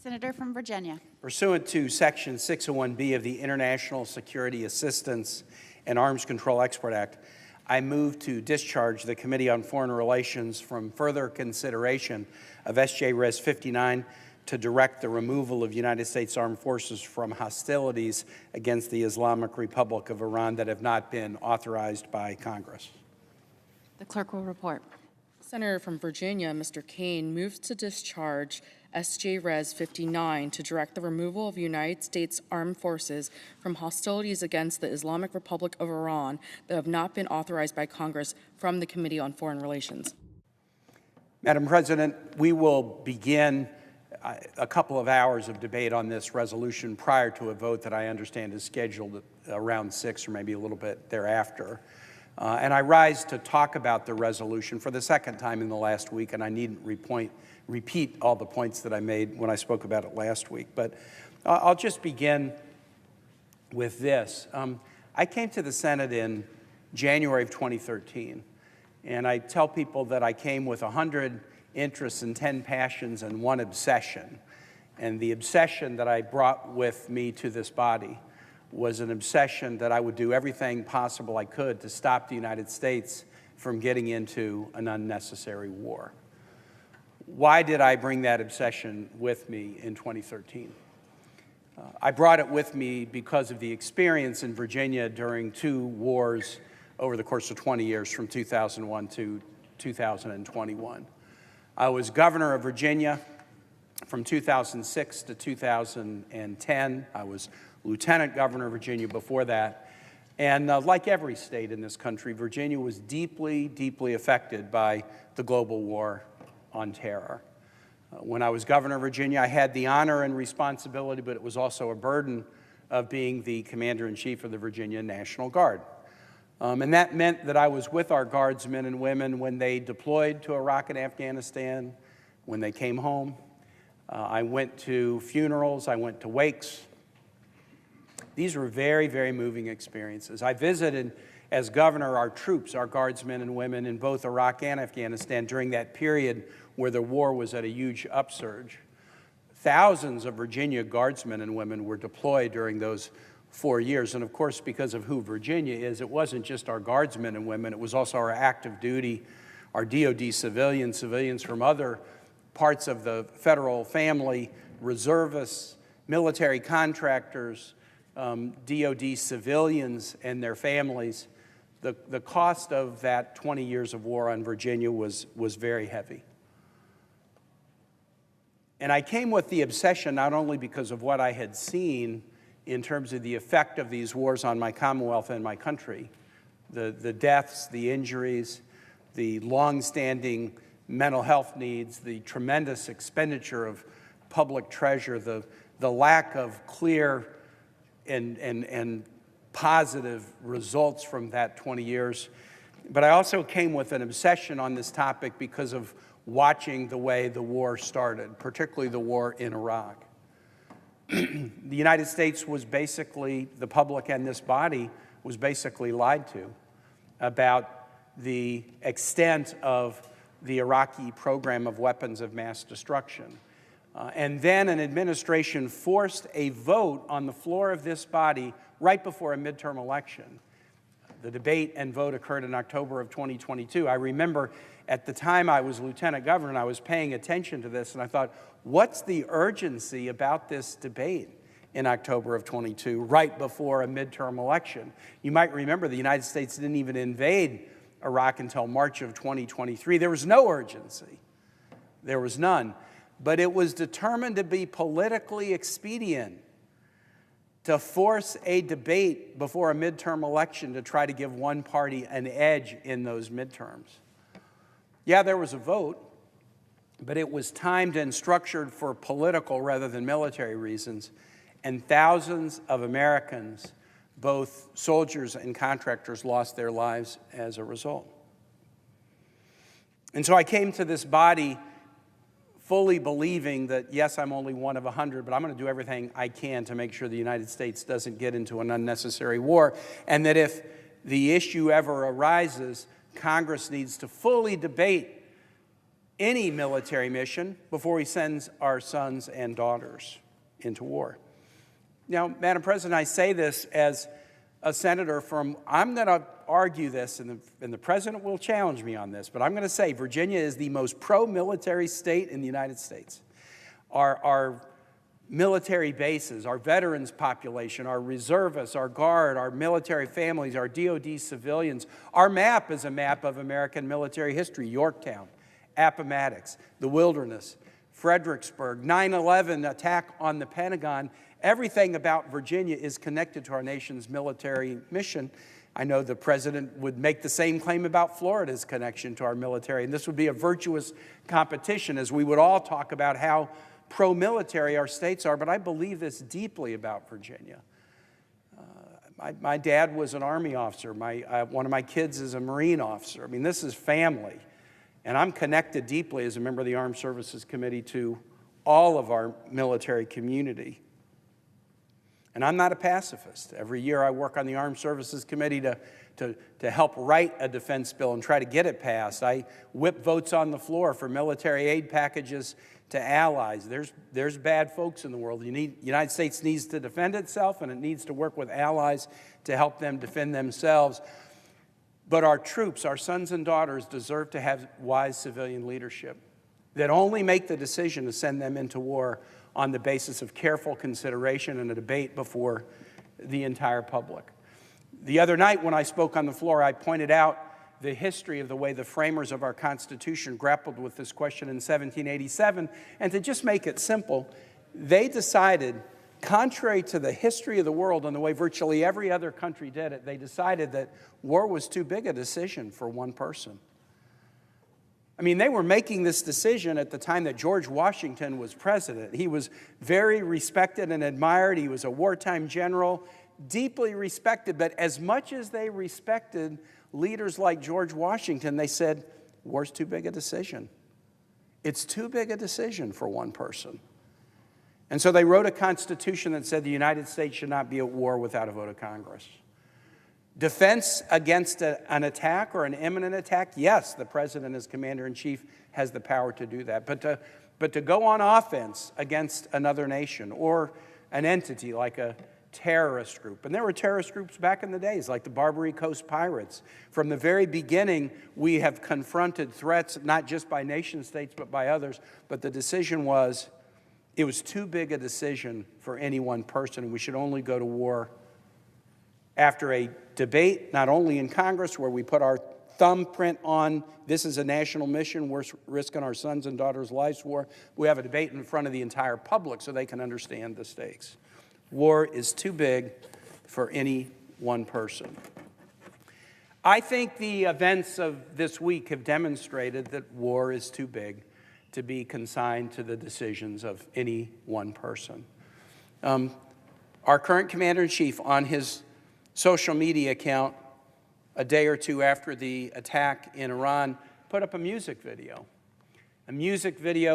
Senator from Virginia. Pursuant to Section 601B of the International Security Assistance and Arms Control Export Act, I move to discharge the Committee on Foreign Relations from further consideration of S.J. Res. 59 to direct the removal of United States Armed Forces from hostilities against the Islamic Republic of Iran that have not been authorized by Congress. The clerk will report. Senator from Virginia, Mr. Kane, moves to discharge S.J. Res. 59 to direct the removal of United States Armed Forces from hostilities against the Islamic Republic of Iran that have not been authorized by Congress from the Committee on Foreign Relations. Madam President, we will begin a couple of hours of debate on this resolution prior to a vote that I understand is scheduled around 6 or maybe a little bit thereafter. And I rise to talk about the resolution for the second time in the last week, and I needn't repeat all the points that I made when I spoke about it last week. But I'll just begin with this. I came to the Senate in January of 2013, and I tell people that I came with 100 interests and 10 passions and 1 obsession. And the obsession that I brought with me to this body was an obsession that I would do everything possible I could to stop the United States from getting into an unnecessary war. Why did I bring that obsession with me in 2013? I brought it with me because of the experience in Virginia during 2 wars over the course of 20 years, from 2001 to 2021. I was governor of Virginia from 2006 to 2010. I was lieutenant governor of Virginia before that. And like every state in this country, Virginia was deeply, deeply affected by the global war on terror. When I was governor of Virginia, I had the honor and responsibility, but it was also a burden, of being the commander-in-chief of the Virginia National Guard. And that meant that I was with our guardsmen and women when they deployed to Iraq and Afghanistan, when they came home. I went to funerals, I went to wakes. These were very, very moving experiences. I visited, as governor, our troops, our guardsmen and women in both Iraq and Afghanistan during that period where the war was at a huge upsurge. Thousands of Virginia guardsmen and women were deployed during those 4 years. And of course, because of who Virginia is, it wasn't just our guardsmen and women, it was also our active duty, our DOD civilians from other parts of the federal family, reservists, military contractors, DOD civilians and their families. The cost of that 20 years of war on Virginia was very heavy. And I came with the obsession not only because of what I had seen in terms of the effect of these wars on my Commonwealth and my country, the deaths, the injuries, the long-standing mental health needs, the tremendous expenditure of public treasure, the lack of clear and positive results from that 20 years. But I also came with an obsession on this topic because of watching the way the war started, particularly the war in Iraq. The United States was basically, the public and this body was basically lied to about the extent of the Iraqi program of weapons of mass destruction. And then an administration forced a vote on the floor of this body right before a midterm election. The debate and vote occurred in October of 2022. I remember at the time I was lieutenant governor and I was paying attention to this, and I thought, what's the urgency about this debate in October of 22, right before a midterm election? You might remember the United States didn't even invade Iraq until March of 2023. There was no urgency. There was none. But it was determined to be politically expedient to force a debate before a midterm election to try to give one party an edge in those midterms. Yeah, there was a vote, but it was timed and structured for political rather than military reasons, and thousands of Americans, both soldiers and contractors, lost their lives as a result. And so I came to this body fully believing that, yes, I'm only one of 100, but I'm going to do everything I can to make sure the United States doesn't get into an unnecessary war, and that if the issue ever arises, Congress needs to fully debate any military mission before he sends our sons and daughters into war. Now, Madam President, I say this as a senator I'm going to argue this, and the President will challenge me on this, but I'm going to say Virginia is the most pro-military state in the United States. Our military bases, our veterans population, our reservists, our Guard, our military families, our DOD civilians. Our map is a map of American military history. Yorktown, Appomattox, the Wilderness, Fredericksburg, 9/11 attack on the Pentagon. Everything about Virginia is connected to our nation's military mission. I know the President would make the same claim about Florida's connection to our military, and this would be a virtuous competition as we would all talk about how pro-military our states are, but I believe this deeply about Virginia. My dad was an Army officer. One of my kids is a Marine officer. I mean, this is family. And I'm connected deeply as a member of the Armed Services Committee to all of our military community. And I'm not a pacifist. Every year I work on the Armed Services Committee to help write a defense bill and try to get it passed. I whip votes on the floor for military aid packages to allies. There's bad folks in the world. The United States needs to defend itself, and it needs to work with allies to help them defend themselves. But our troops, our sons and daughters, deserve to have wise civilian leadership that only make the decision to send them into war on the basis of careful consideration and a debate before the entire public. The other night when I spoke on the floor, I pointed out the history of the way the framers of our Constitution grappled with this question in 1787. And to just make it simple, they decided, contrary to the history of the world and the way virtually every other country did it, they decided that war was too big a decision for one person. I mean, they were making this decision at the time that George Washington was president. He was very respected and admired. He was a wartime general, deeply respected. But as much as they respected leaders like George Washington, they said, war's too big a decision. It's too big a decision for one person. And so they wrote a constitution that said the United States should not be at war without a vote of Congress. Defense against an attack or an imminent attack, yes, the president as commander-in-chief has the power to do that. But to go on offense against another nation or an entity like a terrorist group, and there were terrorist groups back in the days like the Barbary Coast Pirates. From the very beginning, we have confronted threats not just by nation states but by others. But the decision was, it was too big a decision for any one person, and we should only go to war after a debate, not only in Congress, where we put our thumbprint on this is a national mission, we're risking our sons and daughters' lives for. We have a debate in front of the entire public so they can understand the stakes. War is too big for any one person. I think the events of this week have demonstrated that war is too big to be consigned to the decisions of any one person. Our current commander-in-chief, on his social media account a day or two after the attack in Iran, put up a music video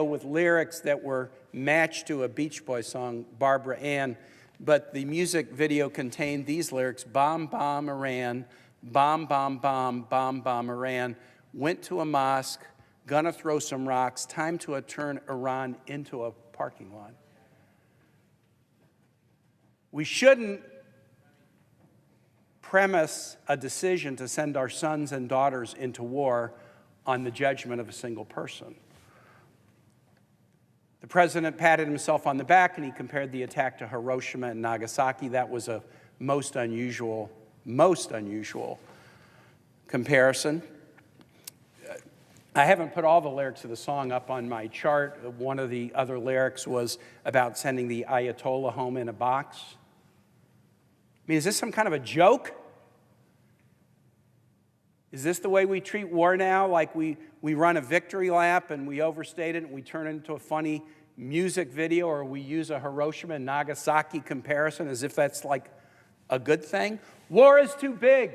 with lyrics that were matched to a Beach Boys song, Barbara Ann, but the music video contained these lyrics: bomb, bomb, Iran, bomb, bomb, bomb, bomb, bomb, Iran, went to a mosque, gonna throw some rocks, time to turn Iran into a parking lot. We shouldn't premise a decision to send our sons and daughters into war on the judgment of a single person. The president patted himself on the back and he compared the attack to Hiroshima and Nagasaki. That was a most unusual comparison. I haven't put all the lyrics of the song up on my chart. One of the other lyrics was about sending the Ayatollah home in a box. I mean, is this some kind of a joke? Is this the way we treat war now? Like we run a victory lap and we overstate it and we turn it into a funny music video, or we use a Hiroshima and Nagasaki comparison as if that's like a good thing? War is too big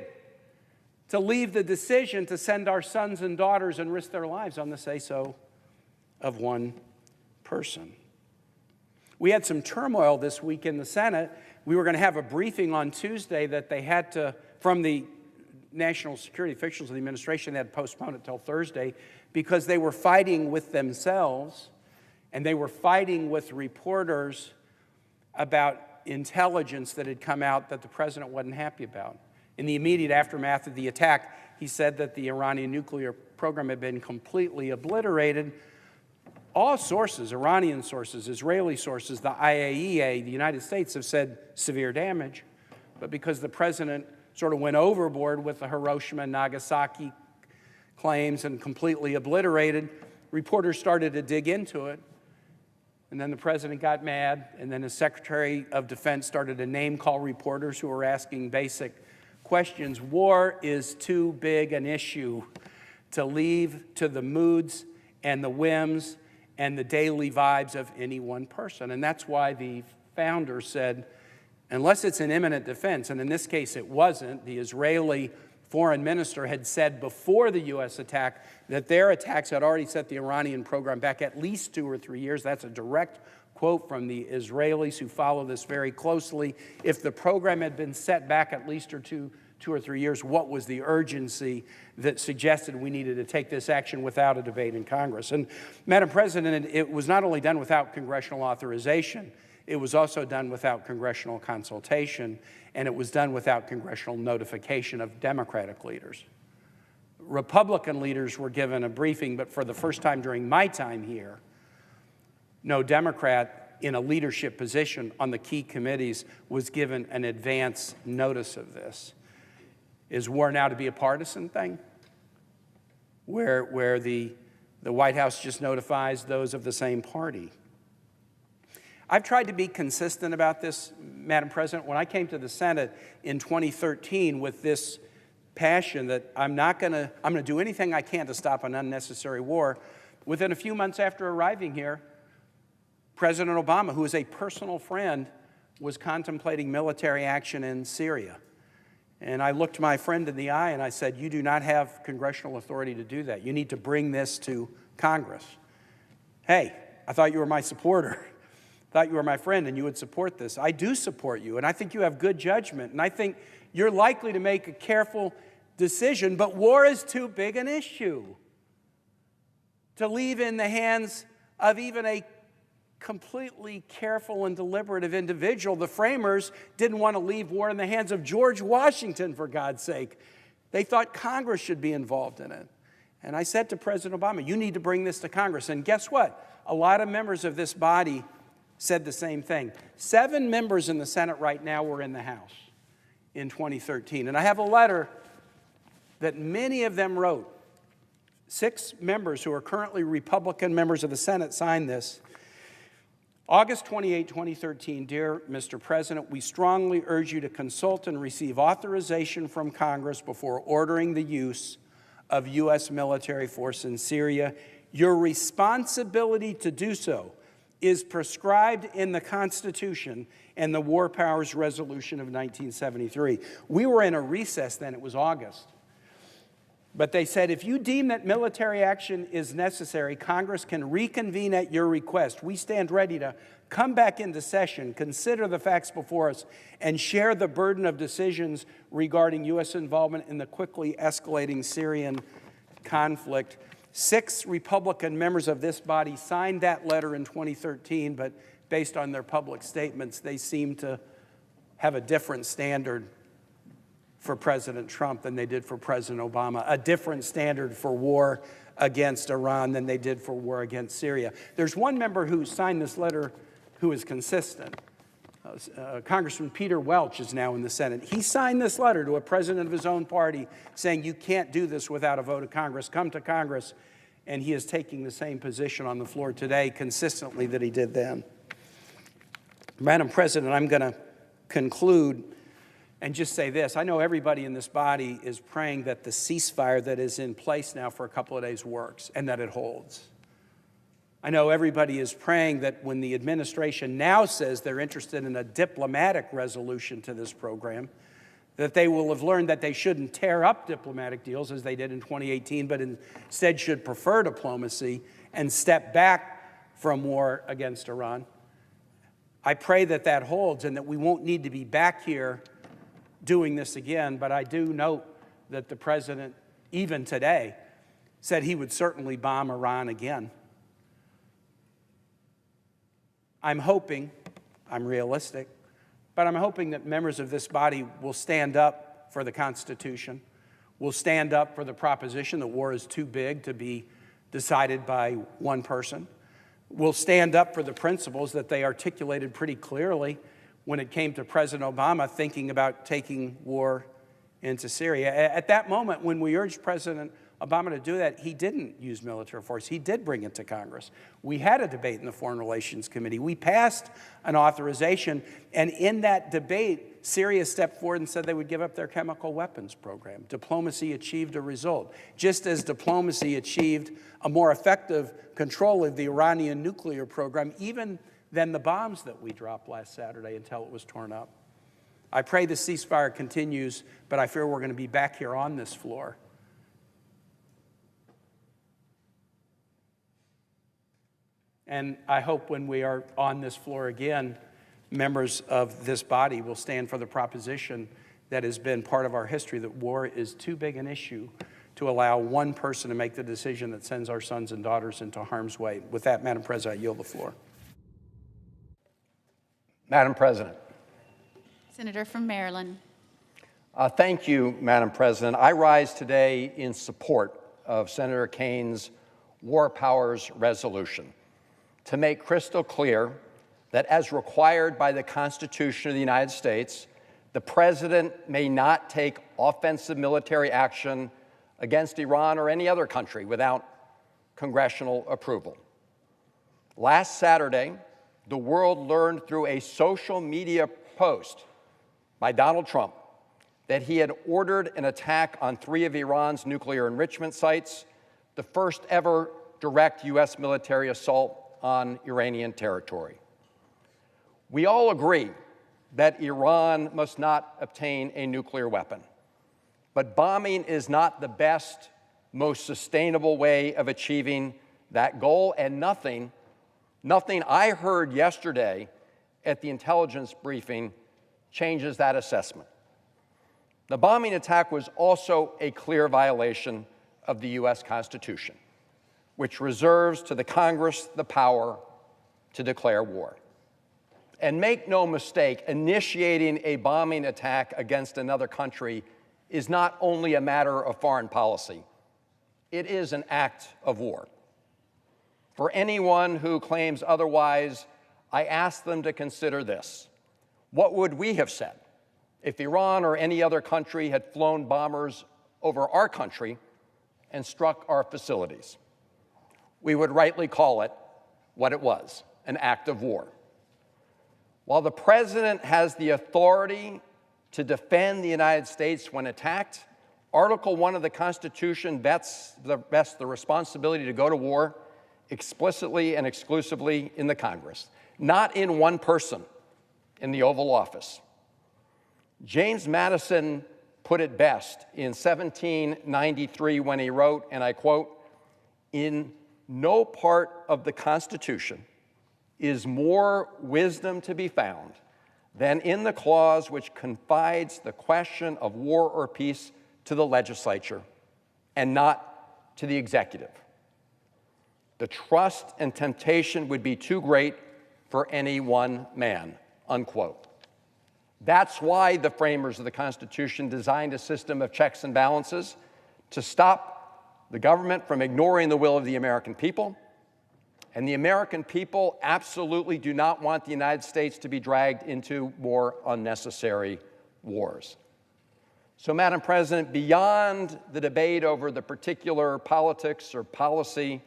to leave the decision to send our sons and daughters and risk their lives on the say-so of one person. We had some turmoil this week in the Senate. We were going to have a briefing on Tuesday that they had to, from the national security officials of the administration had postponed it till Thursday because they were fighting with themselves and they were fighting with reporters about intelligence that had come out that the president wasn't happy about. In the immediate aftermath of the attack, he said that the Iranian nuclear program had been completely obliterated. All sources, Iranian sources, Israeli sources, the IAEA, the United States, have said severe damage. But because the president sort of went overboard with the Hiroshima and Nagasaki claims and completely obliterated, reporters started to dig into it. And then the president got mad, and then the Secretary of Defense started to name-call reporters who were asking basic questions. War is too big an issue to leave to the moods and the whims and the daily vibes of any one person. And that's why the founder said, unless it's an imminent defense, and in this case it wasn't, the Israeli foreign minister had said before the U.S. attack that their attacks had already set the Iranian program back at least 2 or 3 years. That's a direct quote from the Israelis who follow this very closely. If the program had been set back at least 2 or 3 years, what was the urgency that suggested we needed to take this action without a debate in Congress? And, Madam President, it was not only done without congressional authorization, it was also done without congressional consultation, and it was done without congressional notification of Democratic leaders. Republican leaders were given a briefing, but for the first time during my time here, no Democrat in a leadership position on the key committees was given an advance notice of this. Is war now to be a partisan thing, where the White House just notifies those of the same party? I've tried to be consistent about this, Madam President. When I came to the Senate in 2013 with this passion that I'm going to do anything I can to stop an unnecessary war, within a few months after arriving here, President Obama, who is a personal friend, was contemplating military action in Syria. And I looked my friend in the eye and I said, you do not have congressional authority to do that. You need to bring this to Congress. Hey, I thought you were my supporter. Thought you were my friend and you would support this. I do support you, and I think you have good judgment, and I think you're likely to make a careful decision, but war is too big an issue to leave in the hands of even a completely careful and deliberative individual. The framers didn't want to leave war in the hands of George Washington, for God's sake. They thought Congress should be involved in it. And I said to President Obama, you need to bring this to Congress. And guess what? A lot of members of this body said the same thing. 7 members in the Senate right now were in the House in 2013. And I have a letter that many of them wrote. 6 members who are currently Republican members of the Senate signed this. August 28, 2013, dear Mr. President, we strongly urge you to consult and receive authorization from Congress before ordering the use of U.S. military force in Syria. Your responsibility to do so is prescribed in the Constitution and the War Powers Resolution of 1973. We were in a recess then, it was August. But they said, if you deem that military action is necessary, Congress can reconvene at your request. We stand ready to come back into session, consider the facts before us, and share the burden of decisions regarding U.S. involvement in the quickly escalating Syrian conflict. 6 Republican members of this body signed that letter in 2013, but based on their public statements, they seem to have a different standard for President Trump than they did for President Obama, a different standard for war against Iran than they did for war against Syria. There's one member who signed this letter who is consistent. Congressman Peter Welch is now in the Senate. He signed this letter to a president of his own party saying you can't do this without a vote of Congress. Come to Congress. And he is taking the same position on the floor today consistently that he did then. Madam President, I'm going to conclude and just say this. I know everybody in this body is praying that the ceasefire that is in place now for a couple of days works and that it holds. I know everybody is praying that when the administration now says they're interested in a diplomatic resolution to this program, that they will have learned that they shouldn't tear up diplomatic deals as they did in 2018, but instead should prefer diplomacy and step back from war against Iran. I pray that that holds and that we won't need to be back here doing this again, but I do note that the president, even today, said he would certainly bomb Iran again. I'm hoping, I'm realistic, but I'm hoping that members of this body will stand up for the Constitution, will stand up for the proposition that war is too big to be decided by one person, will stand up for the principles that they articulated pretty clearly when it came to President Obama thinking about taking war into Syria. At that moment, when we urged President Obama to do that, he didn't use military force. He did bring it to Congress. We had a debate in the Foreign Relations Committee. We passed an authorization, and in that debate, Syria stepped forward and said they would give up their chemical weapons program. Diplomacy achieved a result, just as diplomacy achieved a more effective control of the Iranian nuclear program, even than the bombs that we dropped last Saturday until it was torn up. I pray the ceasefire continues, but I fear we're going to be back here on this floor and I hope when we are on this floor again, members of this body will stand for the proposition that has been part of our history, that war is too big an issue to allow one person to make the decision that sends our sons and daughters into harm's way. With that, Madam President, I yield the floor. Madam President. Senator from Maryland. Thank you, Madam President. I rise today in support of Senator Kane's War Powers Resolution to make crystal clear that as required by the Constitution of the United States, the President may not take offensive military action against Iran or any other country without congressional approval. Last Saturday, the world learned through a social media post by Donald Trump that he had ordered an attack on 3 of Iran's nuclear enrichment sites, the first ever direct U.S. military assault on Iranian territory. We all agree that Iran must not obtain a nuclear weapon, but bombing is not the best, most sustainable way of achieving that goal, and nothing I heard yesterday at the intelligence briefing changes that assessment. The bombing attack was also a clear violation of the U.S. Constitution, which reserves to the Congress the power to declare war. And make no mistake, initiating a bombing attack against another country is not only a matter of foreign policy, it is an act of war. For anyone who claims otherwise, I ask them to consider this. What would we have said if Iran or any other country had flown bombers over our country and struck our facilities? We would rightly call it what it was, an act of war. While the President has the authority to defend the United States when attacked, Article 1 of the Constitution vests the responsibility to go to war explicitly and exclusively in the Congress, not in one person in the Oval Office. James Madison put it best in 1793 when he wrote, and I quote, "In no part of the Constitution is more wisdom to be found than in the clause which confides the question of war or peace to the legislature and not to the executive. The trust and temptation would be too great for any one man," unquote. That's why the framers of the Constitution designed a system of checks and balances to stop the government from ignoring the will of the American people, and the American people absolutely do not want the United States to be dragged into more unnecessary wars. So, Madam President, beyond the debate over the particular politics or policy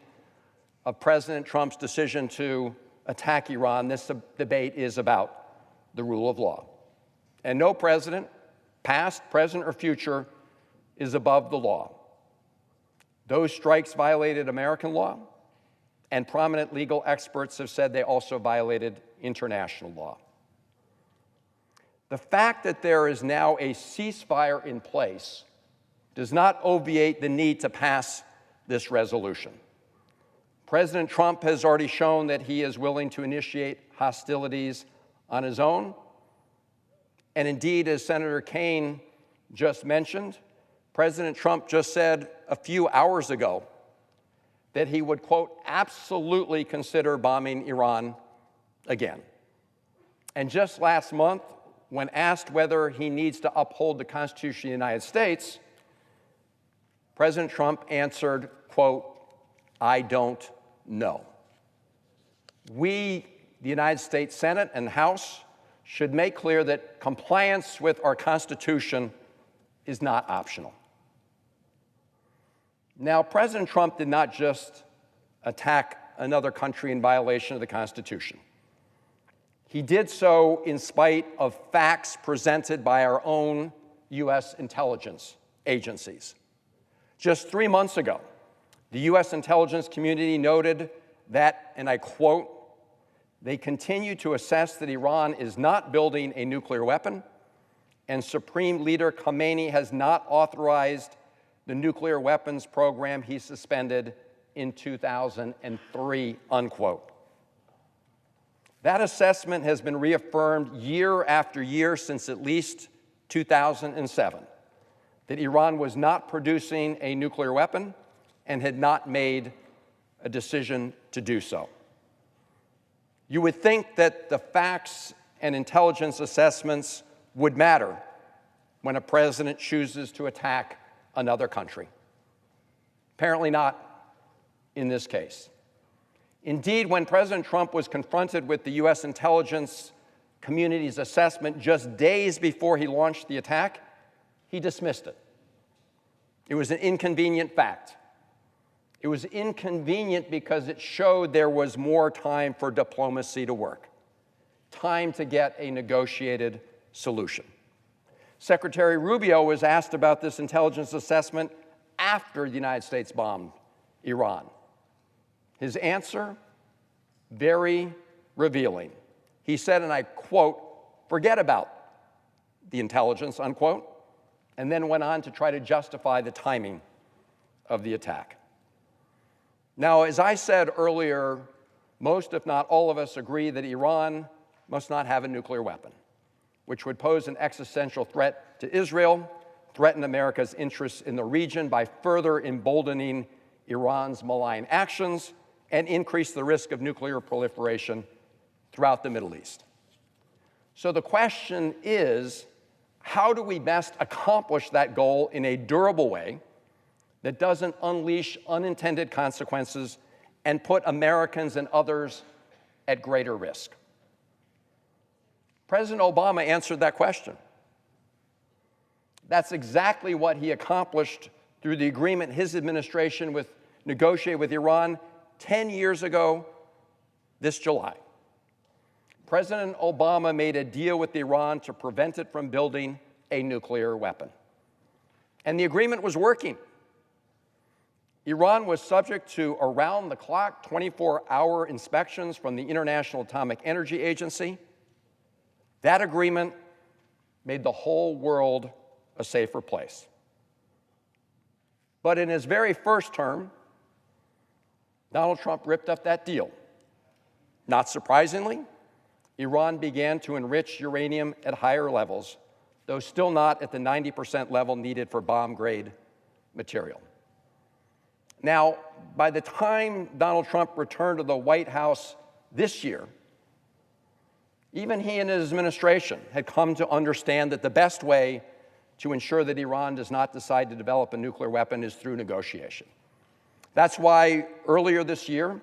of President Trump's decision to attack Iran, this debate is about the rule of law. And no president, past, present, or future, is above the law. Those strikes violated American law, and prominent legal experts have said they also violated international law. The fact that there is now a ceasefire in place does not obviate the need to pass this resolution. President Trump has already shown that he is willing to initiate hostilities on his own. And indeed, as Senator Kane just mentioned, President Trump just said a few hours ago that he would, quote, absolutely consider bombing Iran again. And just last month, when asked whether he needs to uphold the Constitution of the United States, President Trump answered, quote, I don't know. We, the United States Senate and House, should make clear that compliance with our Constitution is not optional. Now, President Trump did not just attack another country in violation of the Constitution. He did so in spite of facts presented by our own U.S. intelligence agencies. Just 3 months ago, the U.S. intelligence community noted that, and I quote, they continue to assess that Iran is not building a nuclear weapon, and Supreme Leader Khamenei has not authorized the nuclear weapons program he suspended in 2003, unquote. That assessment has been reaffirmed year after year since at least 2007, that Iran was not producing a nuclear weapon and had not made a decision to do so. You would think that the facts and intelligence assessments would matter when a president chooses to attack another country. Apparently not in this case. Indeed, when President Trump was confronted with the U.S. intelligence community's assessment just days before he launched the attack, he dismissed it. It was an inconvenient fact. It was inconvenient because it showed there was more time for diplomacy to work, time to get a negotiated solution. Secretary Rubio was asked about this intelligence assessment after the United States bombed Iran. His answer, very revealing. He said, and I quote, forget about the intelligence, unquote, and then went on to try to justify the timing of the attack. Now, as I said earlier, most, if not all of us, agree that Iran must not have a nuclear weapon, which would pose an existential threat to Israel, threaten America's interests in the region by further emboldening Iran's malign actions, and increase the risk of nuclear proliferation throughout the Middle East. So the question is, how do we best accomplish that goal in a durable way that doesn't unleash unintended consequences and put Americans and others at greater risk? President Obama answered that question. That's exactly what he accomplished through the agreement his administration negotiated with Iran 10 years ago this July. President Obama made a deal with Iran to prevent it from building a nuclear weapon. And the agreement was working. Iran was subject to around-the-clock, 24-hour inspections from the International Atomic Energy Agency. That agreement made the whole world a safer place. But in his very first term, Donald Trump ripped up that deal. Not surprisingly, Iran began to enrich uranium at higher levels, though still not at the 90% level needed for bomb-grade material. Now, by the time Donald Trump returned to the White House this year, even he and his administration had come to understand that the best way to ensure that Iran does not decide to develop a nuclear weapon is through negotiation. That's why earlier this year,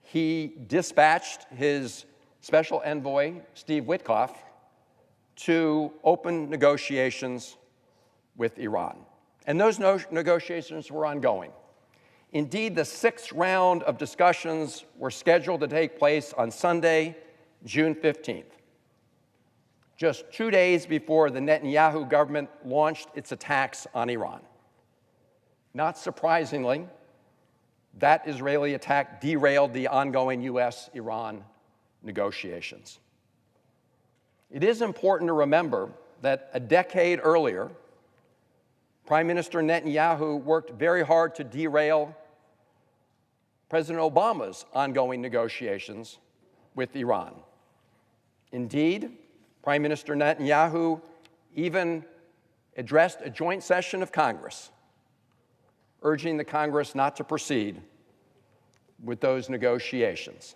he dispatched his special envoy, Steve Witkoff, to open negotiations with Iran. And those negotiations were ongoing. Indeed, the sixth round of discussions were scheduled to take place on Sunday, June 15th, just 2 days before the Netanyahu government launched its attacks on Iran. Not surprisingly, that Israeli attack derailed the ongoing U.S.-Iran negotiations. It is important to remember that a decade earlier, Prime Minister Netanyahu worked very hard to derail President Obama's ongoing negotiations with Iran. Indeed, Prime Minister Netanyahu even addressed a joint session of Congress, urging the Congress not to proceed with those negotiations.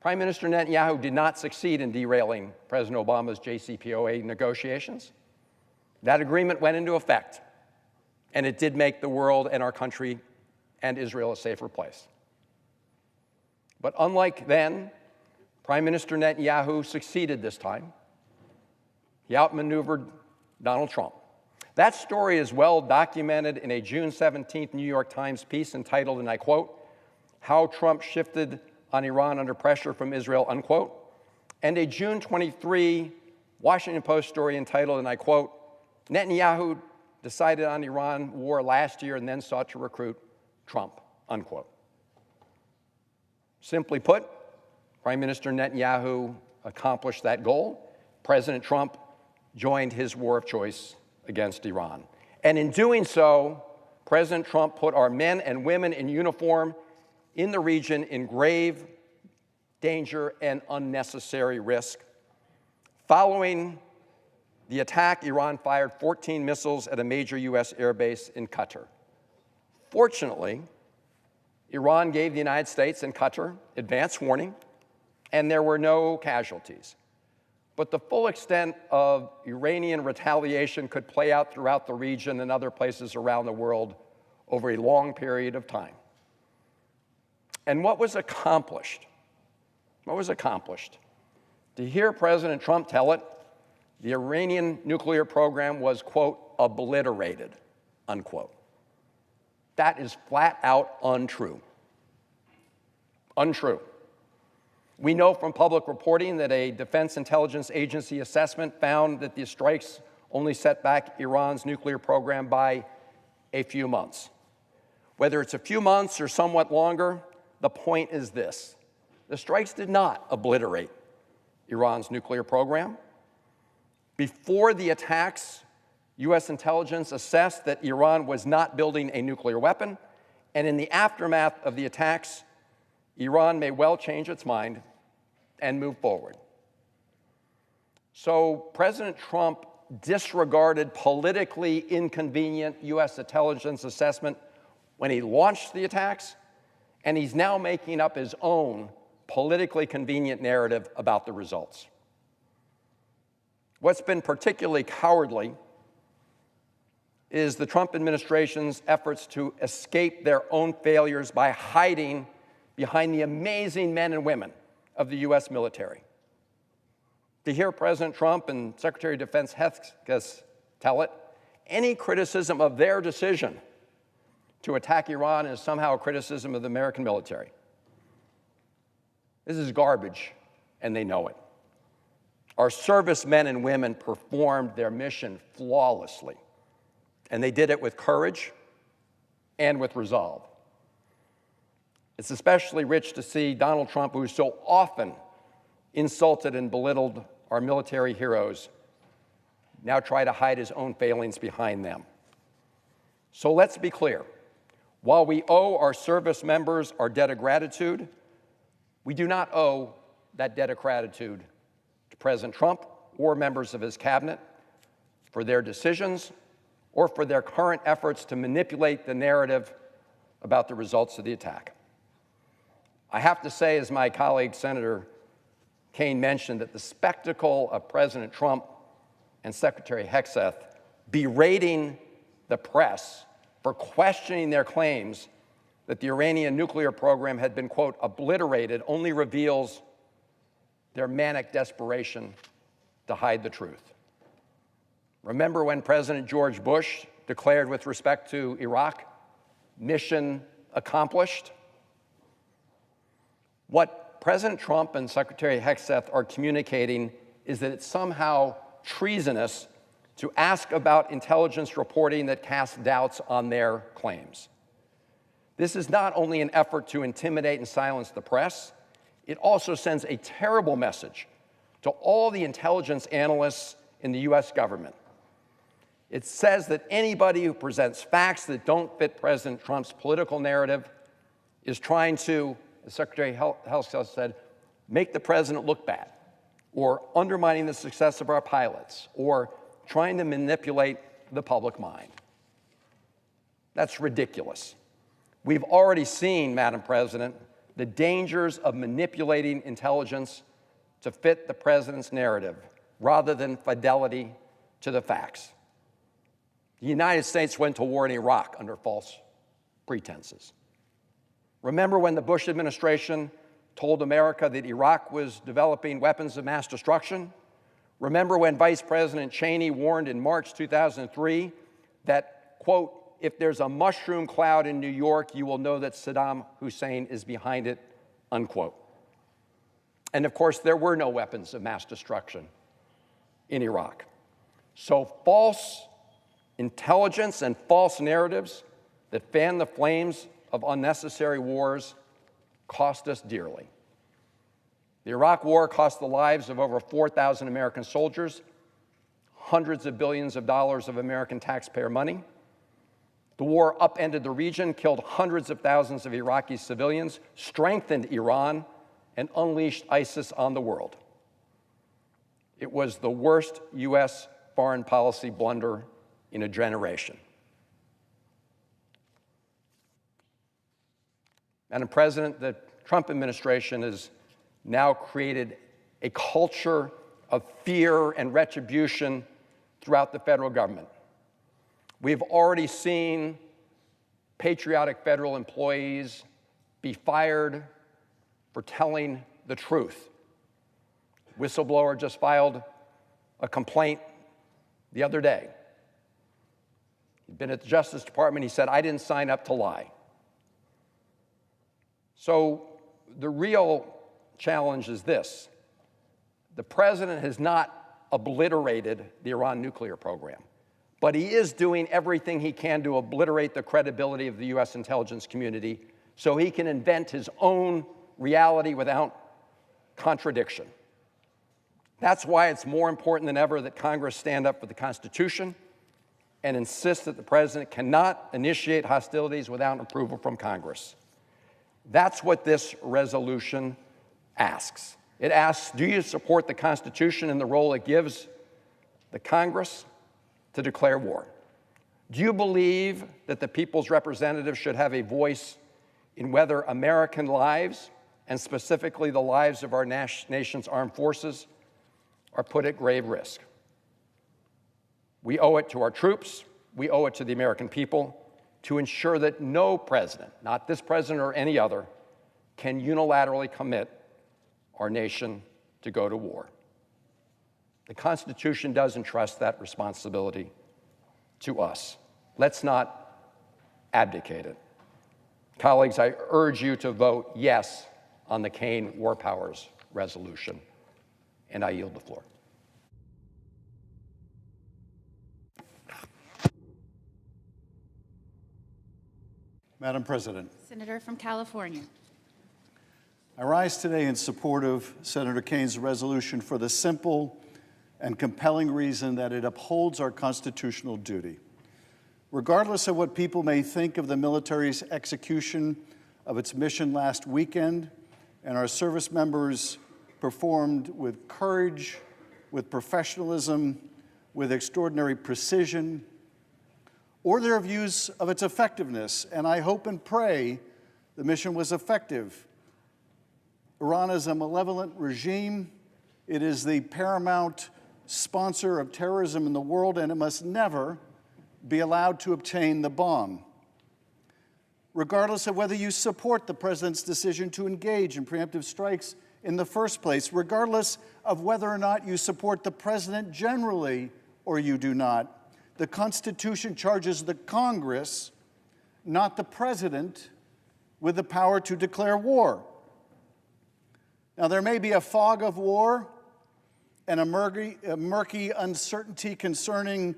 Prime Minister Netanyahu did not succeed in derailing President Obama's JCPOA negotiations. That agreement went into effect, and it did make the world and our country and Israel a safer place. But unlike then, Prime Minister Netanyahu succeeded this time. He outmaneuvered Donald Trump. That story is well documented in a June 17th New York Times piece entitled, and I quote, "How Trump Shifted on Iran Under Pressure from Israel," unquote, and a June 23 Washington Post story entitled, and I quote, "Netanyahu decided on Iran war last year and then sought to recruit Trump," unquote. Simply put, Prime Minister Netanyahu accomplished that goal. President Trump joined his war of choice against Iran. And in doing so, President Trump put our men and women in uniform in the region in grave danger and unnecessary risk. Following the attack, Iran fired 14 missiles at a major U.S. airbase in Qatar. Fortunately, Iran gave the United States and Qatar advance warning, and there were no casualties. But the full extent of Iranian retaliation could play out throughout the region and other places around the world over a long period of time. And what was accomplished? What was accomplished? To hear President Trump tell it, the Iranian nuclear program was, quote, obliterated, unquote. That is flat out untrue. Untrue. We know from public reporting that a Defense Intelligence Agency assessment found that the strikes only set back Iran's nuclear program by a few months. Whether it's a few months or somewhat longer, the point is this: the strikes did not obliterate Iran's nuclear program. Before the attacks, U.S. intelligence assessed that Iran was not building a nuclear weapon, and in the aftermath of the attacks, Iran may well change its mind and move forward. So President Trump disregarded politically inconvenient U.S. intelligence assessment when he launched the attacks, and he's now making up his own politically convenient narrative about the results. What's been particularly cowardly is the Trump administration's efforts to escape their own failures by hiding behind the amazing men and women of the U.S. military. To hear President Trump and Secretary of Defense Hesketh tell it, any criticism of their decision to attack Iran is somehow a criticism of the American military. This is garbage, and they know it. Our servicemen and women performed their mission flawlessly, and they did it with courage and with resolve. It's especially rich to see Donald Trump, who so often insulted and belittled our military heroes, now try to hide his own failings behind them. So let's be clear. While we owe our service members our debt of gratitude, we do not owe that debt of gratitude to President Trump or members of his cabinet for their decisions or for their current efforts to manipulate the narrative about the results of the attack. I have to say, as my colleague Senator Kaine mentioned, that the spectacle of President Trump and Secretary Hesketh berating the press for questioning their claims that the Iranian nuclear program had been, quote, obliterated only reveals their manic desperation to hide the truth. Remember when President George Bush declared with respect to Iraq, mission accomplished? What President Trump and Secretary Hesketh are communicating is that it's somehow treasonous to ask about intelligence reporting that casts doubts on their claims. This is not only an effort to intimidate and silence the press, it also sends a terrible message to all the intelligence analysts in the U.S. government. It says that anybody who presents facts that don't fit President Trump's political narrative is trying to, as Secretary Hesketh said, make the president look bad, or undermining the success of our pilots, or trying to manipulate the public mind. That's ridiculous. We've already seen, Madam President, the dangers of manipulating intelligence to fit the president's narrative rather than fidelity to the facts. The United States went to war in Iraq under false pretenses. Remember when the Bush administration told America that Iraq was developing weapons of mass destruction? Remember when Vice President Cheney warned in March 2003 that, quote, if there's a mushroom cloud in New York, you will know that Saddam Hussein is behind it, unquote. And of course, there were no weapons of mass destruction in Iraq. So false intelligence and false narratives that fan the flames of unnecessary wars cost us dearly. The Iraq War cost the lives of over 4,000 American soldiers, hundreds of billions of dollars of American taxpayer money. The war upended the region, killed hundreds of thousands of Iraqi civilians, strengthened Iran, and unleashed ISIS on the world. It was the worst U.S. foreign policy blunder in a generation. Madam President, the Trump administration has now created a culture of fear and retribution throughout the federal government. We've already seen patriotic federal employees be fired for telling the truth. Whistleblower just filed a complaint the other day. He'd been at the Justice Department. He said, I didn't sign up to lie. So the real challenge is this. The president has not obliterated the Iran nuclear program, but he is doing everything he can to obliterate the credibility of the U.S. intelligence community so he can invent his own reality without contradiction. That's why it's more important than ever that Congress stand up for the Constitution and insist that the president cannot initiate hostilities without approval from Congress. That's what this resolution asks. It asks, do you support the Constitution and the role it gives the Congress to declare war? Do you believe that the people's representatives should have a voice in whether American lives, and specifically the lives of our nation's armed forces, are put at grave risk? We owe it to our troops, we owe it to the American people to ensure that no president, not this president or any other, can unilaterally commit our nation to go to war. The Constitution does entrust that responsibility to us. Let's not abdicate it. Colleagues, I urge you to vote yes on the Kaine War Powers resolution, and I yield the floor. Madam President, Senator from California. I rise today in support of Senator Kaine's resolution for the simple and compelling reason that it upholds our constitutional duty. Regardless of what people may think of the military's execution of its mission last weekend, and our service members performed with courage, with professionalism, with extraordinary precision, or their views of its effectiveness, and I hope and pray the mission was effective. Iran is a malevolent regime. It is the paramount sponsor of terrorism in the world, and it must never be allowed to obtain the bomb. Regardless of whether you support the president's decision to engage in preemptive strikes in the first place, regardless of whether or not you support the president generally or you do not, the Constitution charges the Congress, not the president, with the power to declare war. Now, there may be a fog of war and a murky uncertainty concerning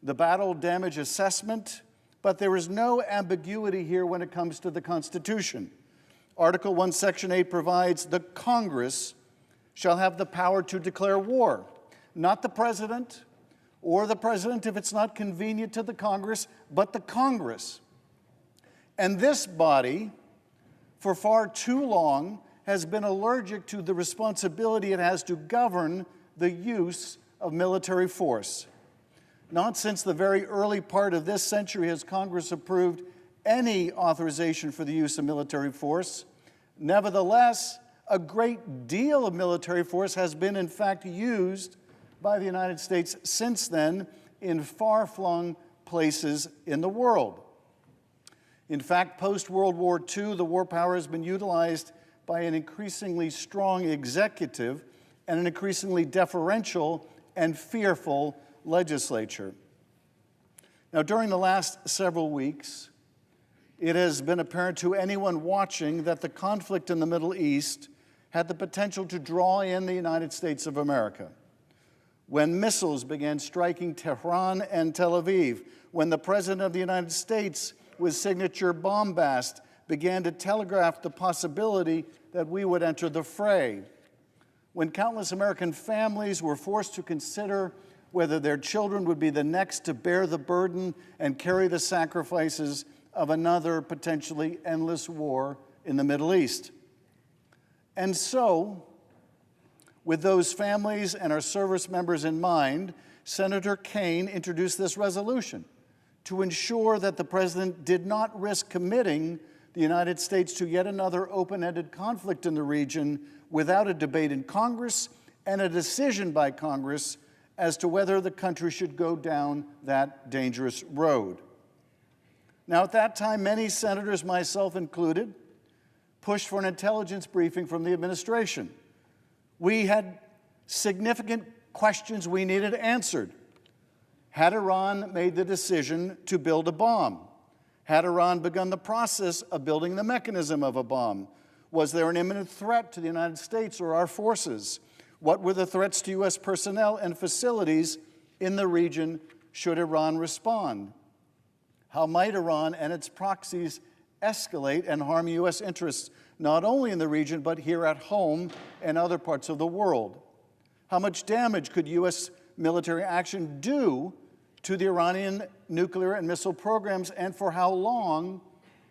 the battle damage assessment, but there is no ambiguity here when it comes to the Constitution. Article 1, Section 8 provides the Congress shall have the power to declare war, not the president, or the president if it's not convenient to the Congress, but the Congress. And this body, for far too long, has been allergic to the responsibility it has to govern the use of military force. Not since the very early part of this century has Congress approved any authorization for the use of military force. Nevertheless, a great deal of military force has been, in fact, used by the United States since then in far-flung places in the world. In fact, post-World War II, the war power has been utilized by an increasingly strong executive and an increasingly deferential and fearful legislature. Now, during the last several weeks, it has been apparent to anyone watching that the conflict in the Middle East had the potential to draw in the United States of America. When missiles began striking Tehran and Tel Aviv, when the President of the United States, with signature bombast, began to telegraph the possibility that we would enter the fray, when countless American families were forced to consider whether their children would be the next to bear the burden and carry the sacrifices of another potentially endless war in the Middle East. And so, with those families and our service members in mind, Senator Kaine introduced this resolution to ensure that the President did not risk committing the United States to yet another open-ended conflict in the region without a debate in Congress and a decision by Congress as to whether the country should go down that dangerous road. Now, at that time, many senators, myself included, pushed for an intelligence briefing from the administration. We had significant questions we needed answered. Had Iran made the decision to build a bomb? Had Iran begun the process of building the mechanism of a bomb? Was there an imminent threat to the United States or our forces? What were the threats to U.S. personnel and facilities in the region should Iran respond? How might Iran and its proxies escalate and harm U.S. interests, not only in the region, but here at home and other parts of the world? How much damage could U.S. military action do to the Iranian nuclear and missile programs, and for how long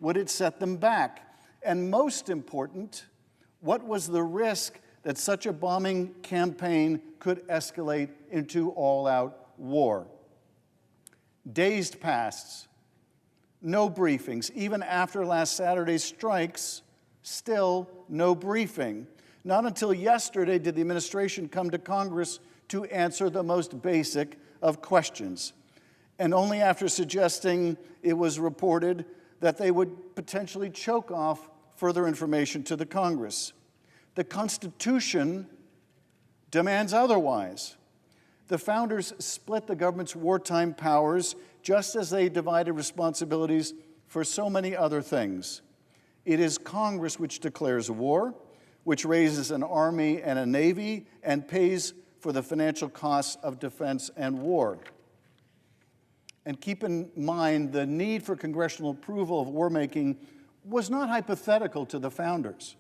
would it set them back? And most important, what was the risk that such a bombing campaign could escalate into all-out war? Days passed, no briefings. Even after last Saturday's strikes, still no briefing. Not until yesterday did the administration come to Congress to answer the most basic of questions. And only after suggesting, it was reported, that they would potentially choke off further information to the Congress. The Constitution demands otherwise. The founders split the government's wartime powers just as they divided responsibilities for so many other things. It is Congress which declares war, which raises an army and a navy, and pays for the financial costs of defense and war. And keep in mind, the need for congressional approval of war-making was not hypothetical to the founders.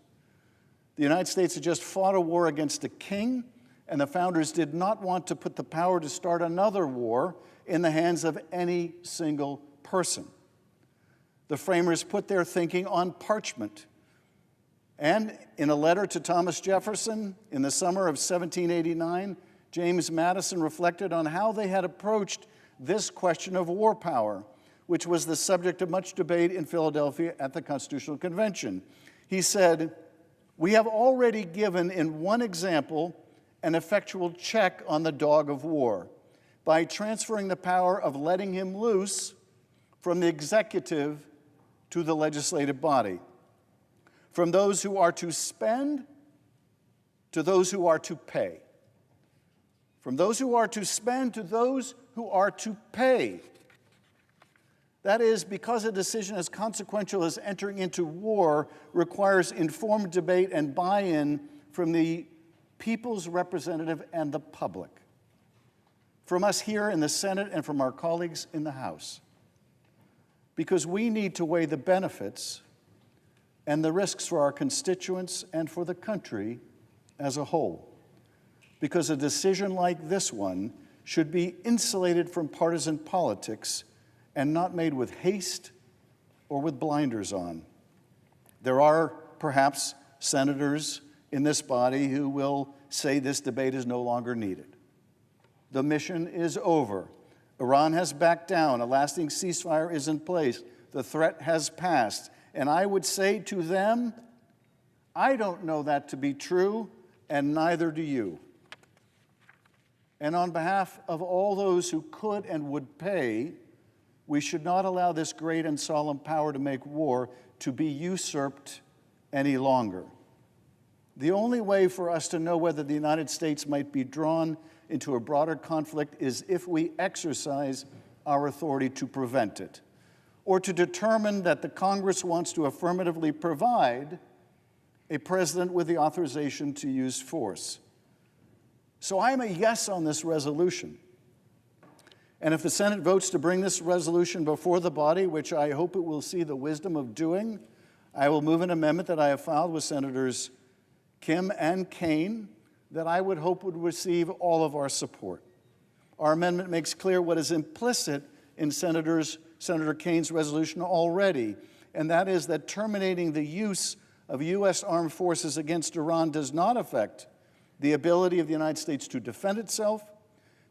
The United States had just fought a war against a king, and the founders did not want to put the power to start another war in the hands of any single person. The framers put their thinking on parchment. And in a letter to Thomas Jefferson in the summer of 1789, James Madison reflected on how they had approached this question of war power, which was the subject of much debate in Philadelphia at the Constitutional Convention. He said, "We have already given in one example an effectual check on the dog of war by transferring the power of letting him loose from the executive to the legislative body, from those who are to spend to those who are to pay. From those who are to spend to those who are to pay." That is, because a decision as consequential as entering into war requires informed debate and buy-in from the people's representative and the public, from us here in the Senate and from our colleagues in the House. Because we need to weigh the benefits and the risks for our constituents and for the country as a whole. Because a decision like this one should be insulated from partisan politics and not made with haste or with blinders on. There are perhaps senators in this body who will say this debate is no longer needed. The mission is over. Iran has backed down. A lasting ceasefire is in place. The threat has passed. And I would say to them, I don't know that to be true, and neither do you. And on behalf of all those who could and would pay, we should not allow this great and solemn power to make war to be usurped any longer. The only way for us to know whether the United States might be drawn into a broader conflict is if we exercise our authority to prevent it, or to determine that the Congress wants to affirmatively provide a president with the authorization to use force. So I am a yes on this resolution. And if the Senate votes to bring this resolution before the body, which I hope it will see the wisdom of doing, I will move an amendment that I have filed with Senators Kim and Kaine that I would hope would receive all of our support. Our amendment makes clear what is implicit in Senator Kaine's resolution already, and that is that terminating the use of U.S. armed forces against Iran does not affect the ability of the United States to defend itself,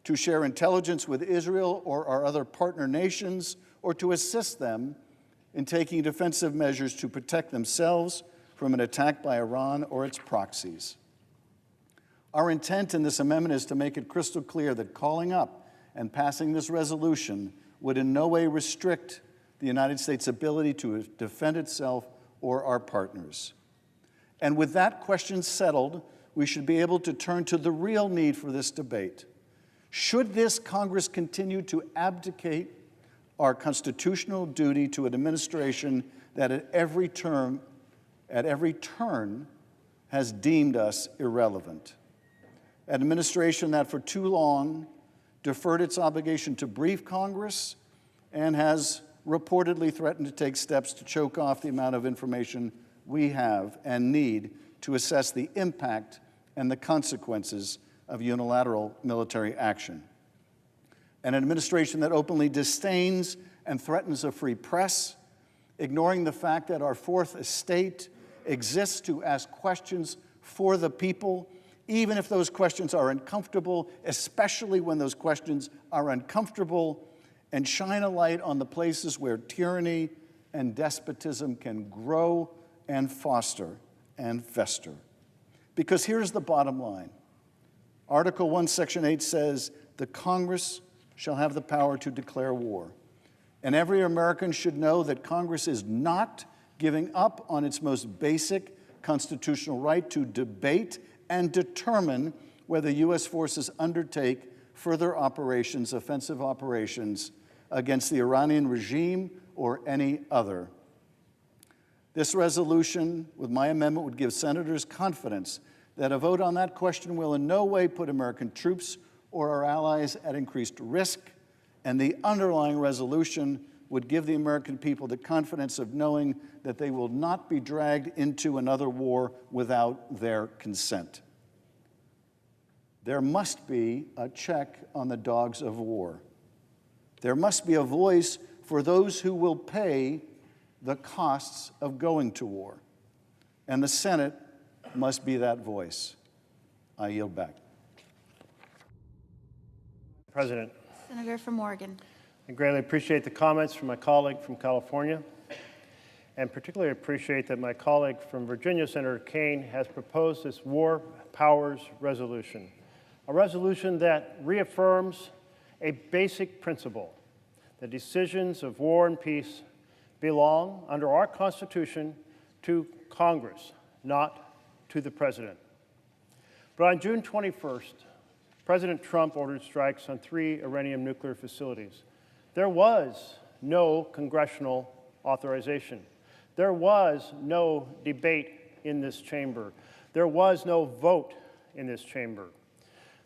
to share intelligence with Israel or our other partner nations, or to assist them in taking defensive measures to protect themselves from an attack by Iran or its proxies. Our intent in this amendment is to make it crystal clear that calling up and passing this resolution would in no way restrict the United States' ability to defend itself or our partners. And with that question settled, we should be able to turn to the real need for this debate. Should this Congress continue to abdicate our constitutional duty to an administration that at every turn has deemed us irrelevant? An administration that for too long deferred its obligation to brief Congress and has reportedly threatened to take steps to choke off the amount of information we have and need to assess the impact and the consequences of unilateral military action. An administration that openly disdains and threatens a free press, ignoring the fact that our fourth estate exists to ask questions for the people, even if those questions are uncomfortable, especially when those questions are uncomfortable, and shine a light on the places where tyranny and despotism can grow and foster and fester. Because here's the bottom line. Article 1, Section 8 says, the Congress shall have the power to declare war. And every American should know that Congress is not giving up on its most basic constitutional right to debate and determine whether U.S. forces undertake further operations, offensive operations, against the Iranian regime or any other. This resolution, with my amendment, would give senators confidence that a vote on that question will in no way put American troops or our allies at increased risk, and the underlying resolution would give the American people the confidence of knowing that they will not be dragged into another war without their consent. There must be a check on the dogs of war. There must be a voice for those who will pay the costs of going to war. And the Senate must be that voice. I yield back. President, Senator from Oregon. I greatly appreciate the comments from my colleague from California, and particularly appreciate that my colleague from Virginia, Senator Kaine, has proposed this War Powers Resolution, a resolution that reaffirms a basic principle: that decisions of war and peace belong, under our Constitution, to Congress, not to the President. But on June 21st, President Trump ordered strikes on 3 Iranian nuclear facilities. There was no congressional authorization. There was no debate in this chamber. There was no vote in this chamber.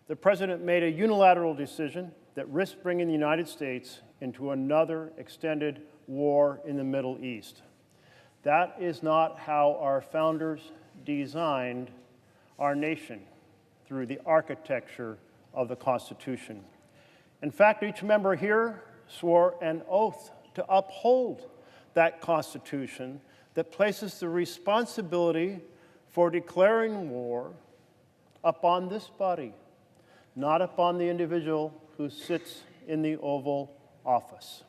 The President made a unilateral decision that risked bringing the United States into another extended war in the Middle East. That is not how our founders designed our nation through the architecture of the Constitution. In fact, each member here swore an oath to uphold that Constitution that places the responsibility for declaring war upon this body, not upon the individual who sits in the Oval Office.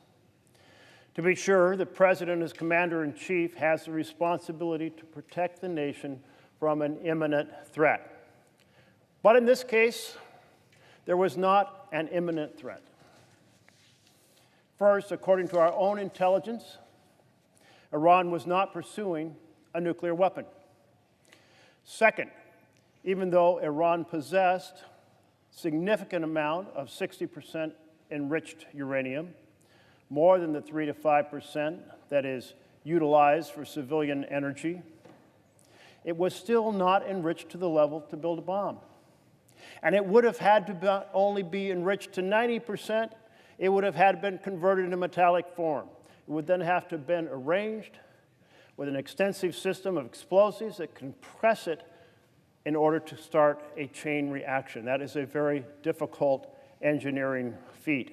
To be sure, the President as Commander-in-Chief has the responsibility to protect the nation from an imminent threat. But in this case, there was not an imminent threat. First, according to our own intelligence, Iran was not pursuing a nuclear weapon. Second, even though Iran possessed a significant amount of 60% enriched uranium, more than the 3 to 5% that is utilized for civilian energy, it was still not enriched to the level to build a bomb. And it would have had to only be enriched to 90%. It would have had been converted into metallic form. It would then have to have been arranged with an extensive system of explosives that compress it in order to start a chain reaction. That is a very difficult engineering feat.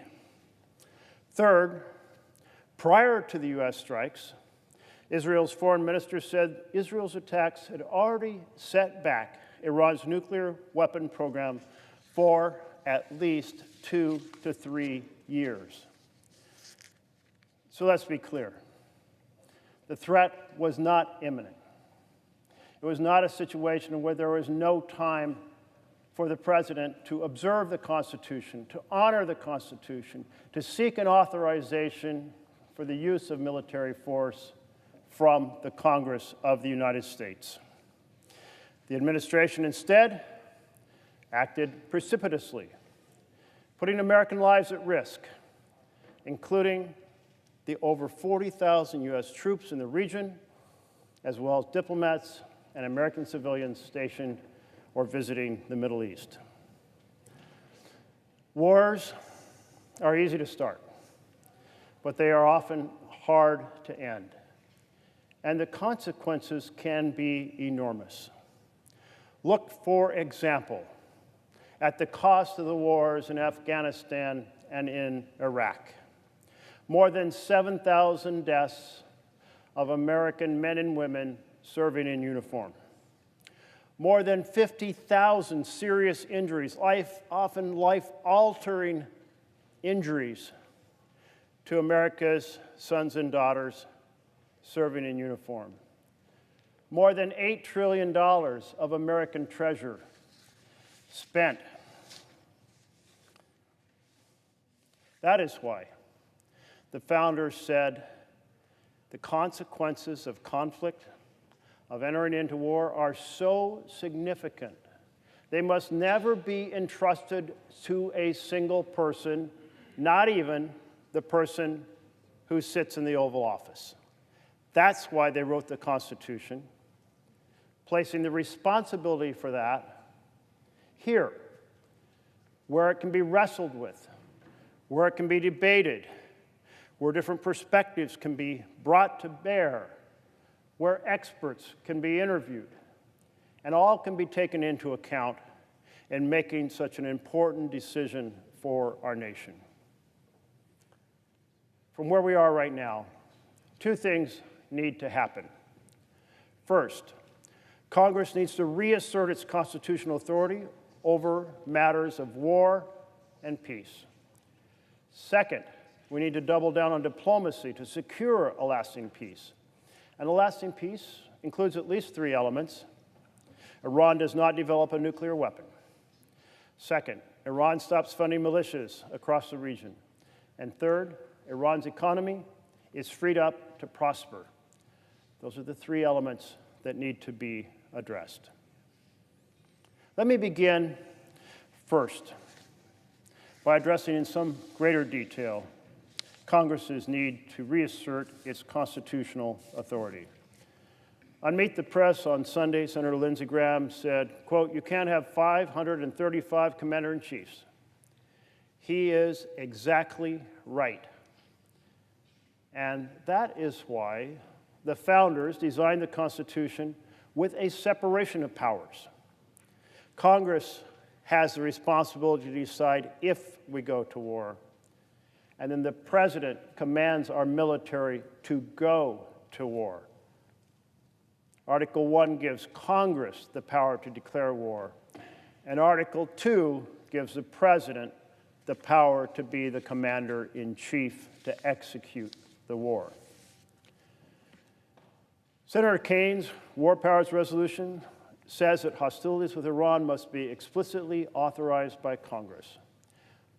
Third, prior to the U.S. strikes, Israel's foreign minister said Israel's attacks had already set back Iran's nuclear weapon program for at least 2 to 3 years. So let's be clear. The threat was not imminent. It was not a situation where there was no time for the President to observe the Constitution, to honor the Constitution, to seek an authorization for the use of military force from the Congress of the United States. The administration instead acted precipitously, putting American lives at risk, including the over 40,000 U.S. troops in the region, as well as diplomats and American civilians stationed or visiting the Middle East. Wars are easy to start, but they are often hard to end, and the consequences can be enormous. Look, for example, at the cost of the wars in Afghanistan and in Iraq. More than 7,000 deaths of American men and women serving in uniform. More than 50,000 serious injuries, often life-altering injuries to America's sons and daughters serving in uniform. More than $8 trillion of American treasure spent. That is why the founders said the consequences of conflict, of entering into war, are so significant. They must never be entrusted to a single person, not even the person who sits in the Oval Office. That's why they wrote the Constitution, placing the responsibility for that here, where it can be wrestled with, where it can be debated, where different perspectives can be brought to bear, where experts can be interviewed, and all can be taken into account in making such an important decision for our nation. From where we are right now, two things need to happen. First, Congress needs to reassert its constitutional authority over matters of war and peace. Second, we need to double down on diplomacy to secure a lasting peace. And a lasting peace includes at least 3 elements. Iran does not develop a nuclear weapon. Second, Iran stops funding militias across the region. And third, Iran's economy is freed up to prosper. Those are the 3 elements that need to be addressed. Let me begin first by addressing in some greater detail Congress's need to reassert its constitutional authority. On Meet the Press on Sunday, Senator Lindsey Graham said, quote, "You can't have 535 commander-in-chiefs." He is exactly right. And that is why the founders designed the Constitution with a separation of powers. Congress has the responsibility to decide if we go to war, and then the President commands our military to go to war. Article 1 gives Congress the power to declare war, and Article 2 gives the President the power to be the commander-in-chief to execute the war. Senator Kane's War Powers Resolution says that hostilities with Iran must be explicitly authorized by Congress.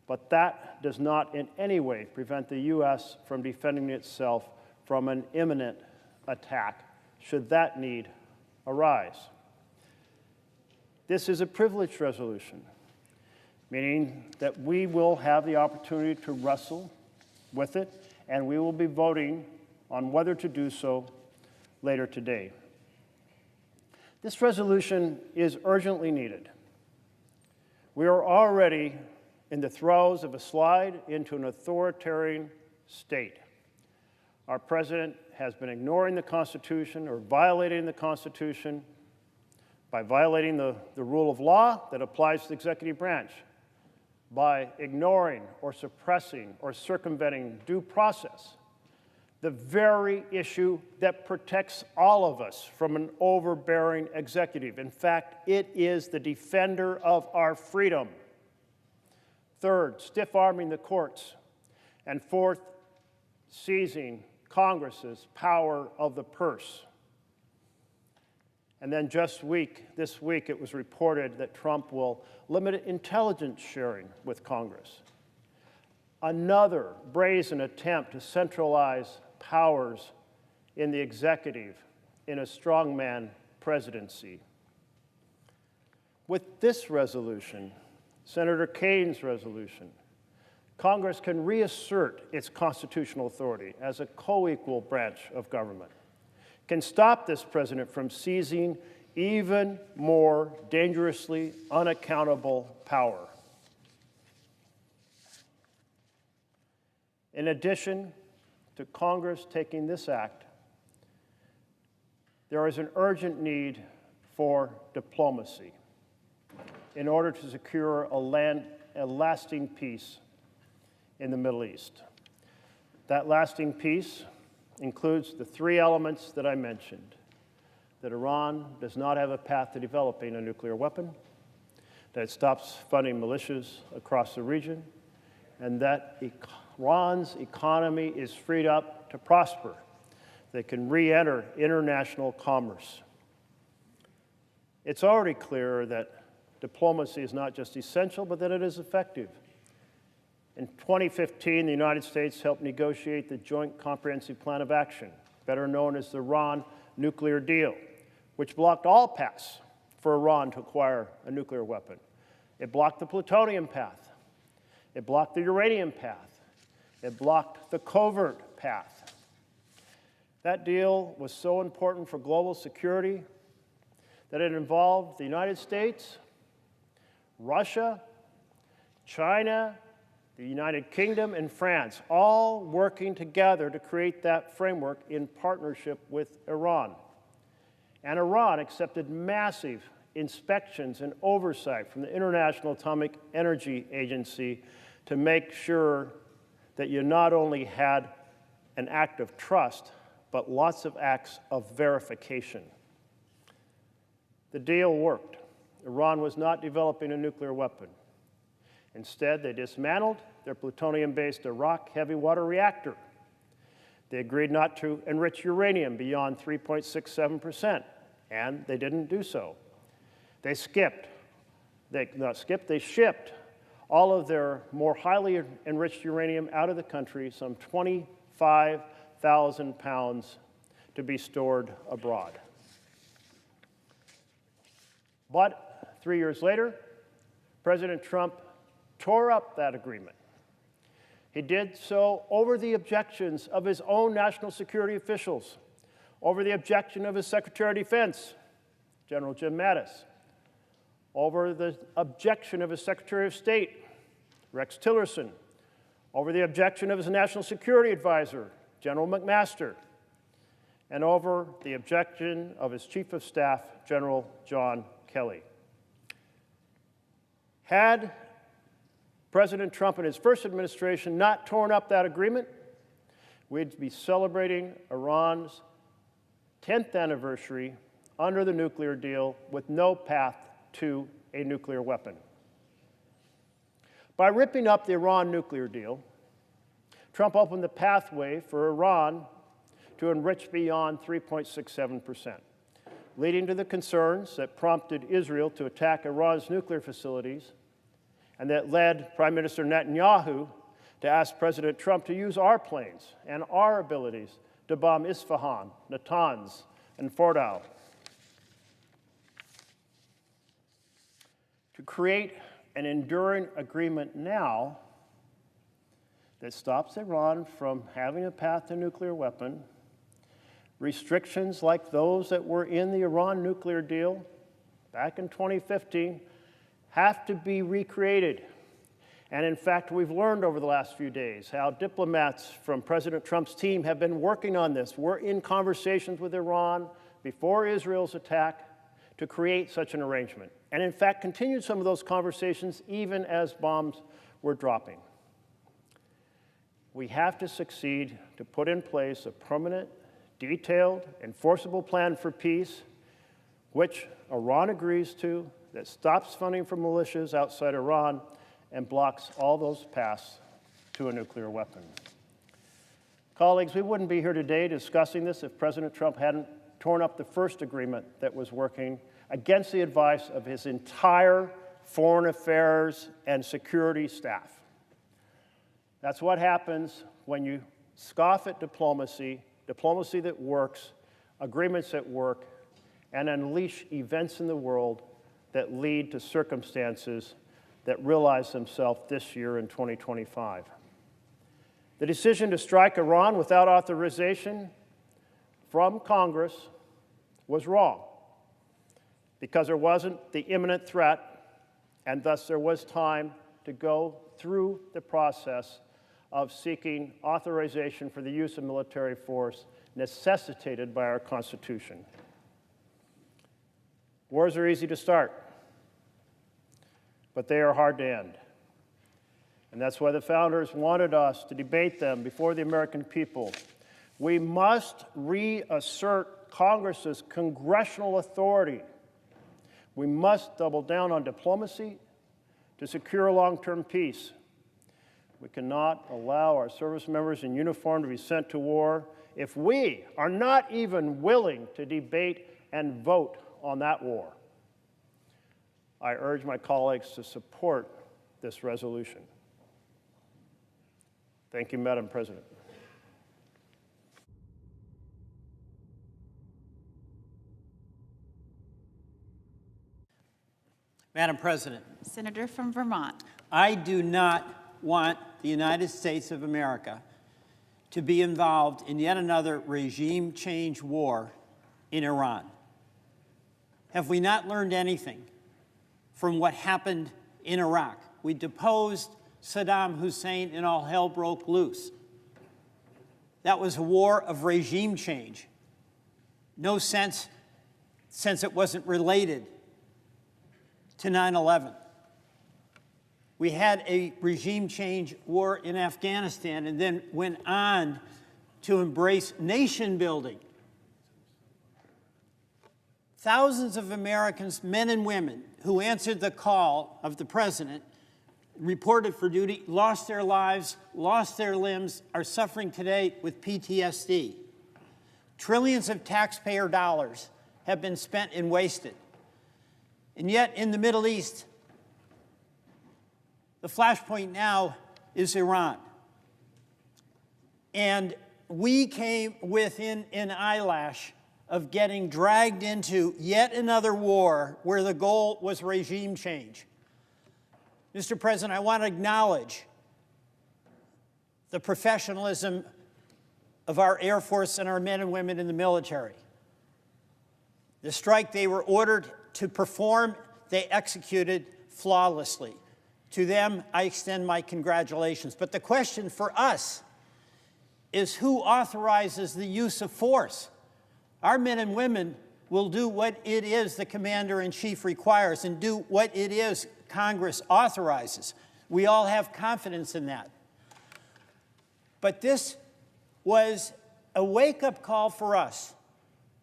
But that does not in any way prevent the U.S. from defending itself from an imminent attack, should that need arise. This is a privileged resolution, meaning that we will have the opportunity to wrestle with it, and we will be voting on whether to do so later today. This resolution is urgently needed. We are already in the throes of a slide into an authoritarian state. Our president has been ignoring the Constitution or violating the Constitution by violating the rule of law that applies to the executive branch, by ignoring or suppressing or circumventing due process, the very issue that protects all of us from an overbearing executive. In fact, it is the defender of our freedom. Third, stiff-arming the courts. And fourth, seizing Congress's power of the purse. And then this week, it was reported that Trump will limit intelligence sharing with Congress. Another brazen attempt to centralize powers in the executive in a strongman presidency. With this resolution, Senator Kane's resolution, Congress can reassert its constitutional authority as a co-equal branch of government, can stop this president from seizing even more dangerously unaccountable power. In addition to Congress taking this act, there is an urgent need for diplomacy in order to secure a lasting peace in the Middle East. That lasting peace includes the three elements that I mentioned: that Iran does not have a path to developing a nuclear weapon, that it stops funding militias across the region, and that Iran's economy is freed up to prosper. They can re-enter international commerce. It's already clear that diplomacy is not just essential, but that it is effective. In 2015, the United States helped negotiate the Joint Comprehensive Plan of Action, better known as the Iran nuclear deal, which blocked all paths for Iran to acquire a nuclear weapon. It blocked the plutonium path. It blocked the uranium path. It blocked the covert path. That deal was so important for global security that it involved the United States, Russia, China, the United Kingdom, and France, all working together to create that framework in partnership with Iran. And Iran accepted massive inspections and oversight from the International Atomic Energy Agency to make sure that you not only had an act of trust, but lots of acts of verification. The deal worked. Iran was not developing a nuclear weapon. Instead, they dismantled their plutonium-based Iraq heavy water reactor. They agreed not to enrich uranium beyond 3.67%, and they didn't do so. They shipped all of their more highly enriched uranium out of the country, some 25,000 pounds, to be stored abroad. But 3 years later, President Trump tore up that agreement. He did so over the objections of his own national security officials, over the objection of his Secretary of Defense, General Jim Mattis, over the objection of his Secretary of State, Rex Tillerson, over the objection of his National Security Advisor, General McMaster, and over the objection of his Chief of Staff, General John Kelly. Had President Trump and his first administration not torn up that agreement, we'd be celebrating Iran's 10th anniversary under the nuclear deal with no path to a nuclear weapon. By ripping up the Iran nuclear deal, Trump opened the pathway for Iran to enrich beyond 3.67%, leading to the concerns that prompted Israel to attack Iran's nuclear facilities and that led Prime Minister Netanyahu to ask President Trump to use our planes and our abilities to bomb Isfahan, Natanz, and Fordow. To create an enduring agreement now that stops Iran from having a path to nuclear weapon, restrictions like those that were in the Iran nuclear deal back in 2015 have to be recreated. And in fact, we've learned over the last few days how diplomats from President Trump's team have been working on this. We're in conversations with Iran before Israel's attack to create such an arrangement. And in fact, continued some of those conversations even as bombs were dropping. We have to succeed to put in place a permanent, detailed, enforceable plan for peace, which Iran agrees to, that stops funding for militias outside Iran and blocks all those paths to a nuclear weapon. Colleagues, we wouldn't be here today discussing this if President Trump hadn't torn up the first agreement that was working against the advice of his entire foreign affairs and security staff. That's what happens when you scoff at diplomacy, diplomacy that works, agreements that work, and unleash events in the world that lead to circumstances that realize themselves this year in 2025. The decision to strike Iran without authorization from Congress was wrong because there wasn't the imminent threat, and thus there was time to go through the process of seeking authorization for the use of military force necessitated by our Constitution. Wars are easy to start, but they are hard to end. And that's why the founders wanted us to debate them before the American people. We must reassert Congress's congressional authority. We must double down on diplomacy to secure long-term peace. We cannot allow our service members in uniform to be sent to war if we are not even willing to debate and vote on that war. I urge my colleagues to support this resolution. Thank you, Madam President. Madam President, Senator from Vermont. I do not want the United States of America to be involved in yet another regime change war in Iran. Have we not learned anything from what happened in Iraq? We deposed Saddam Hussein and all hell broke loose. That was a war of regime change. No sense, since it wasn't related to 9/11. We had a regime change war in Afghanistan and then went on to embrace nation building. Thousands of Americans, men and women, who answered the call of the president, reported for duty, lost their lives, lost their limbs, are suffering today with PTSD. Trillions of taxpayer dollars have been spent and wasted. And yet, in the Middle East, the flashpoint now is Iran. And we came within an eyelash of getting dragged into yet another war where the goal was regime change. Mr. President, I want to acknowledge the professionalism of our Air Force and our men and women in the military. The strike they were ordered to perform, they executed flawlessly. To them, I extend my congratulations. But the question for us is who authorizes the use of force? Our men and women will do what it is the commander-in-chief requires and do what it is Congress authorizes. We all have confidence in that. But this was a wake-up call for us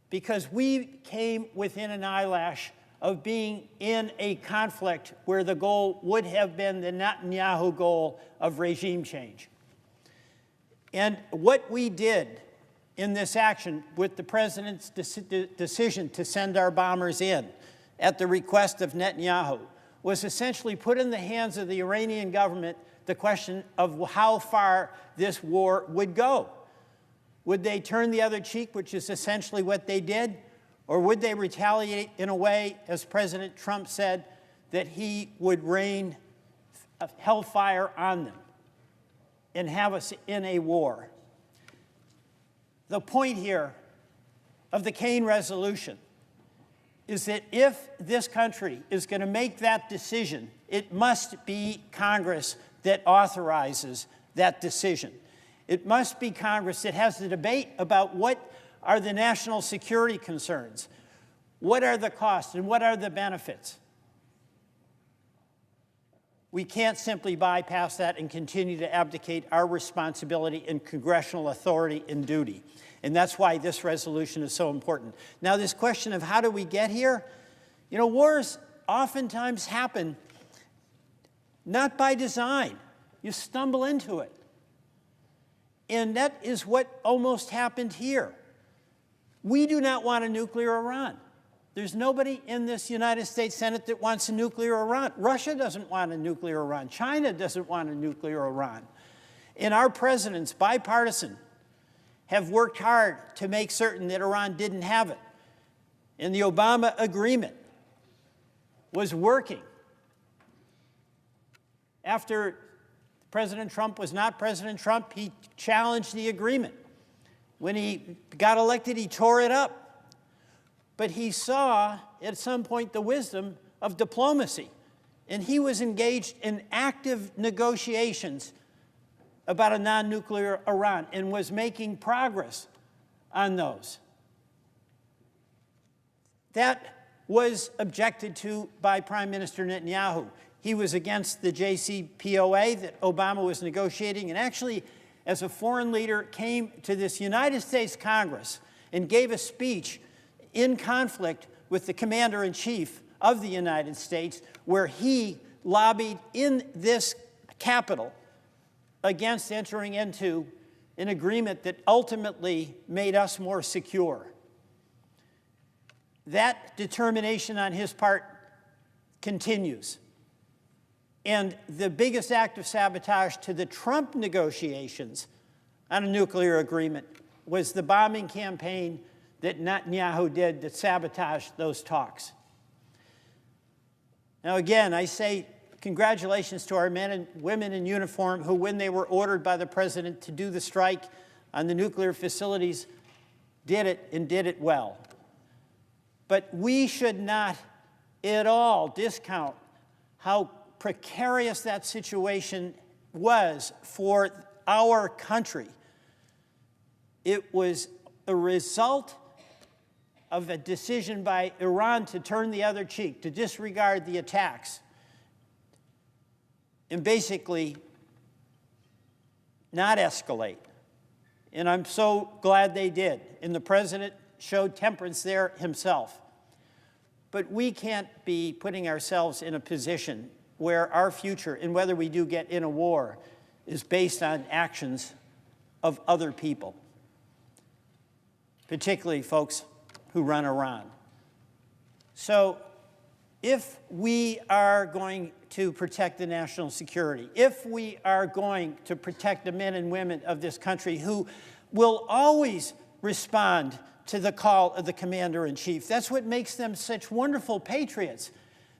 because we came within an eyelash of being in a conflict where the goal would have been the Netanyahu goal of regime change. And what we did in this action with the president's decision to send our bombers in at the request of Netanyahu was essentially put in the hands of the Iranian government the question of how far this war would go. Would they turn the other cheek, which is essentially what they did, or would they retaliate in a way, as President Trump said, that he would rain hellfire on them and have us in a war? The point here of the Kane resolution is that if this country is going to make that decision, it must be Congress that authorizes that decision. It must be Congress that has the debate about what are the national security concerns, what are the costs, and what are the benefits. We can't simply bypass that and continue to abdicate our responsibility and congressional authority and duty. And that's why this resolution is so important. Now, this question of how do we get here? You know, wars oftentimes happen not by design. You stumble into it. And that is what almost happened here. We do not want a nuclear Iran. There's nobody in this United States Senate that wants a nuclear Iran. Russia doesn't want a nuclear Iran. China doesn't want a nuclear Iran. And our presidents, bipartisan, have worked hard to make certain that Iran didn't have it. And the Obama agreement was working. After President Trump was not President Trump, he challenged the agreement. When he got elected, he tore it up. But he saw at some point the wisdom of diplomacy. And he was engaged in active negotiations about a non-nuclear Iran and was making progress on those. That was objected to by Prime Minister Netanyahu. He was against the JCPOA that Obama was negotiating, and actually, as a foreign leader, came to this United States Congress and gave a speech in conflict with the commander-in-chief of the United States, where he lobbied in this Capitol against entering into an agreement that ultimately made us more secure. That determination on his part continues. And the biggest act of sabotage to the Trump negotiations on a nuclear agreement was the bombing campaign that Netanyahu did that sabotaged those talks. Now, again, I say congratulations to our men and women in uniform who, when they were ordered by the president to do the strike on the nuclear facilities, did it and did it well. But we should not at all discount how precarious that situation was for our country. It was a result of a decision by Iran to turn the other cheek, to disregard the attacks, and basically not escalate. And I'm so glad they did. And the president showed temperance there himself. But we can't be putting ourselves in a position where our future, and whether we do get in a war, is based on actions of other people, particularly folks who run Iran. So if we are going to protect the national security, if we are going to protect the men and women of this country who will always respond to the call of the commander-in-chief, that's what makes them such wonderful patriots.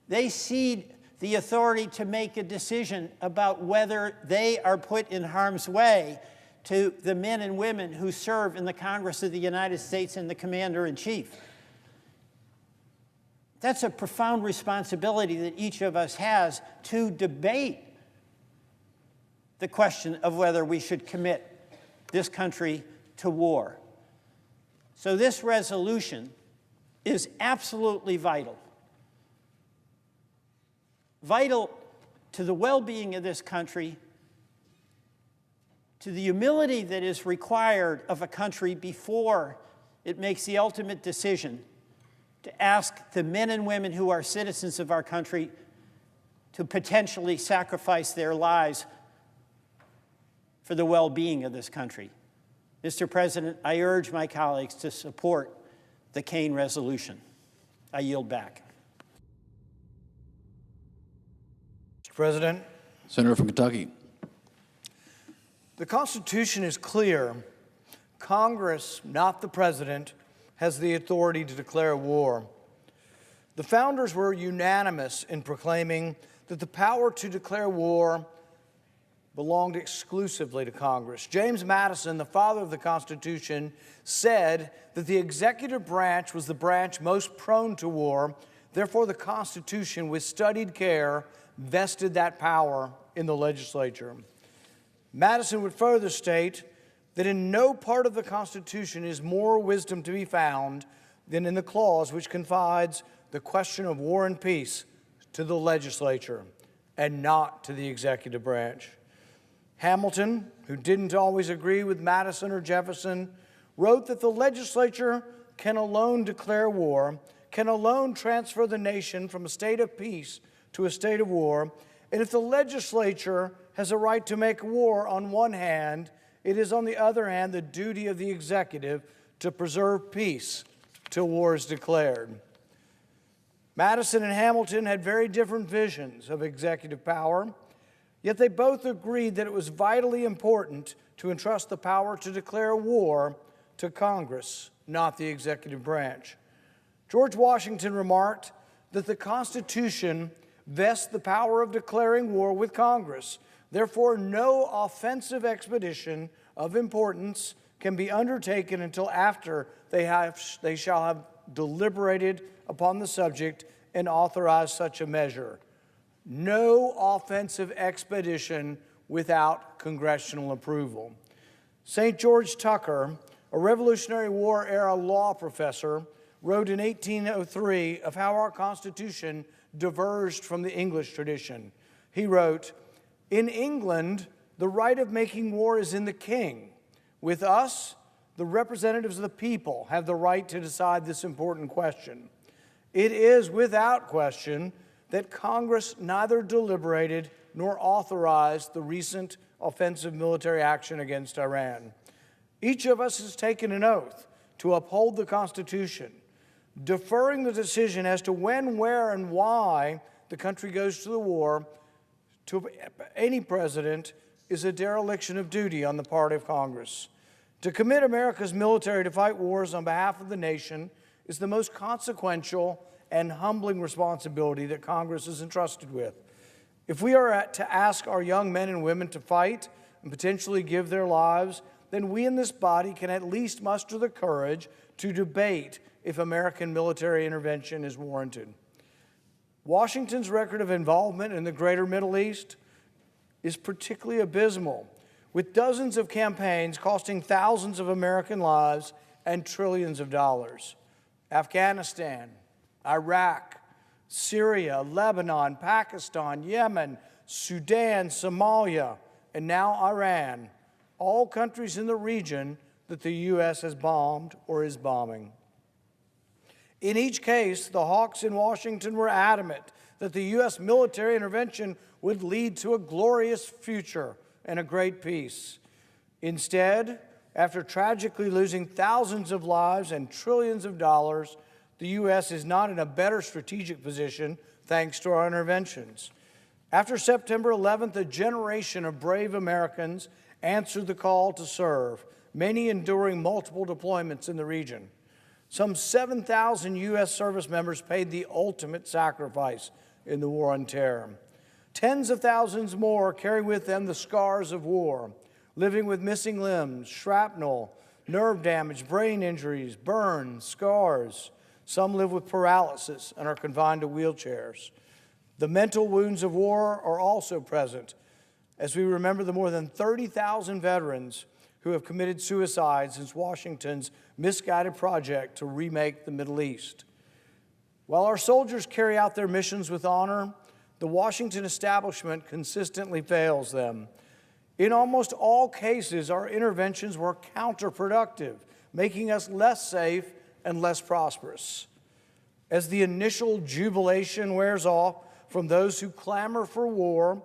They cede the authority to make a decision about whether they are put in harm's way to the men and women who serve in the Congress of the United States and the commander-in-chief. That's a profound responsibility that each of us has to debate the question of whether we should commit this country to war. So this resolution is absolutely vital. Vital to the well-being of this country, to the humility that is required of a country before it makes the ultimate decision to ask the men and women who are citizens of our country to potentially sacrifice their lives for the well-being of this country. Mr. President, I urge my colleagues to support the Kane resolution. I yield back. Mr. President, Senator from Kentucky. the Constitution is clear. Congress, not the President, has the authority to declare war. The founders were unanimous in proclaiming that the power to declare war belonged exclusively to Congress. James Madison, the father of the Constitution, said that the executive branch was the branch most prone to war. Therefore, the Constitution, with studied care, vested that power in the legislature. Madison would further state that in no part of the Constitution is more wisdom to be found than in the clause which confides the question of war and peace to the legislature and not to the executive branch. Hamilton, who didn't always agree with Madison or Jefferson, wrote that the legislature can alone declare war, can alone transfer the nation from a state of peace to a state of war, and if the legislature has a right to make war on one hand, it is on the other hand the duty of the executive to preserve peace till war is declared. Madison and Hamilton had very different visions of executive power, yet they both agreed that it was vitally important to entrust the power to declare war to Congress, not the executive branch. George Washington remarked that the Constitution vests the power of declaring war with Congress. Therefore, no offensive expedition of importance can be undertaken until after they shall have deliberated upon the subject and authorized such a measure. No offensive expedition without congressional approval. St. George Tucker, a Revolutionary War era law professor, wrote in 1803 of how our Constitution diverged from the English tradition. He wrote, "In England, the right of making war is in the king. With us, the representatives of the people have the right to decide this important question. It is without question that Congress neither deliberated nor authorized the recent offensive military action against Iran. Each of us has taken an oath to uphold the Constitution. Deferring the decision as to when, where, and why the country goes to the war to any president is a dereliction of duty on the part of Congress. To commit America's military to fight wars on behalf of the nation is the most consequential and humbling responsibility that Congress is entrusted with. If we are to ask our young men and women to fight and potentially give their lives, then we in this body can at least muster the courage to debate if American military intervention is warranted." Washington's record of involvement in the greater Middle East is particularly abysmal, with dozens of campaigns costing thousands of American lives and trillions of dollars. Afghanistan, Iraq, Syria, Lebanon, Pakistan, Yemen, Sudan, Somalia, and now Iran, all countries in the region that the U.S. has bombed or is bombing. In each case, the hawks in Washington were adamant that the U.S. military intervention would lead to a glorious future and a great peace. Instead, after tragically losing thousands of lives and trillions of dollars, the U.S. is not in a better strategic position thanks to our interventions. After September 11th, a generation of brave Americans answered the call to serve, many enduring multiple deployments in the region. Some 7,000 U.S. service members paid the ultimate sacrifice in the war on terror. Tens of thousands more carry with them the scars of war, living with missing limbs, shrapnel, nerve damage, brain injuries, burns, scars. Some live with paralysis and are confined to wheelchairs. The mental wounds of war are also present, as we remember the more than 30,000 veterans who have committed suicide since Washington's misguided project to remake the Middle East. While our soldiers carry out their missions with honor, the Washington establishment consistently fails them. In almost all cases, our interventions were counterproductive, making us less safe and less prosperous. As the initial jubilation wears off from those who clamor for war,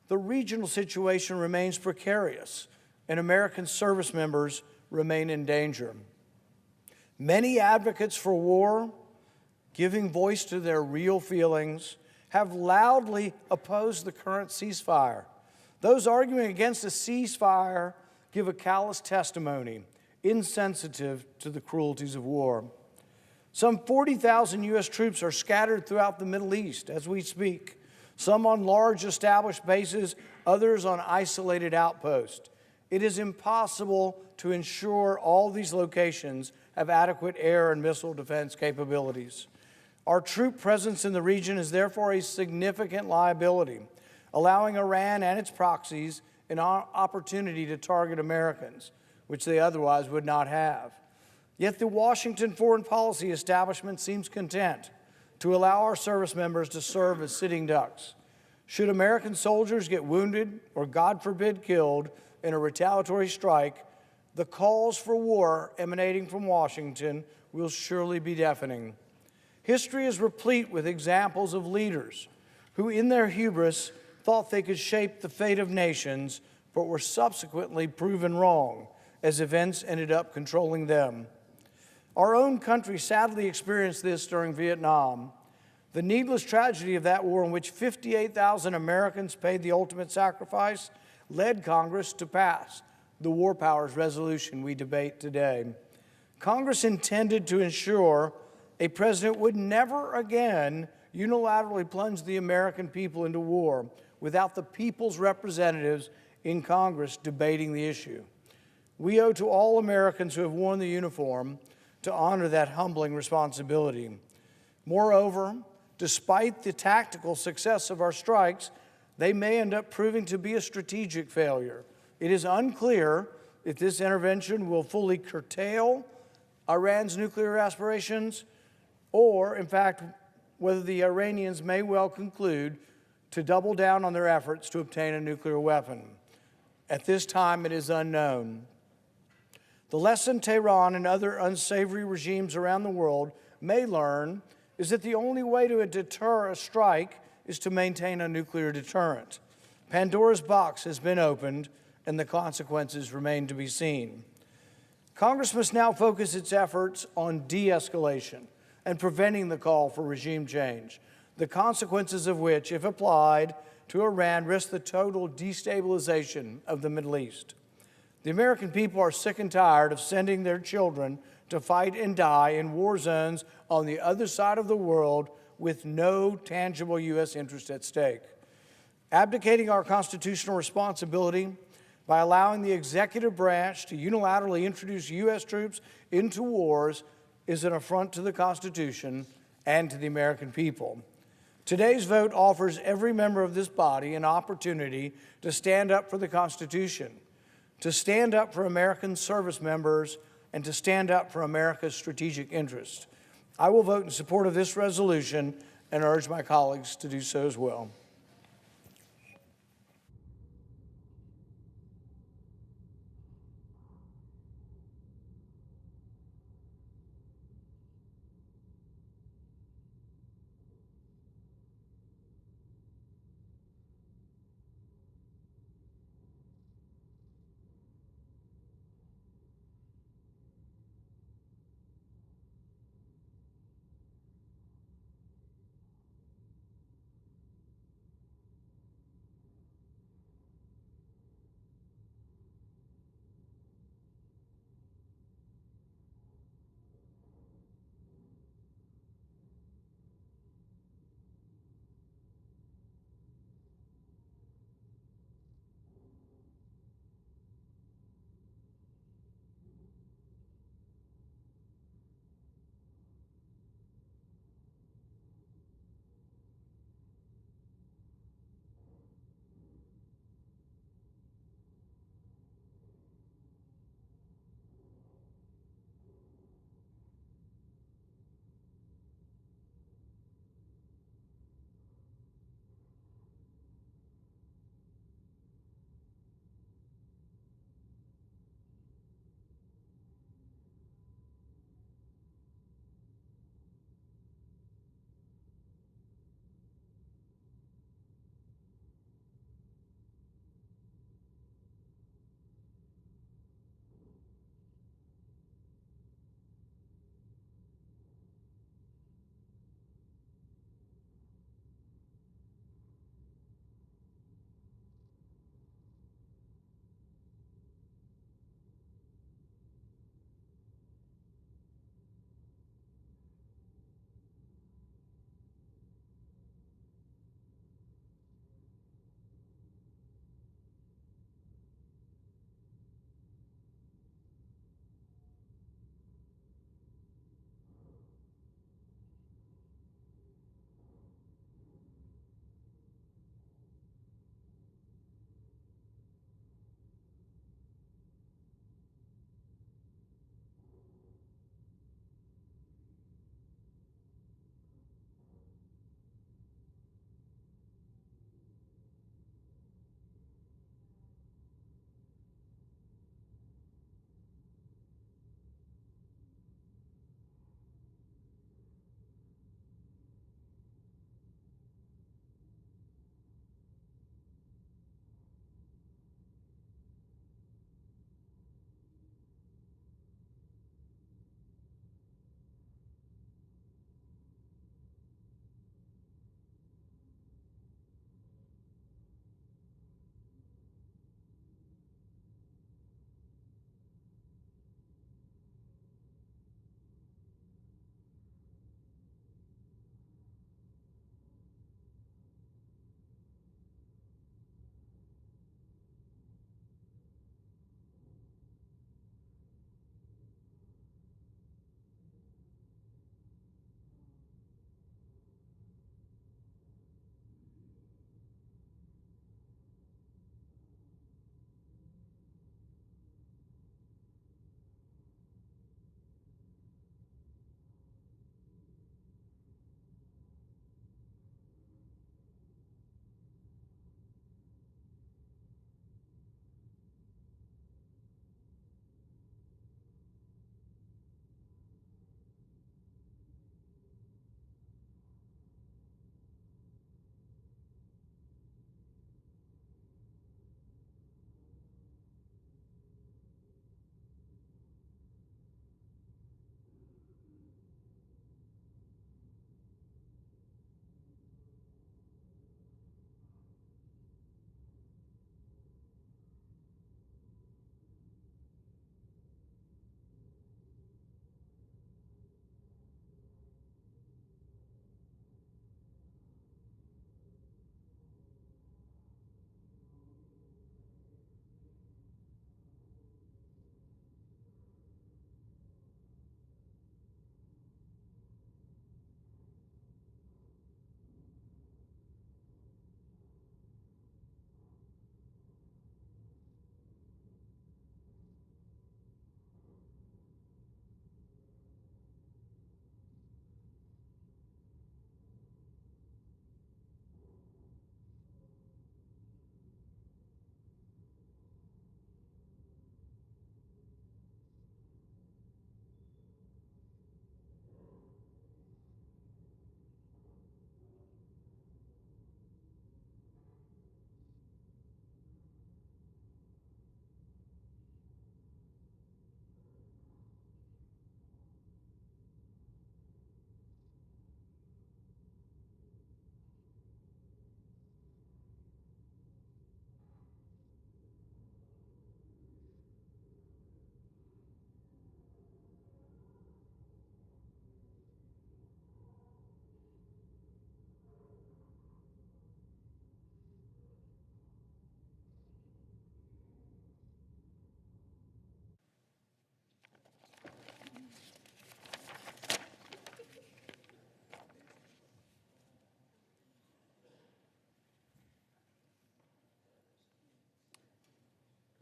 the regional situation remains precarious, and American service members remain in danger. Many advocates for war, giving voice to their real feelings, have loudly opposed the current ceasefire. Those arguing against a ceasefire give a callous testimony, insensitive to the cruelties of war. Some 40,000 U.S. troops are scattered throughout the Middle East as we speak, some on large established bases, others on isolated outposts. It is impossible to ensure all these locations have adequate air and missile defense capabilities. Our troop presence in the region is therefore a significant liability, allowing Iran and its proxies an opportunity to target Americans, which they otherwise would not have. Yet the Washington foreign policy establishment seems content to allow our service members to serve as sitting ducks. Should American soldiers get wounded or, God forbid, killed in a retaliatory strike, the calls for war emanating from Washington will surely be deafening. History is replete with examples of leaders who, in their hubris, thought they could shape the fate of nations, but were subsequently proven wrong as events ended up controlling them. Our own country sadly experienced this during Vietnam. The needless tragedy of that war, in which 58,000 Americans paid the ultimate sacrifice, led Congress to pass the War Powers Resolution we debate today. Congress intended to ensure a president would never again unilaterally plunge the American people into war without the people's representatives in Congress debating the issue. We owe to all Americans who have worn the uniform to honor that humbling responsibility. Moreover, despite the tactical success of our strikes, they may end up proving to be a strategic failure. It is unclear if this intervention will fully curtail Iran's nuclear aspirations, or, in fact, whether the Iranians may well conclude to double down on their efforts to obtain a nuclear weapon. At this time, it is unknown. The lesson Tehran and other unsavory regimes around the world may learn is that the only way to deter a strike is to maintain a nuclear deterrent. Pandora's box has been opened, and the consequences remain to be seen. Congress must now focus its efforts on de-escalation and preventing the call for regime change, the consequences of which, if applied to Iran, risk the total destabilization of the Middle East. The American people are sick and tired of sending their children to fight and die in war zones on the other side of the world with no tangible U.S. interest at stake. Abdicating our constitutional responsibility by allowing the executive branch to unilaterally introduce U.S. troops into wars is an affront to the Constitution and to the American people. Today's vote offers every member of this body an opportunity to stand up for the Constitution, to stand up for American service members, and to stand up for America's strategic interests. I will vote in support of this resolution and urge my colleagues to do so as well.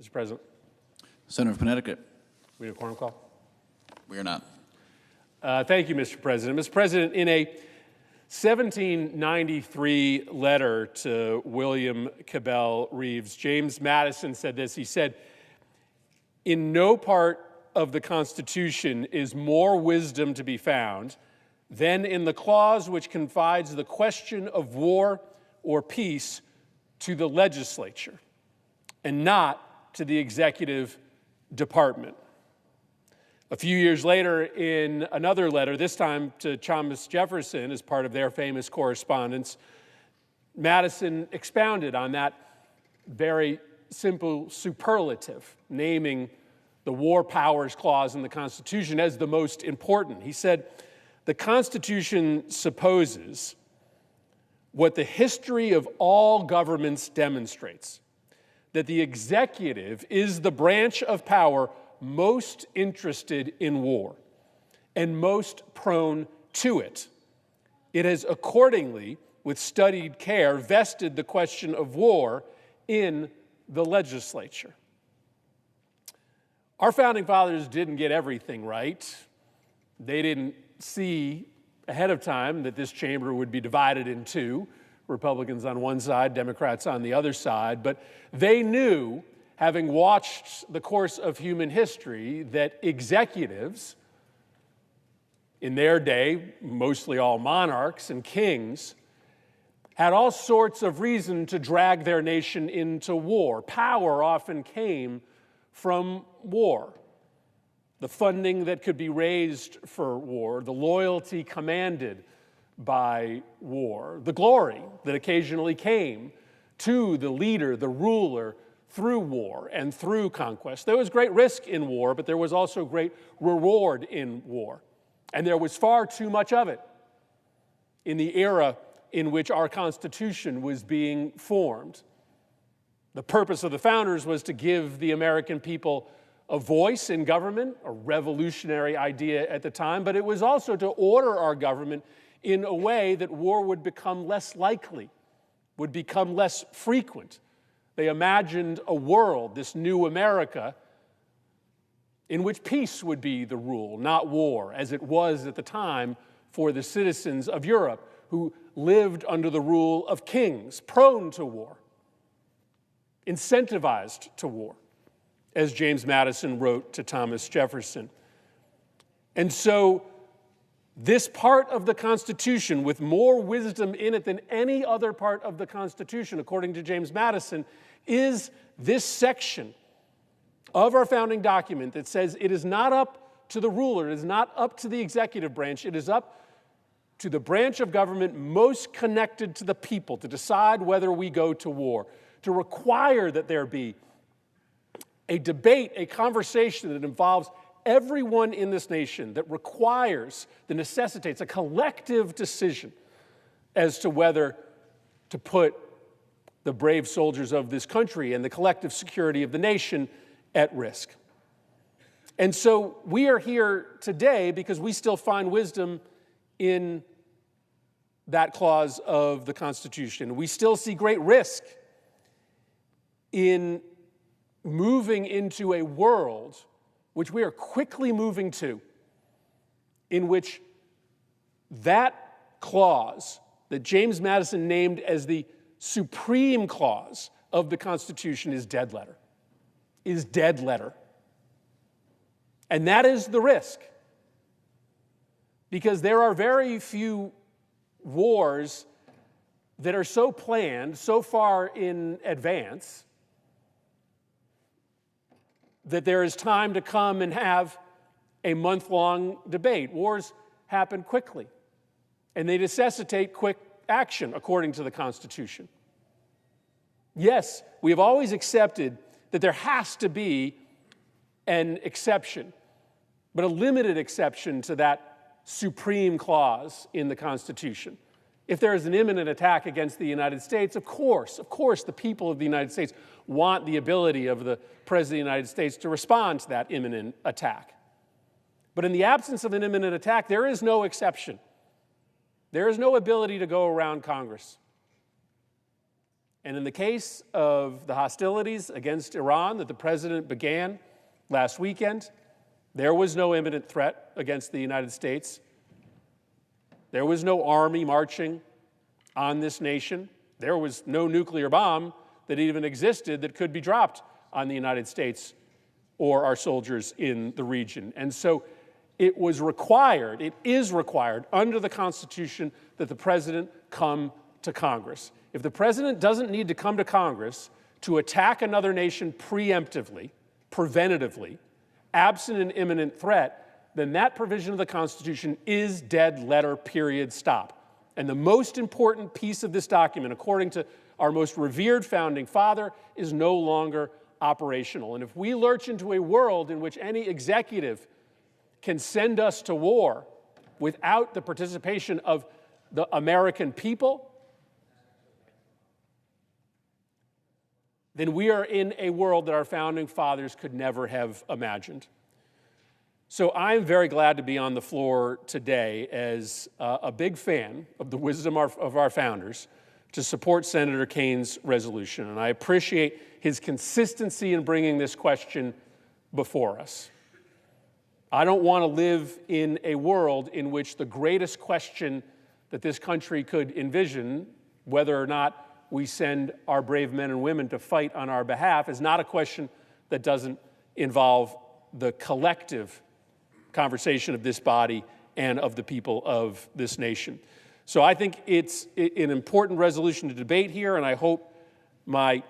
Mr. President. Senator from Connecticut. We need a quorum call. We are not. Thank you, Mr. President. Mr. President, in a 1793 letter to William Cabell Reeves, James Madison said this. He said, "In no part of the Constitution is more wisdom to be found than in the clause which confides the question of war or peace to the legislature and not to the executive department." A few years later, in another letter, this time to Thomas Jefferson as part of their famous correspondence, Madison expounded on that very simple superlative, naming the War Powers Clause in the Constitution as the most important. He said, "The Constitution supposes what the history of all governments demonstrates, that the executive is the branch of power most interested in war and most prone to it. It has accordingly, with studied care, vested the question of war in the legislature." Our founding fathers didn't get everything right. They didn't see ahead of time that this chamber would be divided in two, Republicans on one side, Democrats on the other side, but they knew, having watched the course of human history, that executives, in their day, mostly all monarchs and kings, had all sorts of reason to drag their nation into war. Power often came from war. The funding that could be raised for war, the loyalty commanded by war, the glory that occasionally came to the leader, the ruler, through war and through conquest. There was great risk in war, but there was also great reward in war. And there was far too much of it in the era in which our Constitution was being formed. The purpose of the founders was to give the American people a voice in government, a revolutionary idea at the time, but it was also to order our government in a way that war would become less likely, would become less frequent. They imagined a world, this new America, in which peace would be the rule, not war, as it was at the time for the citizens of Europe who lived under the rule of kings, prone to war, incentivized to war, as James Madison wrote to Thomas Jefferson. And so this part of the Constitution, with more wisdom in it than any other part of the Constitution, according to James Madison, is this section of our founding document that says it is not up to the ruler, it is not up to the executive branch, it is up to the branch of government most connected to the people to decide whether we go to war, to require that there be a debate, a conversation that involves everyone in this nation, that requires, that necessitates a collective decision as to whether to put the brave soldiers of this country and the collective security of the nation at risk. And so we are here today because we still find wisdom in that clause of the Constitution. We still see great risk in moving into a world which we are quickly moving to, in which that clause that James Madison named as the supreme clause of the Constitution is dead letter, is dead letter. And that is the risk, because there are very few wars that are so planned, so far in advance, that there is time to come and have a month-long debate. Wars happen quickly, and they necessitate quick action according to the Constitution. Yes, we have always accepted that there has to be an exception, but a limited exception to that supreme clause in the Constitution. If there is an imminent attack against the United States, of course, the people of the United States want the ability of the President of the United States to respond to that imminent attack. But in the absence of an imminent attack, there is no exception. There is no ability to go around Congress. And in the case of the hostilities against Iran that the president began last weekend, there was no imminent threat against the United States. There was no army marching on this nation. There was no nuclear bomb that even existed that could be dropped on the United States or our soldiers in the region. And so it was required, it is required under the Constitution that the president come to Congress. If the president doesn't need to come to Congress to attack another nation preemptively, preventatively, absent an imminent threat, then that provision of the Constitution is dead letter, period, stop. And the most important piece of this document, according to our most revered founding father, is no longer operational. And if we lurch into a world in which any executive can send us to war without the participation of the American people, then we are in a world that our founding fathers could never have imagined. So I'm very glad to be on the floor today as a big fan of the wisdom of our founders to support Senator Kane's resolution. And I appreciate his consistency in bringing this question before us. I don't want to live in a world in which the greatest question that this country could envision, whether or not we send our brave men and women to fight on our behalf, is not a question that doesn't involve the collective conversation of this body and of the people of this nation. So I think it's an important resolution to debate here, and I hope my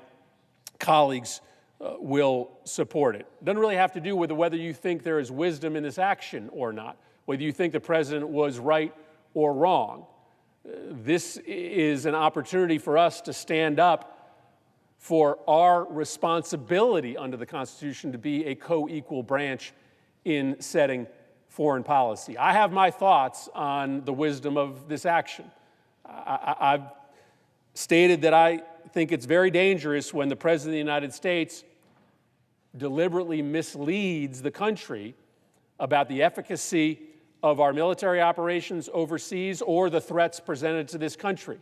colleagues will support it. It doesn't really have to do with whether you think there is wisdom in this action or not, whether you think the president was right or wrong. This is an opportunity for us to stand up for our responsibility under the Constitution to be a co-equal branch in setting foreign policy. I have my thoughts on the wisdom of this action. I've stated that I think it's very dangerous when the President of the United States deliberately misleads the country about the efficacy of our military operations overseas or the threats presented to this country.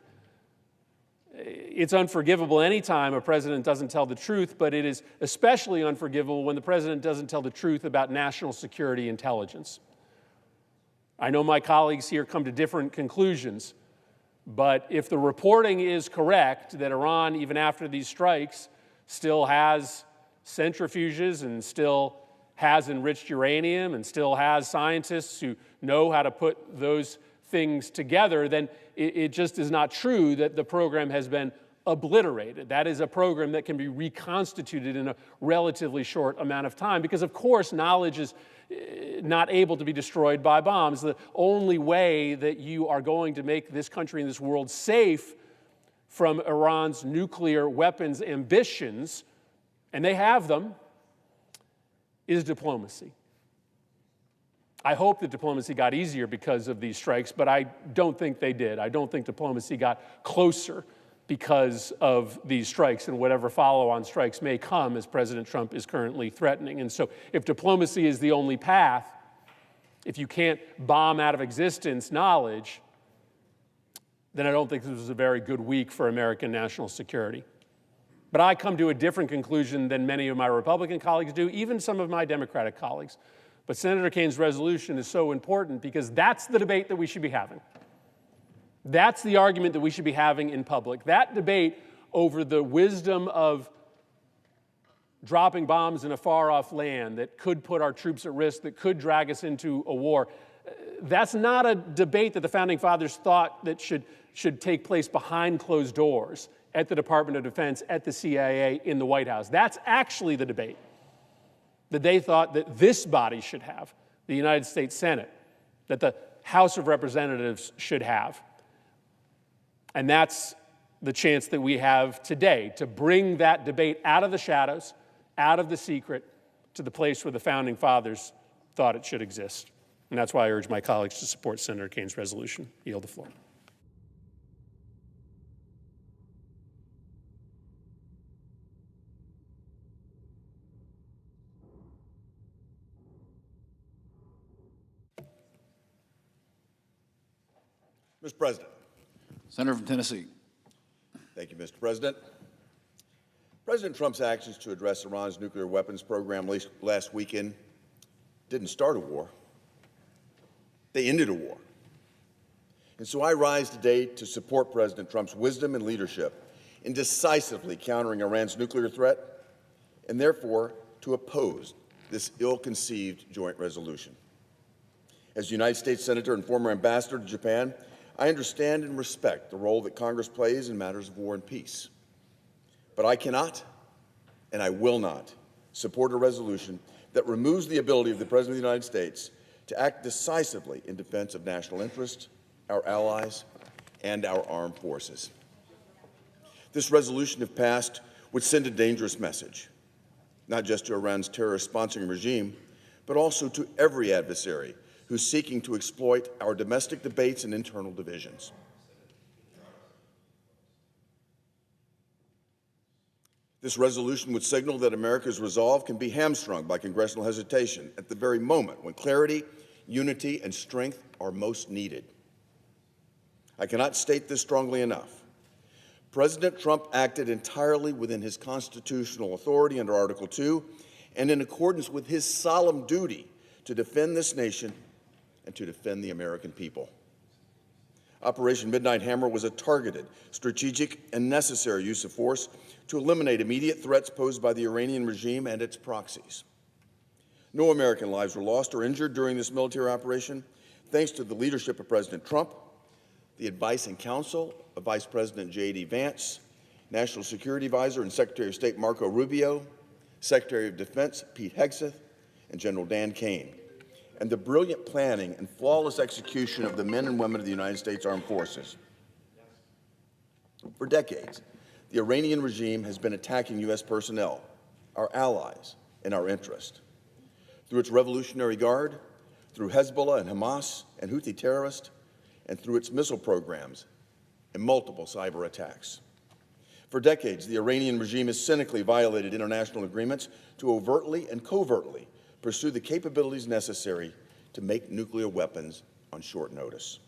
It's unforgivable any time a president doesn't tell the truth, but it is especially unforgivable when the president doesn't tell the truth about national security intelligence. I know my colleagues here come to different conclusions, but if the reporting is correct that Iran, even after these strikes, still has centrifuges and still has enriched uranium and still has scientists who know how to put those things together, then it just is not true that the program has been obliterated. That is a program that can be reconstituted in a relatively short amount of time because, of course, knowledge is not able to be destroyed by bombs. The only way that you are going to make this country and this world safe from Iran's nuclear weapons ambitions, and they have them, is diplomacy. I hope that diplomacy got easier because of these strikes, but I don't think they did. I don't think diplomacy got closer because of these strikes and whatever follow-on strikes may come as President Trump is currently threatening. And so if diplomacy is the only path, if you can't bomb out of existence knowledge, then I don't think this was a very good week for American national security. But I come to a different conclusion than many of my Republican colleagues do, even some of my Democratic colleagues. But Senator Kane's resolution is so important because that's the debate that we should be having. That's the argument that we should be having in public. That debate over the wisdom of dropping bombs in a far-off land that could put our troops at risk, that could drag us into a war, that's not a debate that the Founding Fathers thought that should take place behind closed doors at the Department of Defense, at the CIA, in the White House. That's actually the debate that they thought that this body should have, the United States Senate, that the House of Representatives should have. And that's the chance that we have today to bring that debate out of the shadows, out of the secret, to the place where the Founding Fathers thought it should exist. And that's why I urge my colleagues to support Senator Kane's resolution. I yield the floor. Mr. President. Senator from Tennessee. Thank you, Mr. President. President Trump's actions to address Iran's nuclear weapons program last weekend didn't start a war. They ended a war. And so I rise today to support President Trump's wisdom and leadership in decisively countering Iran's nuclear threat, and therefore to oppose this ill-conceived joint resolution. As United States Senator and former ambassador to Japan, I understand and respect the role that Congress plays in matters of war and peace. But I cannot, and I will not, support a resolution that removes the ability of the President of the United States to act decisively in defense of national interest, our allies, and our armed forces. This resolution, if passed, would send a dangerous message, not just to Iran's terrorist-sponsoring regime, but also to every adversary who's seeking to exploit our domestic debates and internal divisions. This resolution would signal that America's resolve can be hamstrung by congressional hesitation at the very moment when clarity, unity, and strength are most needed. I cannot state this strongly enough. President Trump acted entirely within his constitutional authority under Article 2 and in accordance with his solemn duty to defend this nation and to defend the American people. Operation Midnight Hammer was a targeted, strategic, and necessary use of force to eliminate immediate threats posed by the Iranian regime and its proxies. No American lives were lost or injured during this military operation, thanks to the leadership of President Trump, the advice and counsel of Vice President J.D. Vance, National Security Advisor and Secretary of State Marco Rubio, Secretary of Defense Pete Hegseth, and General Dan Kane, and the brilliant planning and flawless execution of the men and women of the United States Armed Forces. For decades, the Iranian regime has been attacking U.S. personnel, our allies, and our interest. Through its Revolutionary Guard, through Hezbollah and Hamas and Houthi terrorists, and through its missile programs and multiple cyber attacks. For decades, the Iranian regime has cynically violated international agreements to overtly and covertly pursue the capabilities necessary to make nuclear weapons on short notice.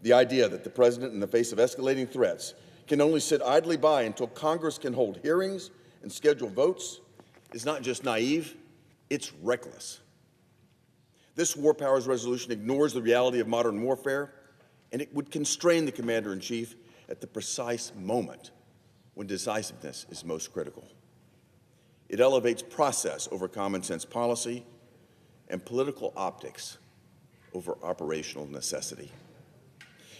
The idea that the president, in the face of escalating threats, can only sit idly by until Congress can hold hearings and schedule votes is not just naive, it's reckless. This war powers resolution ignores the reality of modern warfare, and it would constrain the commander-in-chief at the precise moment when decisiveness is most critical. It elevates process over common sense policy and political optics over operational necessity.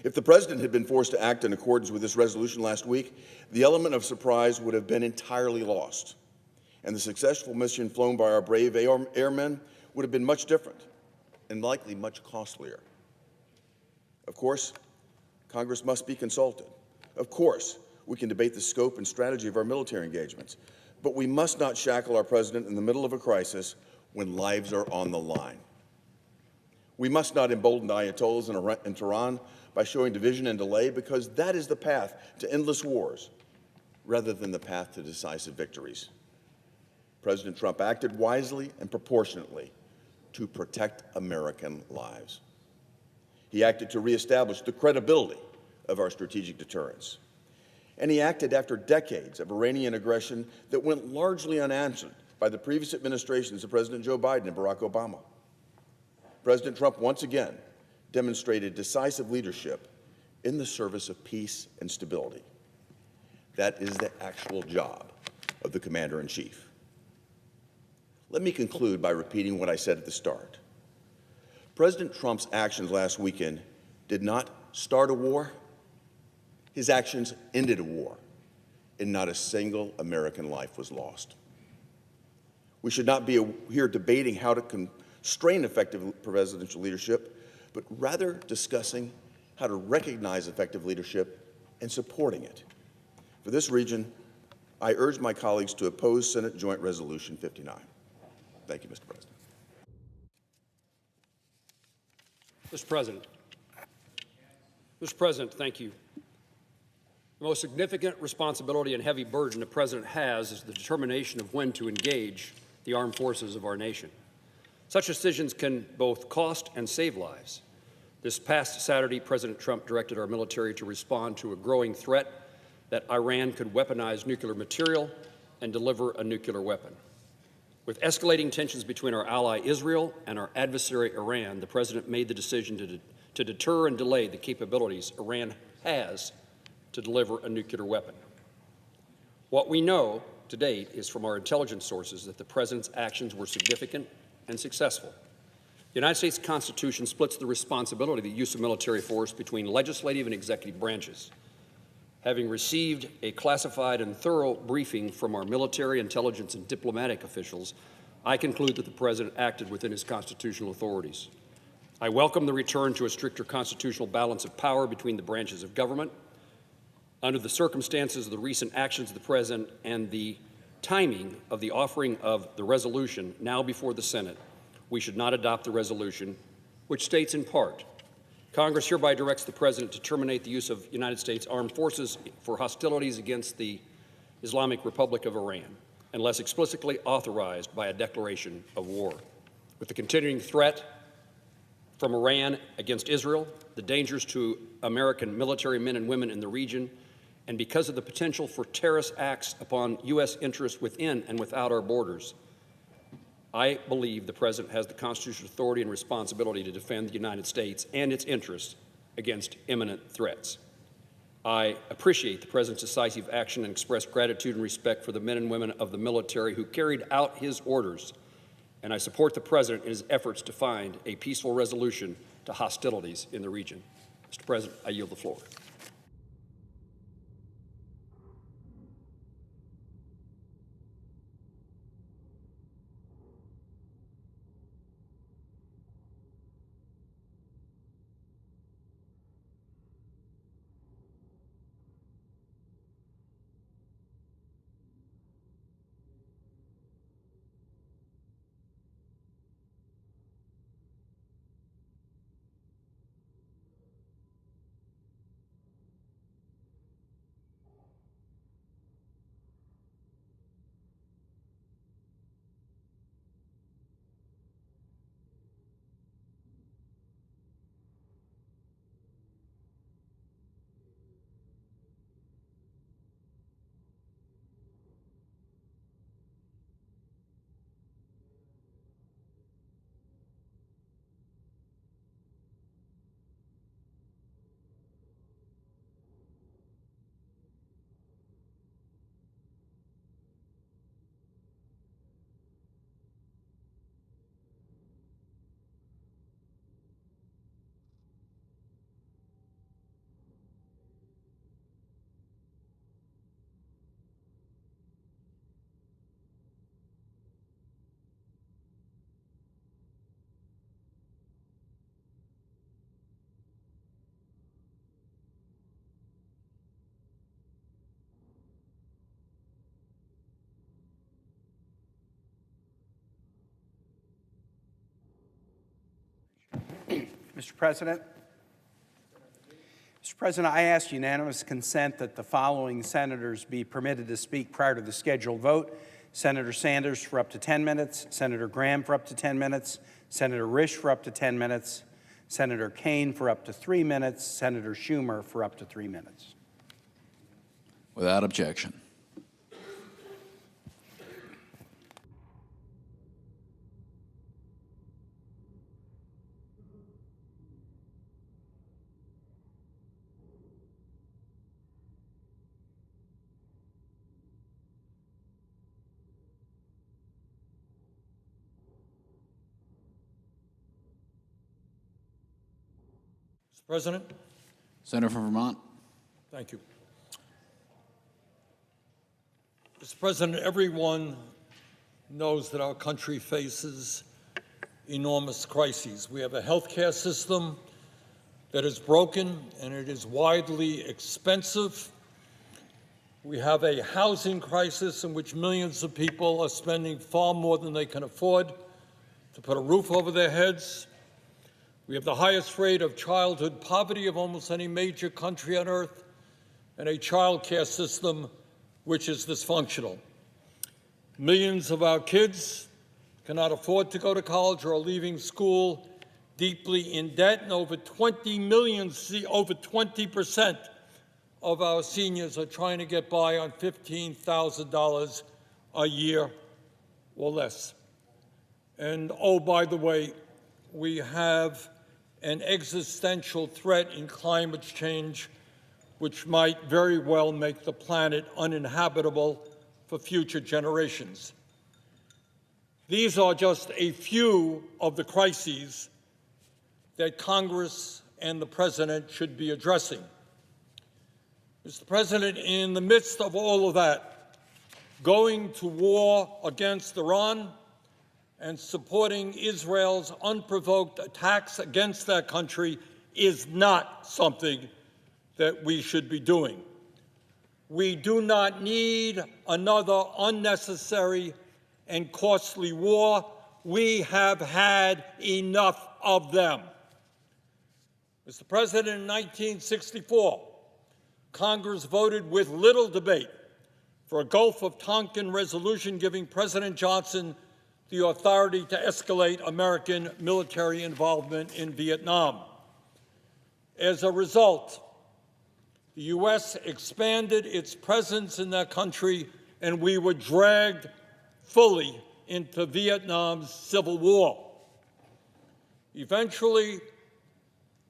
If the president had been forced to act in accordance with this resolution last week, the element of surprise would have been entirely lost, and the successful mission flown by our brave airmen would have been much different and likely much costlier. Of course, Congress must be consulted. Of course, we can debate the scope and strategy of our military engagements, but we must not shackle our president in the middle of a crisis when lives are on the line. We must not embolden Ayatollahs in Tehran by showing division and delay, because that is the path to endless wars rather than the path to decisive victories. President Trump acted wisely and proportionately to protect American lives. He acted to reestablish the credibility of our strategic deterrence. And he acted after decades of Iranian aggression that went largely unanswered by the previous administrations of President Joe Biden and Barack Obama. President Trump once again demonstrated decisive leadership in the service of peace and stability. That is the actual job of the commander-in-chief. Let me conclude by repeating what I said at the start. President Trump's actions last weekend did not start a war. His actions ended a war, and not a single American life was lost. We should not be here debating how to constrain effective presidential leadership, but rather discussing how to recognize effective leadership and supporting it. For this reason, I urge my colleagues to oppose Senate Joint Resolution 59. Thank you, Mr. President. Mr. President, thank you. The most significant responsibility and heavy burden the President has is the determination of when to engage the armed forces of our nation. Such decisions can both cost and save lives. This past Saturday, President Trump directed our military to respond to a growing threat that Iran could weaponize nuclear material and deliver a nuclear weapon. With escalating tensions between our ally Israel and our adversary Iran, the President made the decision to deter and delay the capabilities Iran has to deliver a nuclear weapon. What we know to date is from our intelligence sources that the President's actions were significant and successful. The United States Constitution splits the responsibility of the use of military force between legislative and executive branches. Having received a classified and thorough briefing from our military, intelligence, and diplomatic officials, I conclude that the President acted within his constitutional authorities. I welcome the return to a stricter constitutional balance of power between the branches of government. Under the circumstances of the recent actions of the President and the timing of the offering of the resolution now before the Senate, we should not adopt the resolution, which states in part, Congress hereby directs the President to terminate the use of United States armed forces for hostilities against the Islamic Republic of Iran, unless explicitly authorized by a declaration of war. With the continuing threat from Iran against Israel, the dangers to American military men and women in the region, and because of the potential for terrorist acts upon U.S. interests within and without our borders, I believe the President has the constitutional authority and responsibility to defend the United States and its interests against imminent threats. I appreciate the President's decisive action and express gratitude and respect for the men and women of the military who carried out his orders, and I support the President in his efforts to find a peaceful resolution to hostilities in the region. Mr. President, I yield the floor. Mr. President. Mr. President, I ask unanimous consent that the following senators be permitted to speak prior to the scheduled vote. Senator Sanders for up to 10 minutes, Senator Graham for up to 10 minutes, Senator Risch for up to 10 minutes, Senator Kaine for up to 3 minutes, Senator Schumer for up to 3 minutes. Without objection. Mr. President. Senator from Vermont. Thank you. Mr. President, everyone knows that our country faces enormous crises. We have a healthcare system that is broken and it is widely expensive. We have a housing crisis in which millions of people are spending far more than they can afford to put a roof over their heads. We have the highest rate of childhood poverty of almost any major country on earth, and a child care system which is dysfunctional. Millions of our kids cannot afford to go to college or are leaving school deeply in debt, and over 20% of our seniors are trying to get by on $15,000 a year or less. And oh, by the way, we have an existential threat in climate change which might very well make the planet uninhabitable for future generations. These are just a few of the crises that Congress and the President should be addressing. Mr. President, in the midst of all of that, going to war against Iran and supporting Israel's unprovoked attacks against that country is not something that we should be doing. We do not need another unnecessary and costly war. We have had enough of them. Mr. President, in 1964, Congress voted with little debate for a Gulf of Tonkin resolution giving President Johnson the authority to escalate American military involvement in Vietnam. As a result, the U.S. expanded its presence in that country, and we were dragged fully into Vietnam's civil war. Eventually,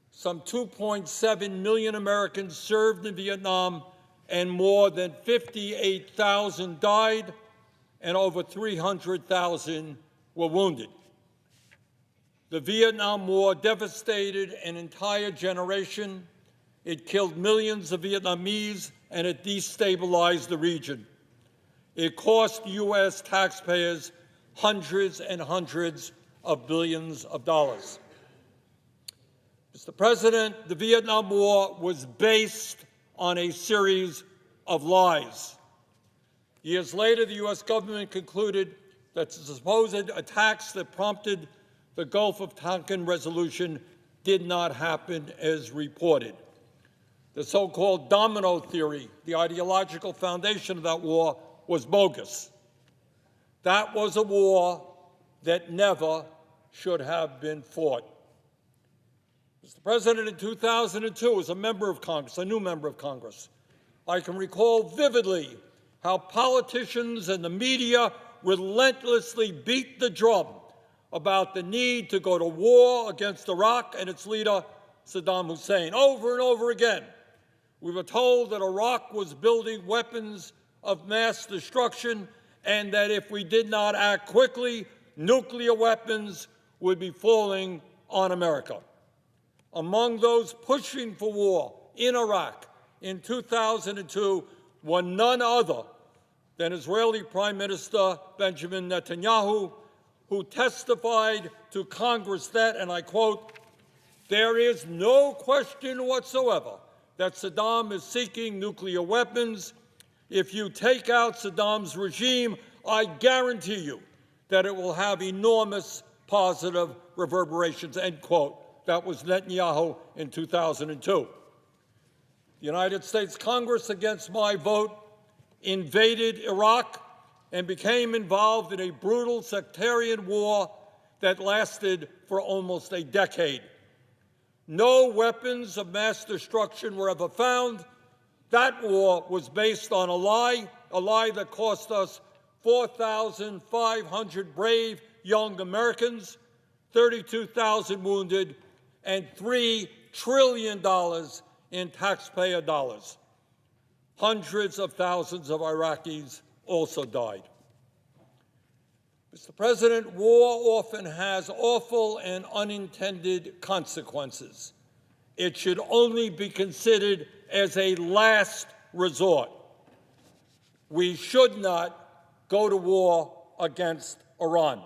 some 2.7 million Americans served in Vietnam, and more than 58,000 died, and over 300,000 were wounded. The Vietnam War devastated an entire generation. It killed millions of Vietnamese, and it destabilized the region. It cost U.S. taxpayers hundreds and hundreds of billions of dollars. Mr. President, the Vietnam War was based on a series of lies. Years later, the U.S. government concluded that the supposed attacks that prompted the Gulf of Tonkin resolution did not happen as reported. The so-called domino theory, the ideological foundation of that war, was bogus. That was a war that never should have been fought. Mr. President, in 2002, as a member of Congress, a new member of Congress, I can recall vividly how politicians and the media relentlessly beat the drum about the need to go to war against Iraq and its leader, Saddam Hussein. Over and over again, we were told that Iraq was building weapons of mass destruction and that if we did not act quickly, nuclear weapons would be falling on America. Among those pushing for war in Iraq in 2002 were none other than Israeli Prime Minister Benjamin Netanyahu, who testified to Congress that, and I quote, "There is no question whatsoever that Saddam is seeking nuclear weapons. If you take out Saddam's regime, I guarantee you that it will have enormous positive reverberations," end quote. That was Netanyahu in 2002. The United States Congress, against my vote, invaded Iraq and became involved in a brutal sectarian war that lasted for almost a decade. No weapons of mass destruction were ever found. That war was based on a lie that cost us 4,500 brave young Americans, 32,000 wounded, and $3 trillion in taxpayer dollars. Hundreds of thousands of Iraqis also died. Mr. President, war often has awful and unintended consequences. It should only be considered as a last resort. We should not go to war against Iran.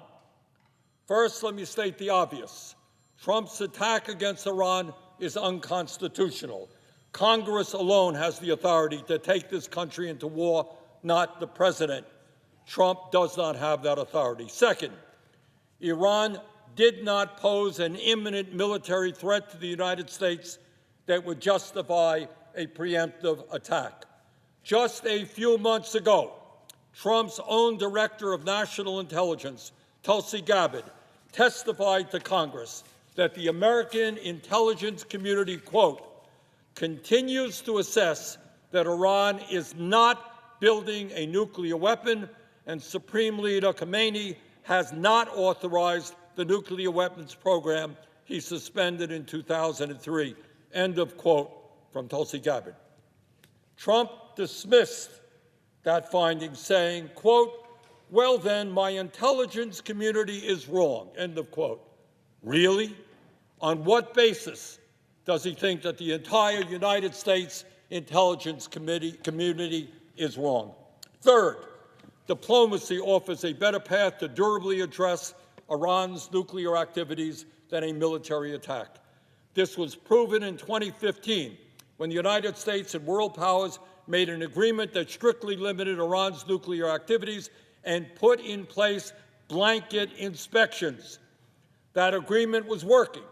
First, let me state the obvious. Trump's attack against Iran is unconstitutional. Congress alone has the authority to take this country into war, not the president. Trump does not have that authority. Second, Iran did not pose an imminent military threat to the United States that would justify a preemptive attack. Just a few months ago, Trump's own Director of National Intelligence, Tulsi Gabbard, testified to Congress that the American intelligence community, quote, continues to assess that Iran is not building a nuclear weapon and Supreme Leader Khamenei has not authorized the nuclear weapons program he suspended in 2003. End of quote from Tulsi Gabbard. Trump dismissed that finding, saying, quote, well then, my intelligence community is wrong, end of quote. Really? On what basis does he think that the entire United States intelligence community is wrong? Third, diplomacy offers a better path to durably address Iran's nuclear activities than a military attack. This was proven in 2015 when the United States and world powers made an agreement that strictly limited Iran's nuclear activities and put in place blanket inspections. That agreement was working,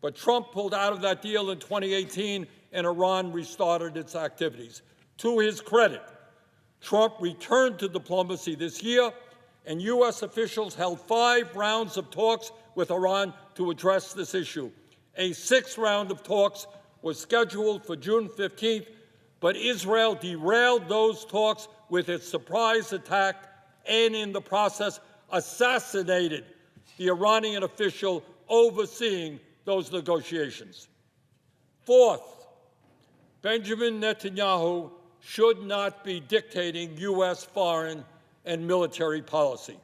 but Trump pulled out of that deal in 2018 and Iran restarted its activities. To his credit, Trump returned to diplomacy this year, and U.S. officials held 5 rounds of talks with Iran to address this issue. A 6th round of talks was scheduled for June 15th, but Israel derailed those talks with its surprise attack and, in the process, assassinated the Iranian official overseeing those negotiations. Fourth, Benjamin Netanyahu should not be dictating U.S. foreign and military policy.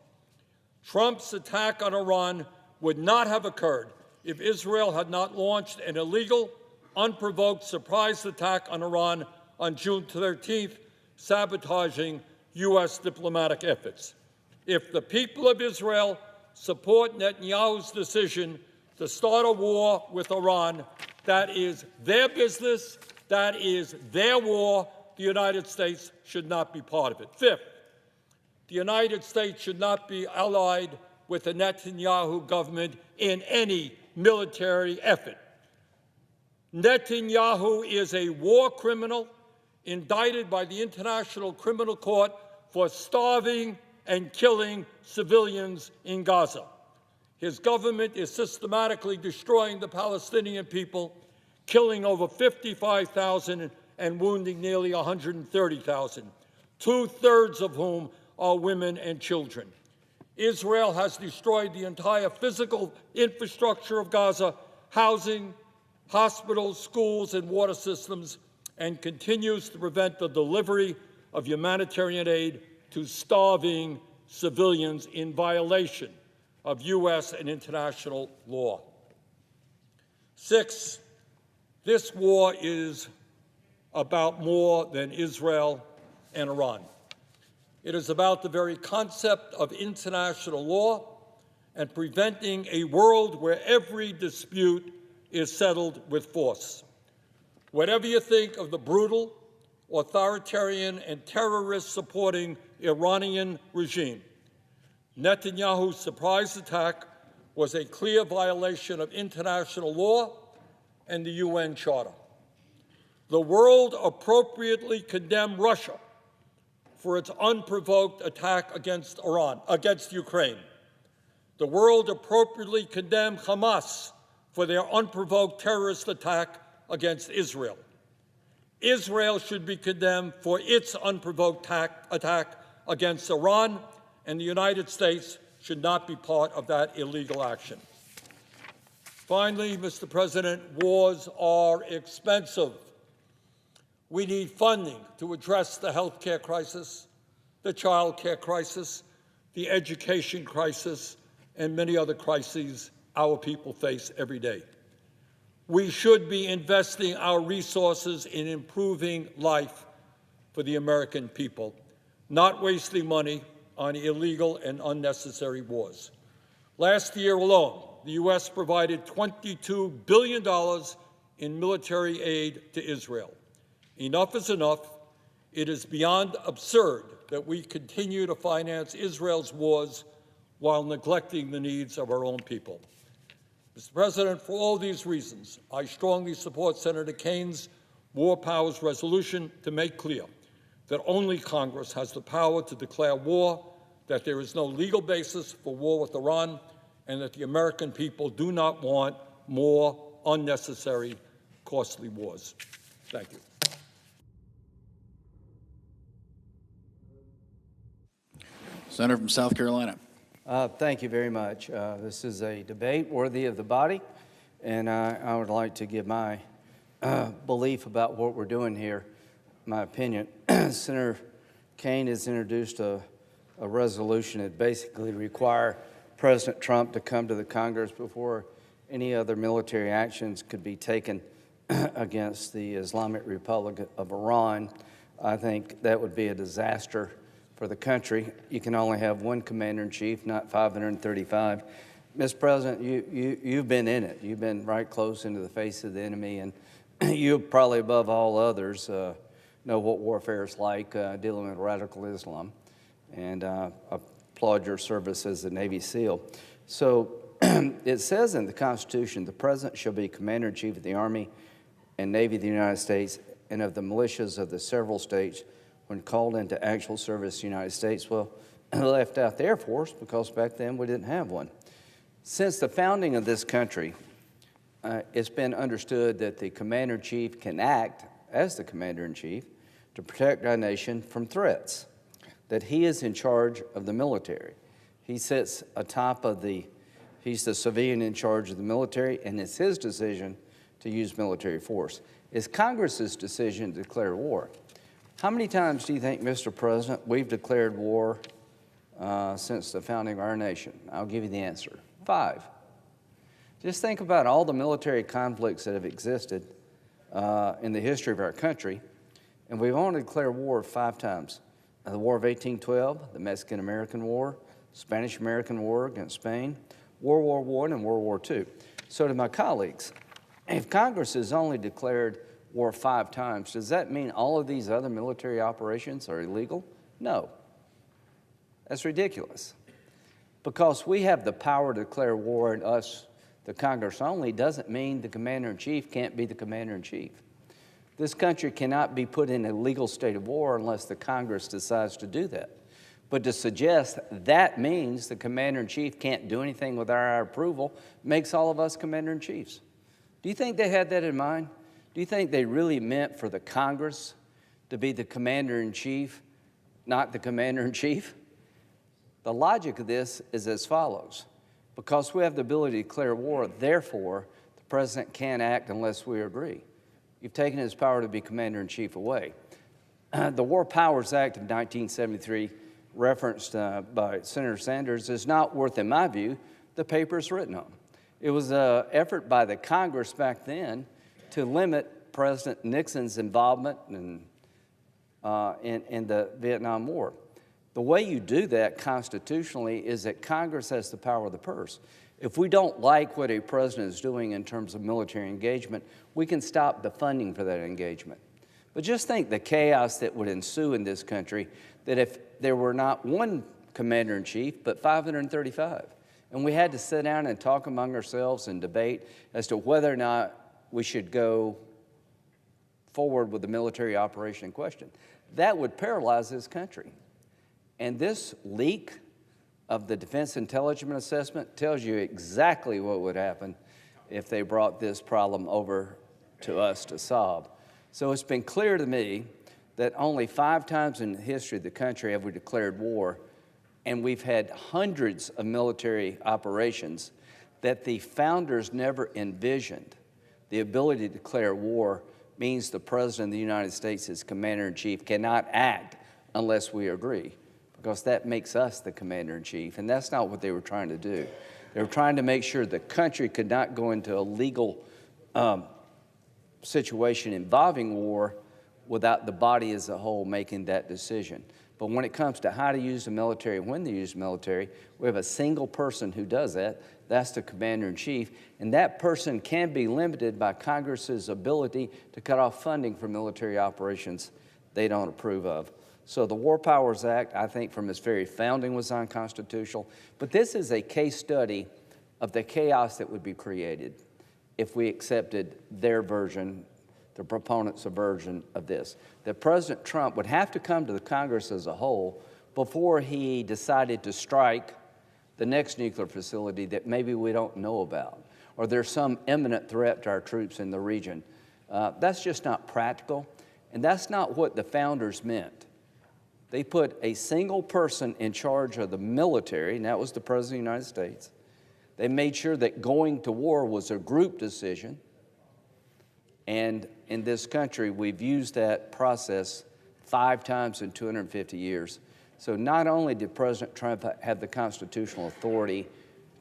Trump's attack on Iran would not have occurred if Israel had not launched an illegal, unprovoked surprise attack on Iran on June 13th, sabotaging U.S. diplomatic efforts. If the people of Israel support Netanyahu's decision to start a war with Iran, that is their business, that is their war. The United States should not be part of it. Fifth, the United States should not be allied with the Netanyahu government in any military effort. Netanyahu is a war criminal indicted by the International Criminal Court for starving and killing civilians in Gaza. His government is systematically destroying the Palestinian people, killing over 55,000 and wounding nearly 130,000, 2/3 of whom are women and children. Israel has destroyed the entire physical infrastructure of Gaza, housing, hospitals, schools, and water systems, and continues to prevent the delivery of humanitarian aid to starving civilians in violation of U.S. and international law. 6, this war is about more than Israel and Iran. It is about the very concept of international law and preventing a world where every dispute is settled with force. Whatever you think of the brutal, authoritarian, and terrorist-supporting Iranian regime, Netanyahu's surprise attack was a clear violation of international law and the UN Charter. The world appropriately condemned Russia for its unprovoked attack against Ukraine. The world appropriately condemned Hamas for their unprovoked terrorist attack against Israel. Israel should be condemned for its unprovoked attack against Iran, and the United States should not be part of that illegal action. Finally, Mr. President, wars are expensive. We need funding to address the health care crisis, the child care crisis, the education crisis, and many other crises our people face every day. We should be investing our resources in improving life for the American people, not wasting money on illegal and unnecessary wars. Last year alone, the U.S. provided $22 billion in military aid to Israel. Enough is enough. It is beyond absurd that we continue to finance Israel's wars while neglecting the needs of our own people. Mr. President, for all these reasons, I strongly support Senator Kane's War Powers resolution to make clear that only Congress has the power to declare war, that there is no legal basis for war with Iran, and that the American people do not want more unnecessary, costly wars. Thank you. Senator from South Carolina. Thank you very much. This is a debate worthy of the body, and I would like to give my belief about what we're doing here, my opinion. Senator Kaine has introduced a resolution that basically require President Trump to come to the Congress before any other military actions could be taken against the Islamic Republic of Iran. I think that would be a disaster for the country. You can only have one commander-in-chief, not 535. Mr. President, you've been in it. You've been right close into the face of the enemy, and you probably above all others know what warfare is like dealing with radical Islam, and applaud your service as a Navy SEAL. So it says in the Constitution, the President shall be Commander-in-Chief of the Army and Navy of the United States and of the militias of the several states when called into actual service in the United States. Well, they left out the Air Force because back then we didn't have one. Since the founding of this country, it's been understood that the Commander-in-Chief can act as the Commander-in-Chief to protect our nation from threats, that he is in charge of the military. He sits atop of he's the civilian in charge of the military, and it's his decision to use military force. It's Congress's decision to declare war. How many times do you think, Mr. President, we've declared war since the founding of our nation? I'll give you the answer. 5. Just think about all the military conflicts that have existed in the history of our country, and we've only declared war 5 times. The War of 1812, the Mexican-American War, Spanish-American War against Spain, World War I and World War II. So to my colleagues, if Congress has only declared war 5 times, does that mean all of these other military operations are illegal? No. That's ridiculous. Because we have the power to declare war, and us, the Congress only, doesn't mean the Commander-in-Chief can't be the Commander-in-Chief. This country cannot be put in a legal state of war unless the Congress decides to do that. But to suggest that means the Commander-in-Chief can't do anything without our approval makes all of us Commander-in-Chiefs. Do you think they had that in mind? Do you think they really meant for the Congress to be the Commander-in-Chief, not the Commander-in-Chief? The logic of this is as follows. Because we have the ability to declare war, therefore, the President can't act unless we agree. You've taken his power to be Commander-in-Chief away. The War Powers Act of 1973, referenced by Senator Sanders, is not worth, in my view, the paper it's written on. It was an effort by the Congress back then to limit President Nixon's involvement in the Vietnam War. The way you do that constitutionally is that Congress has the power of the purse. If we don't like what a president is doing in terms of military engagement, we can stop the funding for that engagement. But just think the chaos that would ensue in this country, that if there were not one commander-in-chief, but 535, and we had to sit down and talk among ourselves and debate as to whether or not we should go forward with the military operation in question. That would paralyze this country. And this leak of the Defense Intelligence Assessment tells you exactly what would happen if they brought this problem over to us to solve. So it's been clear to me that only 5 times in the history of the country have we declared war, and we've had hundreds of military operations that the founders never envisioned. The ability to declare war means the President of the United States, as Commander-in-Chief, cannot act unless we agree, because that makes us the Commander-in-Chief, and that's not what they were trying to do. They were trying to make sure the country could not go into a legal situation involving war without the body as a whole making that decision. But when it comes to how to use the military and when to use the military, we have a single person who does that. That's the Commander-in-Chief, and that person can be limited by Congress's ability to cut off funding for military operations they don't approve of. So the War Powers Act, I think from its very founding, was unconstitutional, but this is a case study of the chaos that would be created if we accepted their version, the proponents' version of this. That President Trump would have to come to the Congress as a whole before he decided to strike the next nuclear facility that maybe we don't know about, or there's some imminent threat to our troops in the region. That's just not practical, and that's not what the founders meant. They put a single person in charge of the military, and that was the President of the United States. They made sure that going to war was a group decision. And in this country, we've used that process 5 times in 250 years. So not only did President Trump have the constitutional authority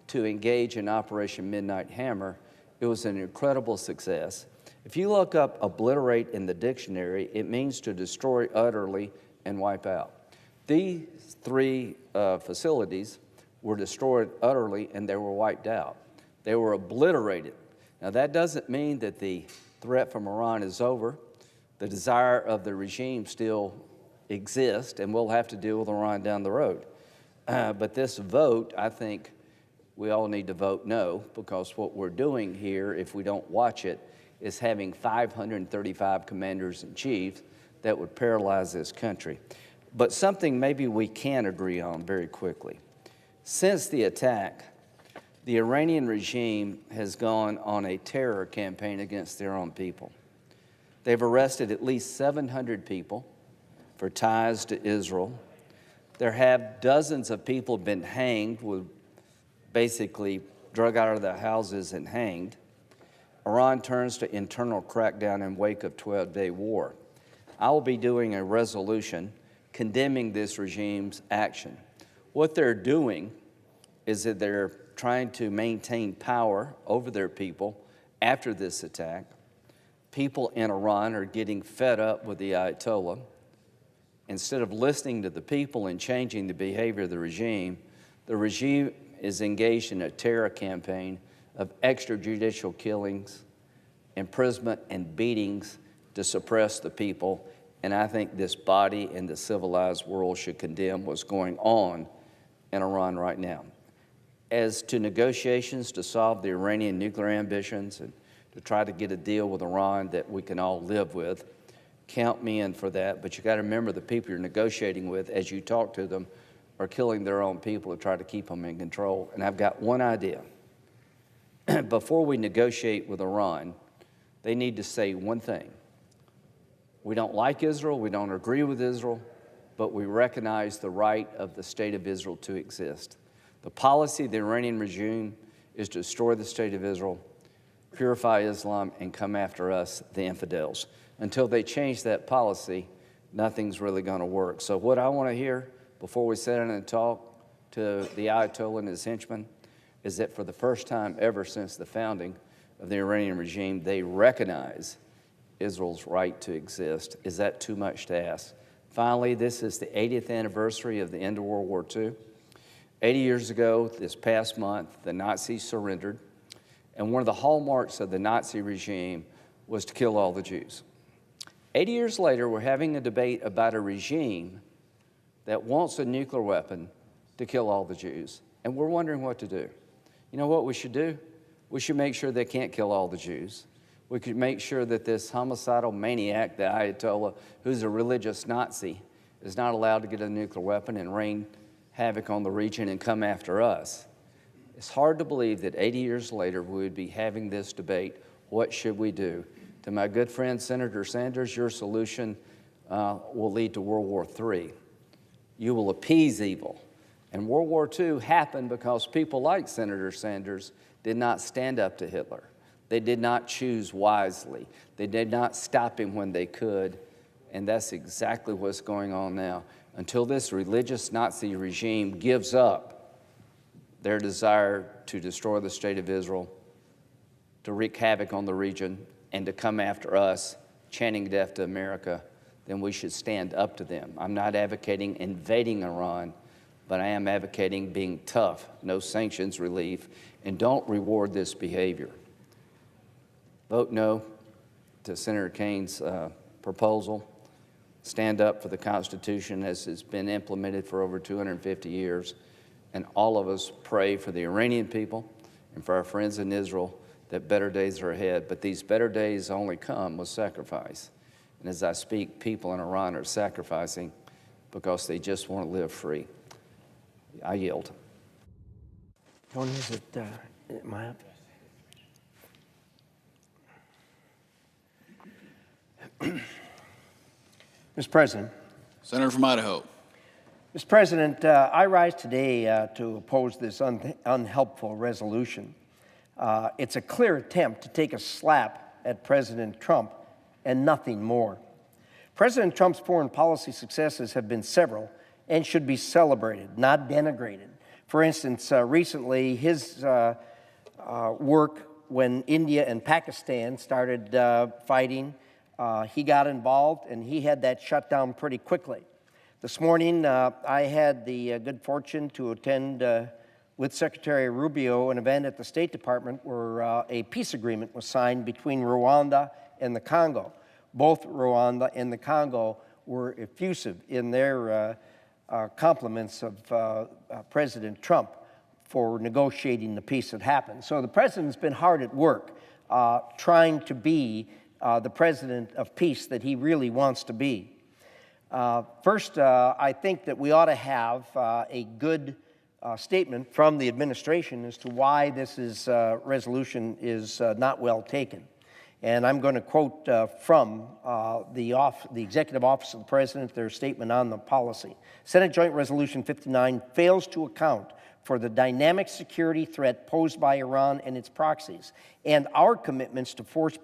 to engage in Operation Midnight Hammer, it was an incredible success. If you look up obliterate in the dictionary, it means to destroy utterly and wipe out. These 3 facilities were destroyed utterly and they were wiped out. They were obliterated. Now that doesn't mean that the threat from Iran is over. The desire of the regime still exists, and we'll have to deal with Iran down the road. But this vote, I think we all need to vote no, because what we're doing here, if we don't watch it, is having 535 commanders-in-chief that would paralyze this country. But something maybe we can agree on very quickly. Since the attack, the Iranian regime has gone on a terror campaign against their own people. They've arrested at least 700 people for ties to Israel. There have dozens of people been hanged, with basically drug out of their houses and hanged. Iran turns to internal crackdown in wake of 12-day war. I will be doing a resolution condemning this regime's action. What they're doing is that they're trying to maintain power over their people after this attack. People in Iran are getting fed up with the Ayatollah. Instead of listening to the people and changing the behavior of the regime is engaged in a terror campaign of extrajudicial killings, imprisonment, and beatings to suppress the people. And I think this body and the civilized world should condemn what's going on in Iran right now. As to negotiations to solve the Iranian nuclear ambitions and to try to get a deal with Iran that we can all live with, count me in for that. But you got to remember, the people you're negotiating with, as you talk to them, are killing their own people to try to keep them in control. And I've got one idea. Before we negotiate with Iran, they need to say one thing. We don't like Israel, we don't agree with Israel, but we recognize the right of the state of Israel to exist. The policy of the Iranian regime is to destroy the state of Israel, purify Islam, and come after us, the infidels. Until they change that policy, nothing's really going to work. So what I want to hear before we sit down and talk to the Ayatollah and his henchmen is that for the first time ever since the founding of the Iranian regime, they recognize Israel's right to exist. Is that too much to ask? Finally, this is the 80th anniversary of the end of World War II. 80 years ago, this past month, the Nazis surrendered, and one of the hallmarks of the Nazi regime was to kill all the Jews. 80 years later, we're having a debate about a regime that wants a nuclear weapon to kill all the Jews, and we're wondering what to do. You know what we should do? We should make sure they can't kill all the Jews. We could make sure that this homicidal maniac, the Ayatollah, who's a religious Nazi, is not allowed to get a nuclear weapon and rain havoc on the region and come after us. It's hard to believe that 80 years later we would be having this debate. What should we do? To my good friend Senator Sanders, your solution will lead to World War III. You will appease evil. And World War II happened because people like Senator Sanders did not stand up to Hitler. They did not choose wisely. They did not stop him when they could. And that's exactly what's going on now. Until this religious Nazi regime gives up their desire to destroy the state of Israel, to wreak havoc on the region, and to come after us, chanting death to America, then we should stand up to them. I'm not advocating invading Iran, but I am advocating being tough, no sanctions relief, and don't reward this behavior. Vote no to Senator Kane's proposal. Stand up for the Constitution as it's been implemented for over 250 years. And all of us pray for the Iranian people and for our friends in Israel that better days are ahead. But these better days only come with sacrifice. And as I speak, people in Iran are sacrificing because they just want to live free. I yield. Don't use it, Maya. Mr. President. Senator from Idaho. Mr. President, I rise today to oppose this unhelpful resolution. It's a clear attempt to take a slap at President Trump and nothing more. President Trump's foreign policy successes have been several and should be celebrated, not denigrated. For instance, recently his work when India and Pakistan started fighting, he got involved and he had that shut down pretty quickly. This morning, I had the good fortune to attend with Secretary Rubio an event at the State Department where a peace agreement was signed between Rwanda and the Congo. Both Rwanda and the Congo were effusive in their compliments of President Trump for negotiating the peace that happened. So the president's been hard at work trying to be the president of peace that he really wants to be. First, I think that we ought to have a good statement from the administration as to why this resolution is not well taken. And I'm going to quote from the Executive Office of the President, their statement on the policy. Senate Joint Resolution 59 fails to account for the dynamic security threat posed by Iran and its proxies, and our commitments to force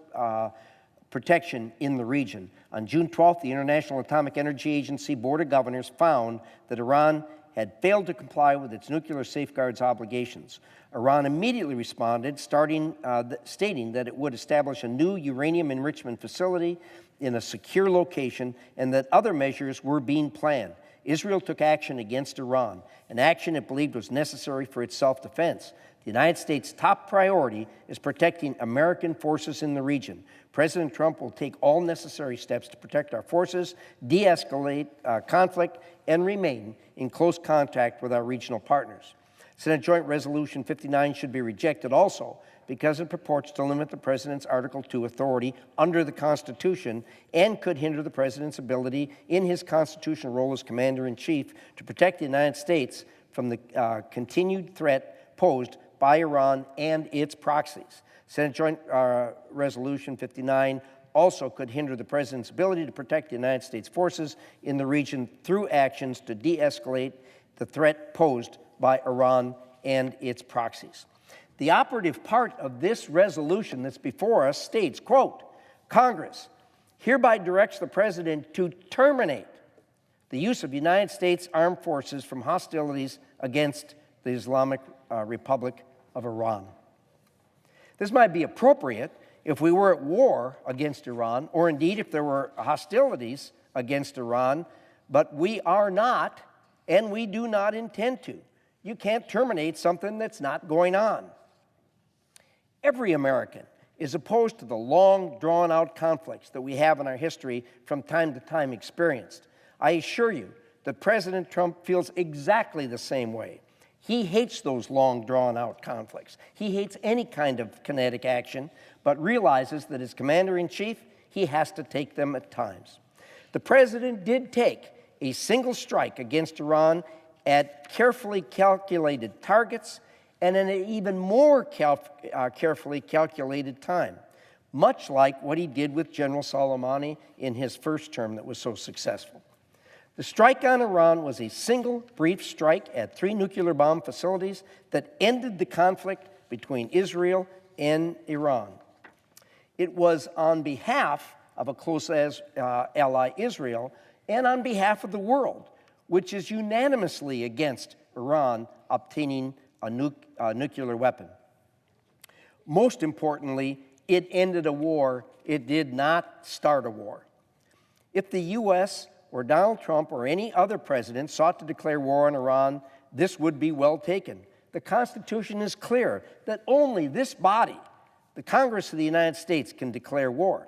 protection in the region. On June 12th, the International Atomic Energy Agency Board of Governors found that Iran had failed to comply with its nuclear safeguards obligations. Iran immediately responded, stating that it would establish a new uranium enrichment facility in a secure location and that other measures were being planned. Israel took action against Iran, an action it believed was necessary for its self-defense. The United States' top priority is protecting American forces in the region. President Trump will take all necessary steps to protect our forces, de-escalate conflict, and remain in close contact with our regional partners. Senate Joint Resolution 59 should be rejected also because it purports to limit the President's Article II authority under the Constitution and could hinder the President's ability in his constitutional role as Commander-in-Chief to protect the United States from the continued threat posed by Iran and its proxies. Senate Joint Resolution 59 also could hinder the President's ability to protect the United States forces in the region through actions to de-escalate the threat posed by Iran and its proxies. The operative part of this resolution that's before us states, quote, Congress hereby directs the President to terminate the use of United States armed forces from hostilities against the Islamic Republic of Iran. This might be appropriate if we were at war against Iran, or indeed if there were hostilities against Iran, but we are not, and we do not intend to. You can't terminate something that's not going on. Every American is opposed to the long, drawn-out conflicts that we have in our history from time to time experienced. I assure you that President Trump feels exactly the same way. He hates those long, drawn-out conflicts. He hates any kind of kinetic action, but realizes that as Commander-in-Chief, he has to take them at times. The President did take a single strike against Iran at carefully calculated targets and in an even more carefully calculated time, much like what he did with General Soleimani in his first term that was so successful. The strike on Iran was a single brief strike at 3 nuclear bomb facilities that ended the conflict between Israel and Iran. It was on behalf of a close ally, Israel, and on behalf of the world, which is unanimously against Iran obtaining a nuclear weapon. Most importantly, it ended a war. It did not start a war. If the U.S. or Donald Trump or any other president sought to declare war on Iran, this would be well taken. The Constitution is clear that only this body, the Congress of the United States, can declare war.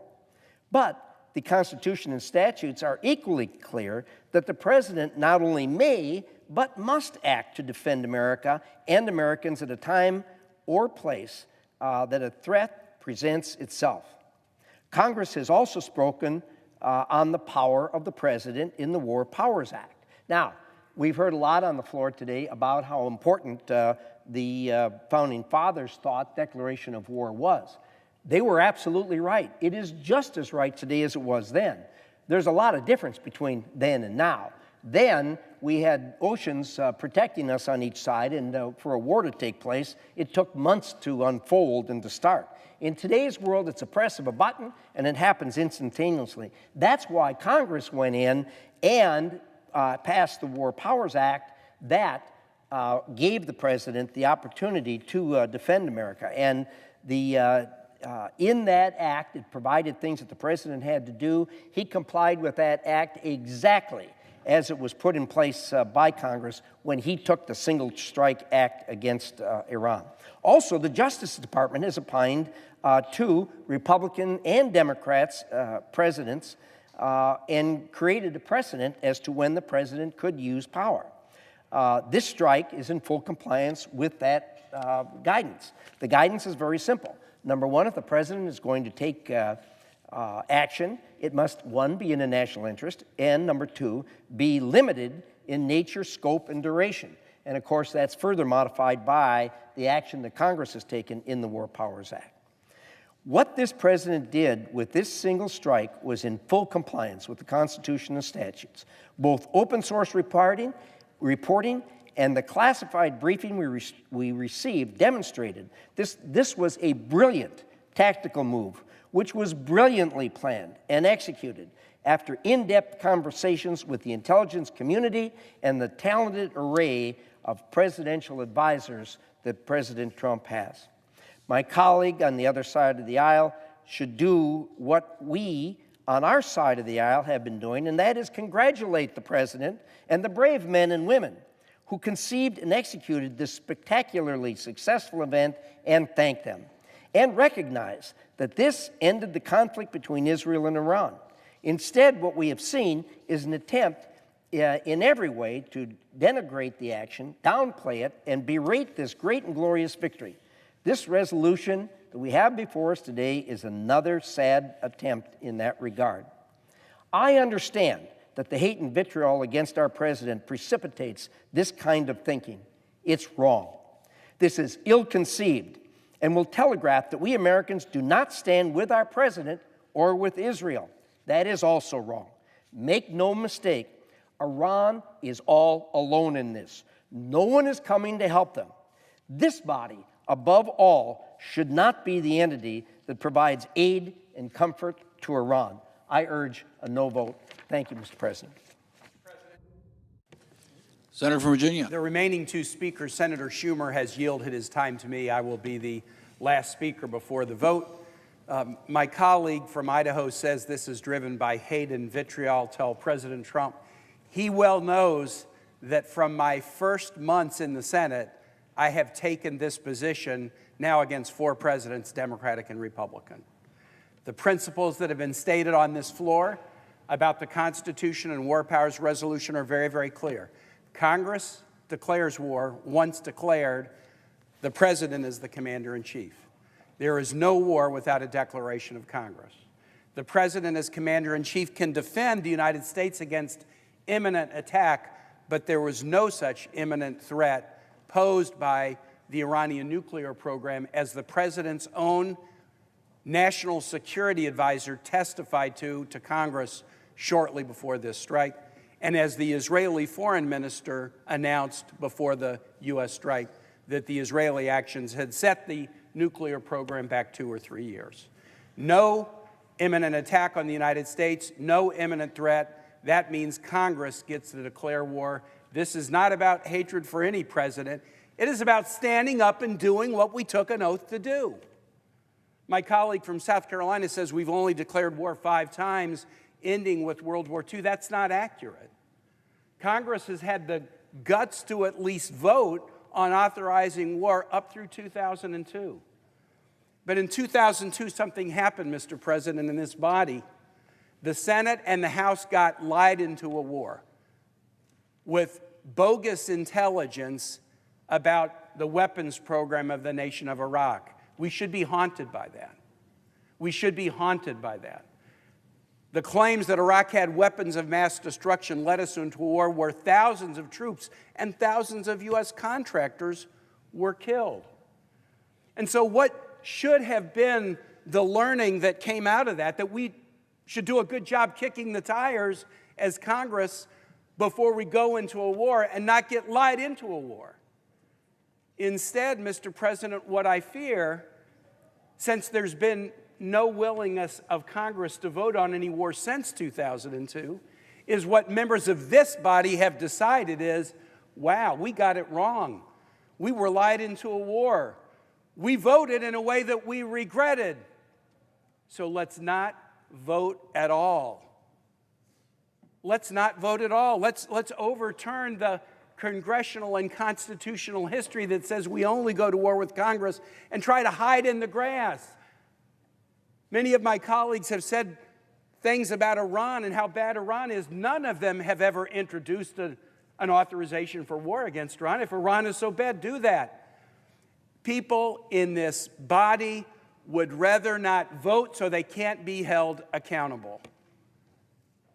But the Constitution and statutes are equally clear that the president not only may, but must act to defend America and Americans at a time or place that a threat presents itself. Congress has also spoken on the power of the president in the War Powers Act. Now, we've heard a lot on the floor today about how important the Founding Fathers thought declaration of war was. They were absolutely right. It is just as right today as it was then. There's a lot of difference between then and now. Then we had oceans protecting us on each side, and for a war to take place, it took months to unfold and to start. In today's world, it's a press of a button, and it happens instantaneously. That's why Congress went in and passed the War Powers Act that gave the president the opportunity to defend America. And in that act, it provided things that the president had to do. He complied with that act exactly as it was put in place by Congress when he took the Single Strike Act against Iran. Also, the Justice Department has opined to Republican and Democrats presidents and created a precedent as to when the president could use power. This strike is in full compliance with that guidance. The guidance is very simple. Number one, if the president is going to take action, it must, one, be in a national interest, and number two, be limited in nature, scope, and duration. And of course, that's further modified by the action that Congress has taken in the War Powers Act. What this president did with this single strike was in full compliance with the Constitution and statutes. Both open source reporting and the classified briefing we received demonstrated this was a brilliant tactical move, which was brilliantly planned and executed after in-depth conversations with the intelligence community and the talented array of presidential advisors that President Trump has. My colleague on the other side of the aisle should do what we on our side of the aisle have been doing, and that is congratulate the president and the brave men and women who conceived and executed this spectacularly successful event and thank them, and recognize that this ended the conflict between Israel and Iran. Instead, what we have seen is an attempt in every way to denigrate the action, downplay it, and berate this great and glorious victory. This resolution that we have before us today is another sad attempt in that regard. I understand that the hate and vitriol against our president precipitates this kind of thinking. It's wrong. This is ill-conceived and will telegraph that we Americans do not stand with our president or with Israel. That is also wrong. Make no mistake, Iran is all alone in this. No one is coming to help them. This body, above all, should not be the entity that provides aid and comfort to Iran. I urge a no vote. Thank you, Mr. President. Senator from Virginia. The remaining two speakers, Senator Schumer has yielded his time to me. I will be the last speaker before the vote. My colleague from Idaho says this is driven by hate and vitriol. Tell President Trump he well knows that from my first months in the Senate, I have taken this position now against 4 presidents, Democratic and Republican. The principles that have been stated on this floor about the Constitution and War Powers Resolution are very, very clear. Congress declares war. Once declared, the president is the commander-in-chief. There is no war without a declaration of Congress. The president as commander-in-chief can defend the United States against imminent attack, but there was no such imminent threat posed by the Iranian nuclear program, as the president's own national security advisor testified to Congress shortly before this strike, and as the Israeli foreign minister announced before the U.S. strike that the Israeli actions had set the nuclear program back 2 or 3 years. No imminent attack on the United States, no imminent threat. That means Congress gets to declare war. This is not about hatred for any president. It is about standing up and doing what we took an oath to do. My colleague from South Carolina says we've only declared war 5 times, ending with World War II. That's not accurate. Congress has had the guts to at least vote on authorizing war up through 2002. But in 2002, something happened, Mr. President, in this body. The Senate and the House got lied into a war with bogus intelligence about the weapons program of the nation of Iraq. We should be haunted by that. We should be haunted by that. The claims that Iraq had weapons of mass destruction led us into a war where thousands of troops and thousands of U.S. contractors were killed. And so what should have been the learning that came out of that we should do a good job kicking the tires as Congress before we go into a war and not get lied into a war. Instead, Mr. President, what I fear, since there's been no willingness of Congress to vote on any war since 2002, is what members of this body have decided is, wow, we got it wrong. We were lied into a war. We voted in a way that we regretted. So let's not vote at all. Let's not vote at all. Let's overturn the congressional and constitutional history that says we only go to war with Congress and try to hide in the grass. Many of my colleagues have said things about Iran and how bad Iran is. None of them have ever introduced an authorization for war against Iran. If Iran is so bad, do that. People in this body would rather not vote so they can't be held accountable.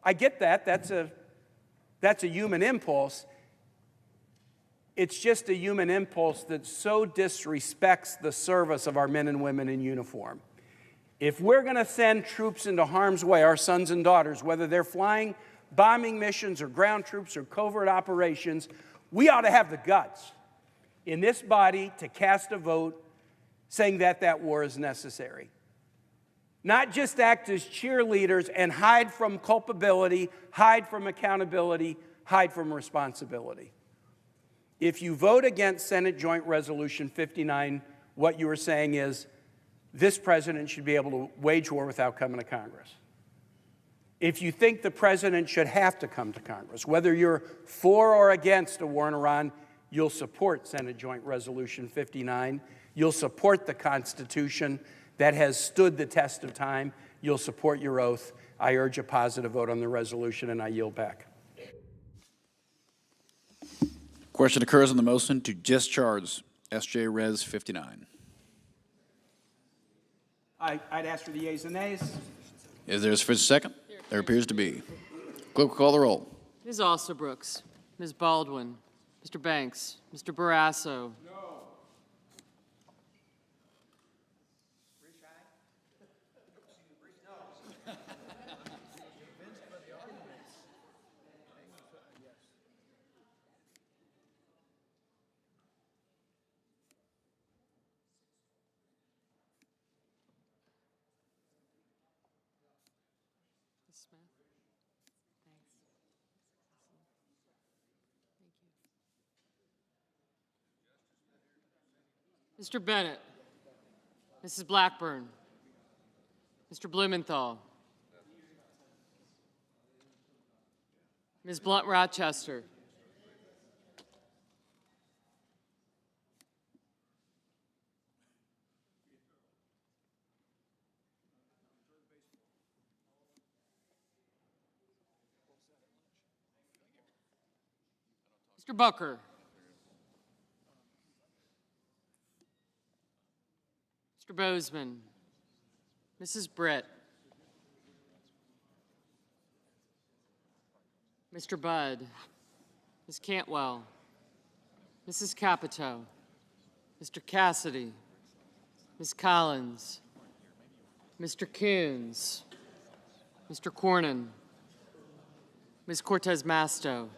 I get that. That's a human impulse. It's just a human impulse that so disrespects the service of our men and women in uniform. If we're going to send troops into harm's way, our sons and daughters, whether they're flying bombing missions or ground troops or covert operations, we ought to have the guts in this body to cast a vote saying that that war is necessary. Not just act as cheerleaders and hide from culpability, hide from accountability, hide from responsibility. If you vote against Senate Joint Resolution 59, what you are saying is this president should be able to wage war without coming to Congress. If you think the president should have to come to Congress, whether you're for or against a war in Iran, you'll support Senate Joint Resolution 59. You'll support the Constitution that has stood the test of time. You'll support your oath. I urge a positive vote on the resolution, and I yield back. Question occurs on the motion to discharge S.J. Res. 59. I'd ask for the yeas and nays. Is there a sufficient second? There appears to be. Clerk will call the roll. Ms. Alsobrooks, Ms. Baldwin, Mr. Banks, Mr. Barrasso. No. Mr. Bennett, Mrs. Blackburn, Mr. Blumenthal, Ms. Blunt-Rochester, Mr. Booker, Mr. Bozeman, Mrs. Britt, Mr. Budd, Ms. Cantwell, Mrs. Capito, Mr. Cassidy, Ms. Collins, Mr. Coons, Mr. Cornyn, Ms. Cortez Masto,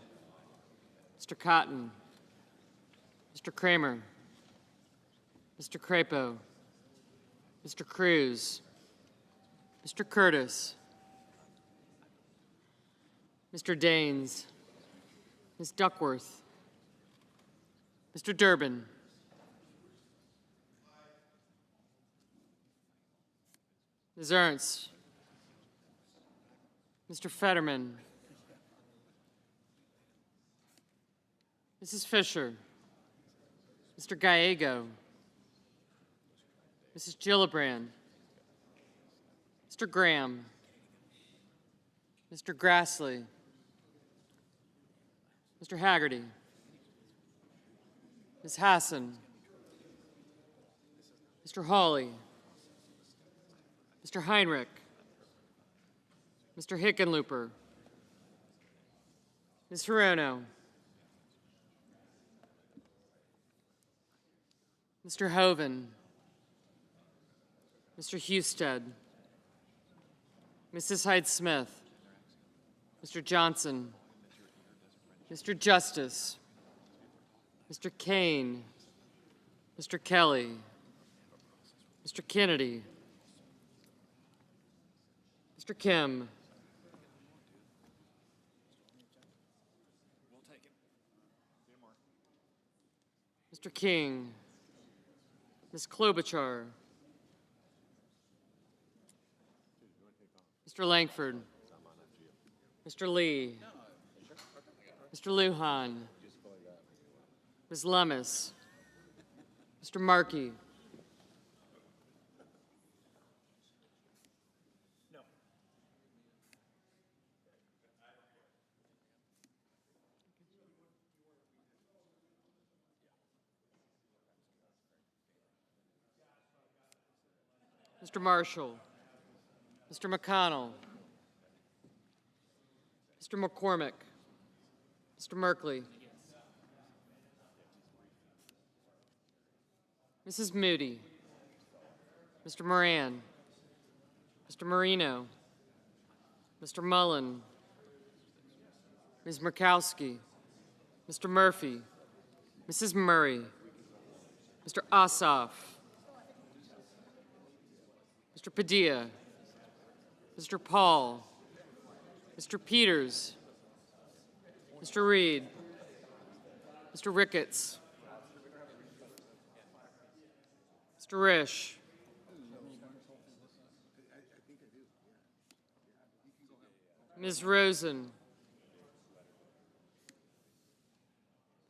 Mr. Cotton, Mr. Kramer, Mr. Crapo, Mr. Cruz, Mr. Curtis, Mr. Daines, Ms. Duckworth, Mr. Durbin, Ms. Ernst, Mr. Fetterman, Mrs. Fisher, Mr. Gallego, Mrs. Gillibrand, Mr. Graham, Mr. Grassley, Mr. Haggerty, Ms. Hassan, Mr. Hawley, Mr. Heinrich, Mr. Hickenlooper, Ms. Hirono, Mr. Hoven, Mr. Husted, Mrs. Hyde-Smith, Mr. Johnson, Mr. Justice, Mr. Kane, Mr. Kelly, Mr. Kennedy, Mr. Kim, Mr. King, Ms. Klobuchar, Mr. Langford, Mr. Lee, Mr. Lujan, Ms. Lummis, Mr. Markey, Mr. Marshall, Mr. McConnell, Mr. McCormick, Mr. Merkley, Mrs. Moody, Mr. Moran, Mr. Marino, Mr. Mullen, Ms. Murkowski, Mr. Murphy, Mrs. Murray, Mr. Ossoff, Mr. Padilla, Mr. Paul, Mr. Peters, Mr. Reed, Mr. Ricketts, Mr. Risch, Ms. Rosen,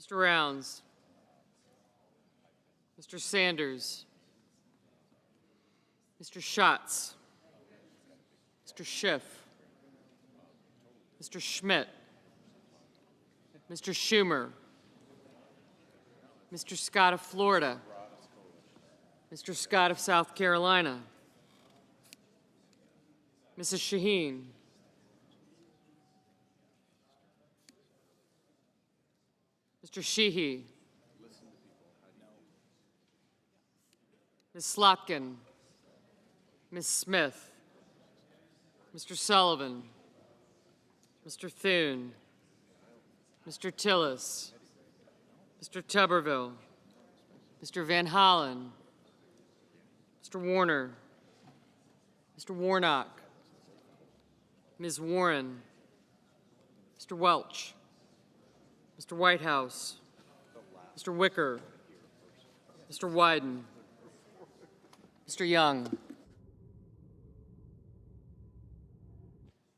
Mr. Rounds, Mr. Sanders, Mr. Schatz, Mr. Schiff, Mr. Schmidt, Mr. Schumer, Mr. Scott of Florida, Mr. Scott of South Carolina, Mrs. Shaheen, Mr. Sheehy, Ms. Slotkin, Ms. Smith, Mr. Sullivan, Mr. Thune, Mr. Tillis, Mr. Tuberville, Mr. Van Hollen, Mr. Warner, Mr. Warnock, Ms. Warren, Mr. Welch, Mr. Whitehouse, Mr. Wicker, Mr. Wyden, Mr. Young.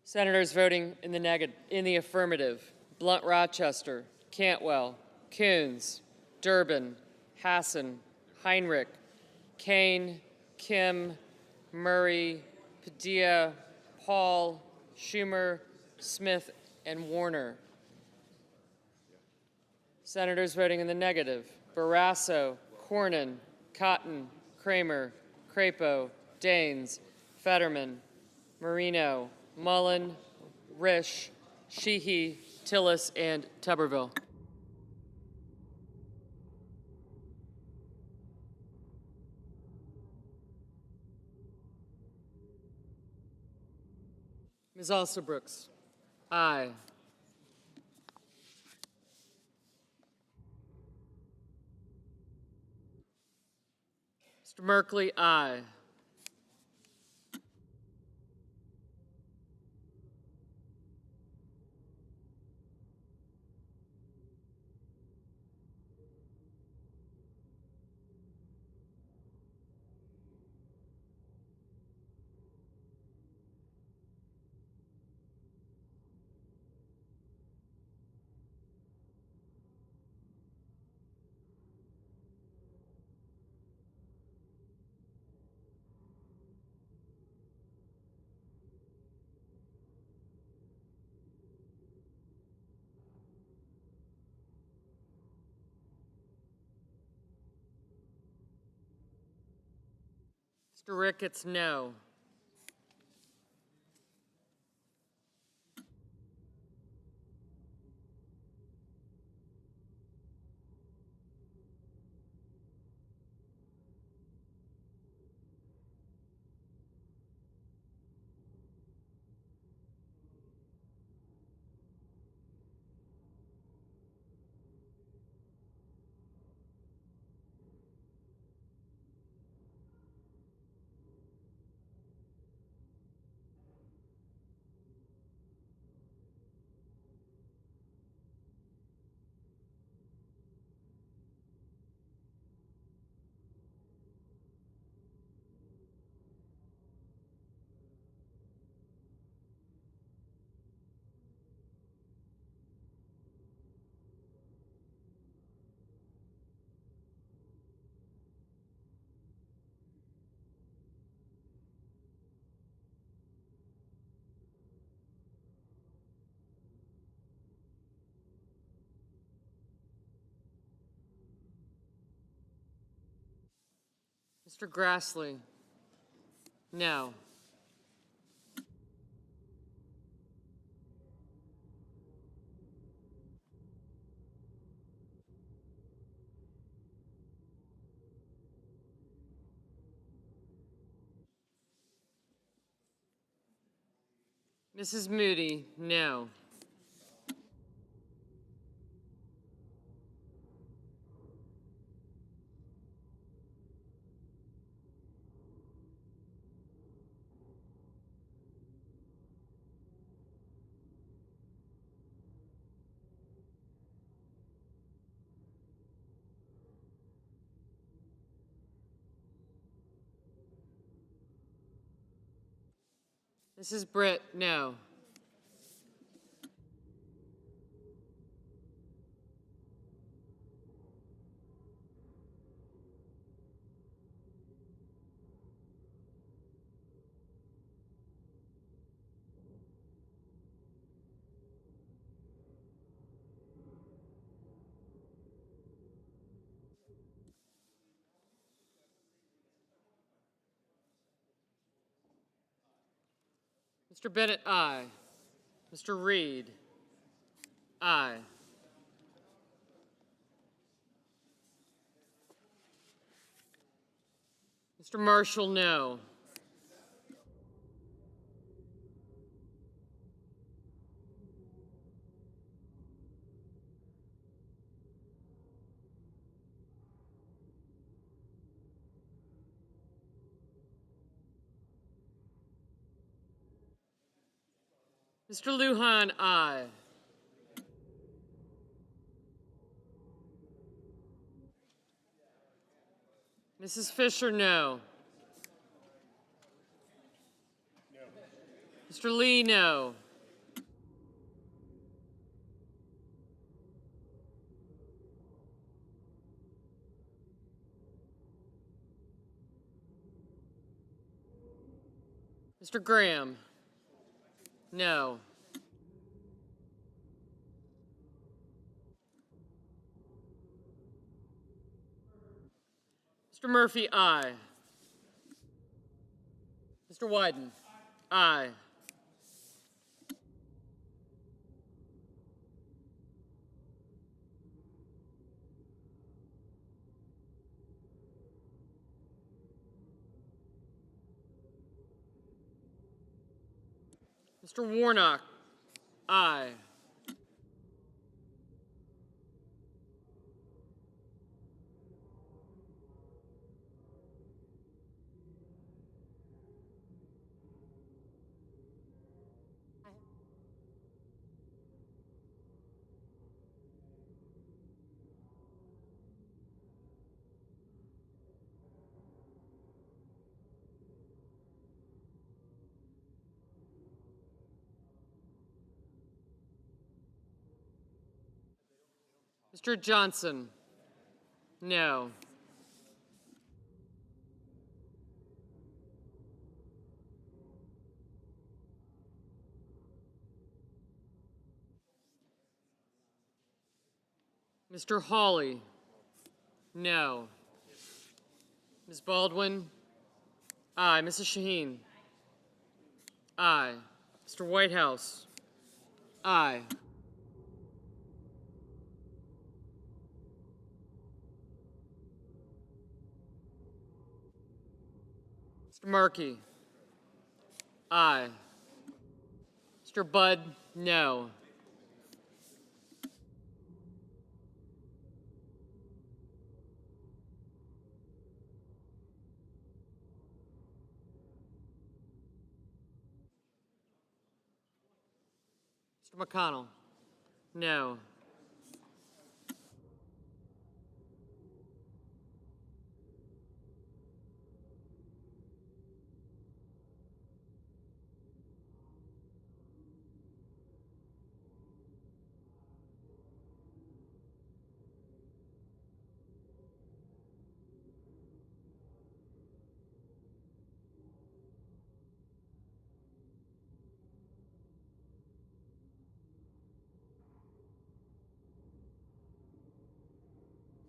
Senators voting in the affirmative: Blunt Rochester, Cantwell, Coons, Durbin, Hassan, Heinrich, Kane, Kim, Murray, Padilla, Paul, Schumer, Smith, and Warner. Senators voting in the negative: Barrasso, Cornyn, Cotton, Kramer, Crapo, Daines, Fetterman, Marino, Mullen, Risch, Sheehy, Tillis, and Tuberville. Ms. Alsobrooks, aye. Mr. Merkley, aye. Mr. Ricketts, no. Mr. Grassley? No. Mrs. Moody? No. Mrs. Britt? No. Mr. Bennett, aye. Mr. Reed? Aye. Mr. Marshall, no. Mr. Lujan, aye. Mrs. Fisher, no. Mr. Lee, no. Mr. Graham? No. Mr. Murphy, aye. Mr. Wyden? Aye. Mr. Warnock? Aye. Mr. Johnson? No. Mr. Hawley? No. Ms. Baldwin? Aye. Mrs. Shaheen? Aye. Mr. Whitehouse? Aye. Mr. Markey? Aye. Mr. Budd? No. Mr. McConnell? No.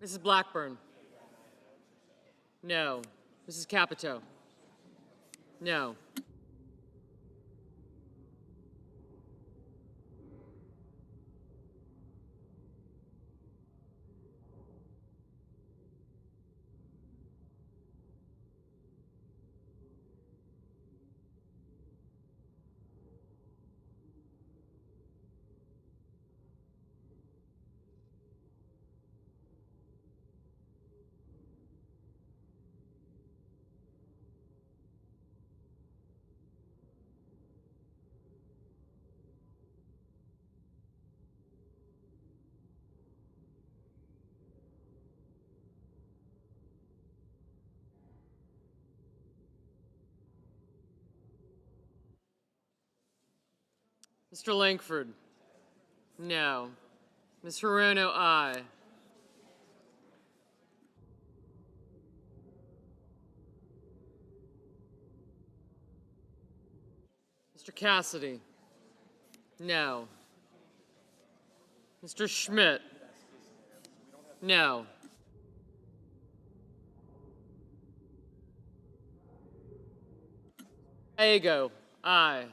Mrs. Blackburn? No. Mrs. Capito? No. Mr. Langford? No. Ms. Hirono, aye. Mr. Cassidy? No. Mr. Schmidt? No. Ago, aye.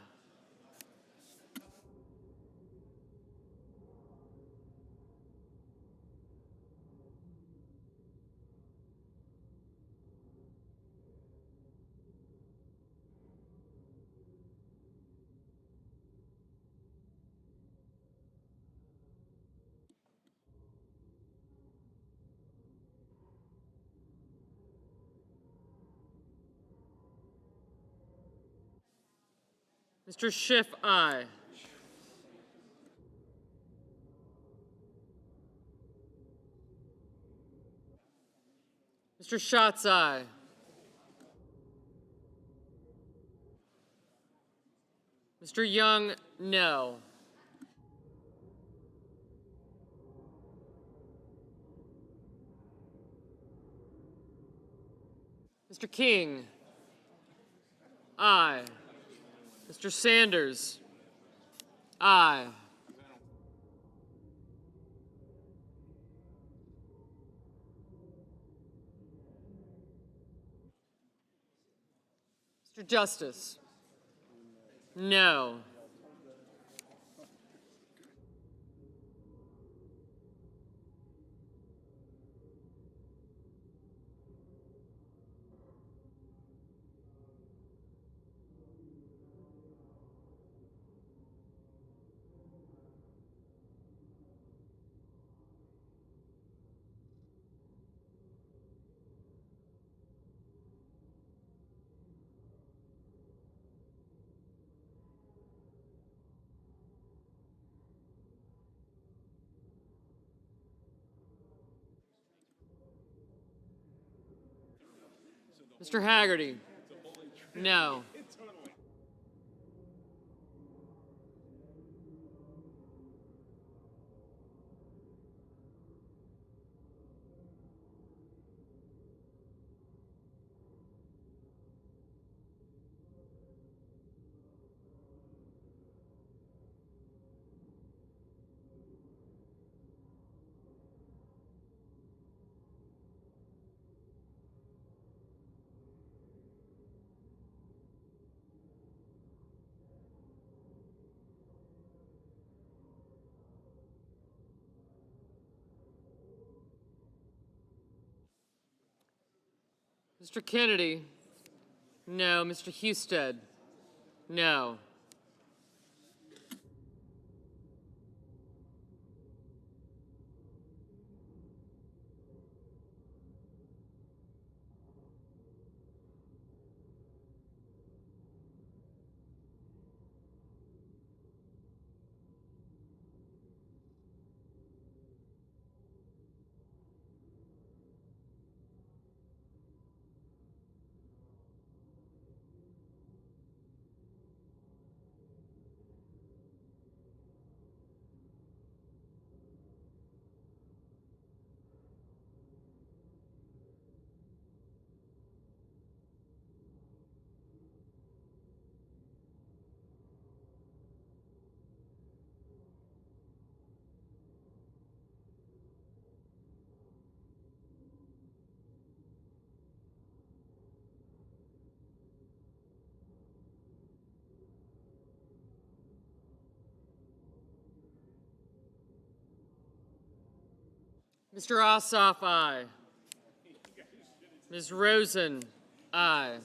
Mr. Schiff, aye. Mr. Schatz, aye. Mr. Young, no. Mr. King, aye. Mr. Sanders, aye. Mr. Justice, no. Mr. Haggerty, no. Mr. Kennedy, no. Mr. Husted, no. Mr. Ossoff, aye. Ms. Rosen, aye.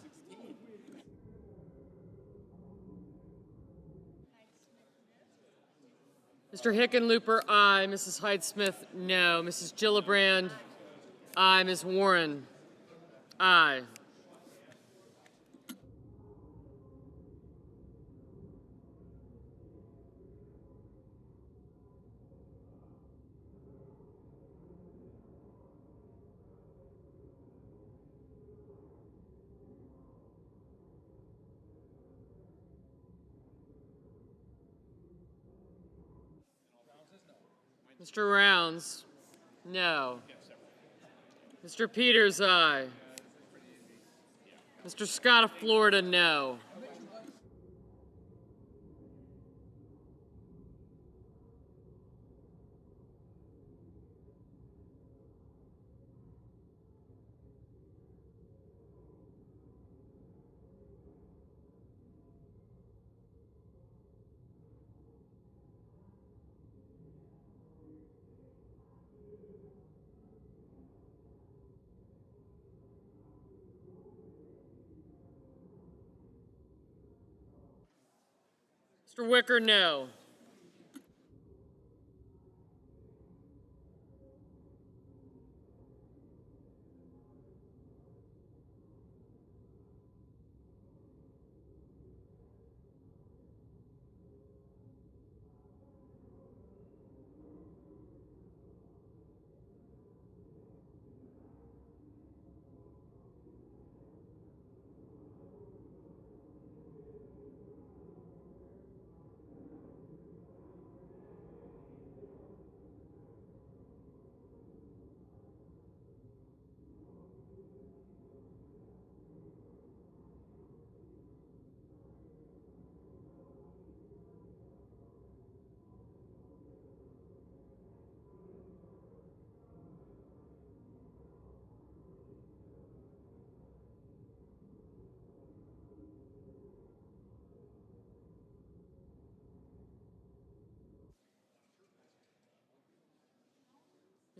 Mr. Hickenlooper, aye. Mrs. Hyde-Smith, no. Mrs. Gillibrand, aye. Ms. Warren, aye. Mr. Rounds, no. Mr. Peters, aye. Mr. Scott of Florida, no. Mr. Wicker, no.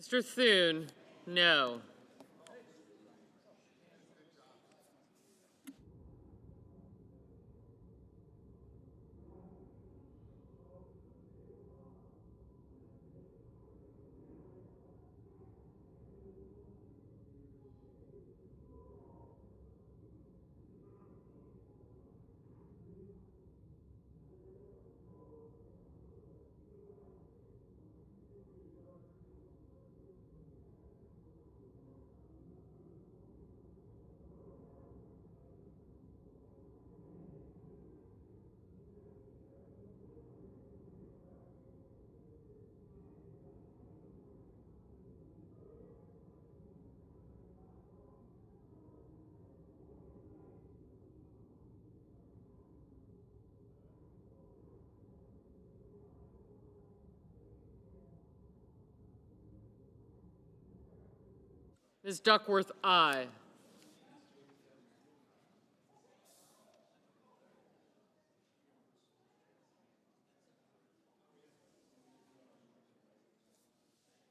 Mr. Thune, no. Ms. Duckworth, aye.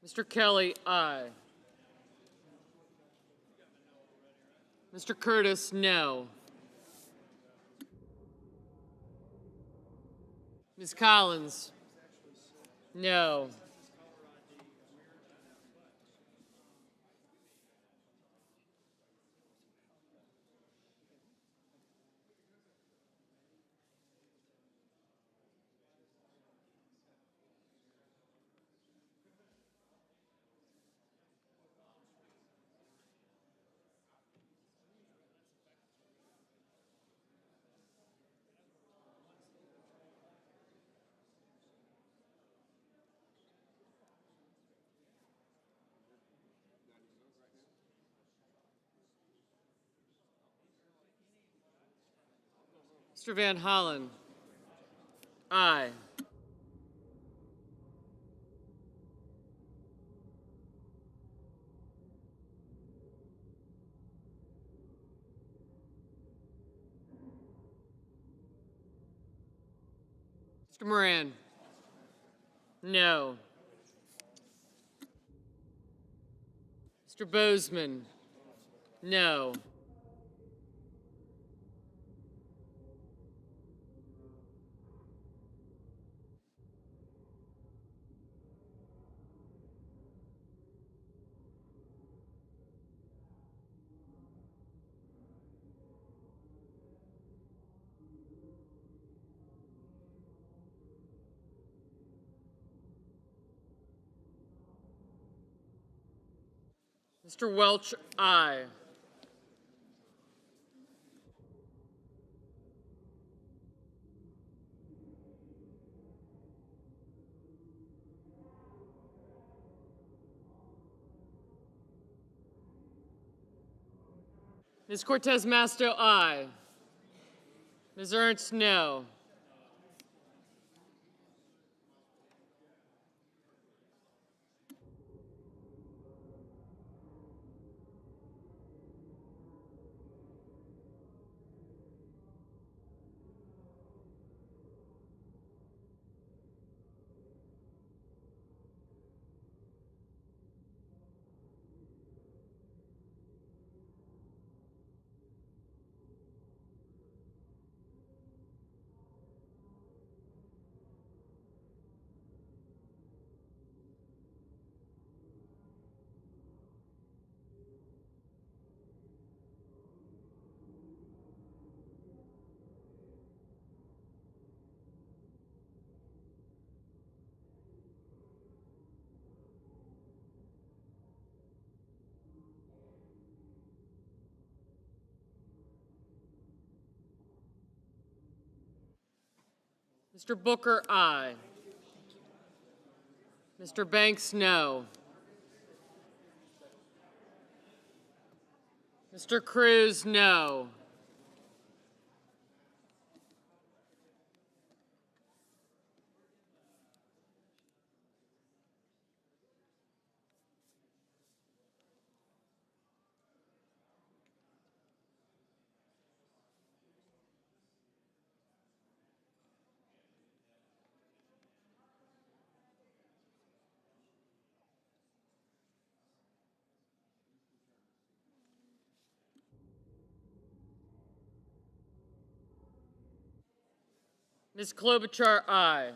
Mr. Kelly, aye. Mr. Curtis, no. Ms. Collins, no. Mr. Van Hollen, aye. Mr. Moran, no. Mr. Bozeman, no. Mr. Welch, aye. Ms. Cortez Masto, aye. Ms. Ernst, no. Mr. Booker, aye. Mr. Banks, no. Mr. Cruz, no. Ms. Klobuchar, aye.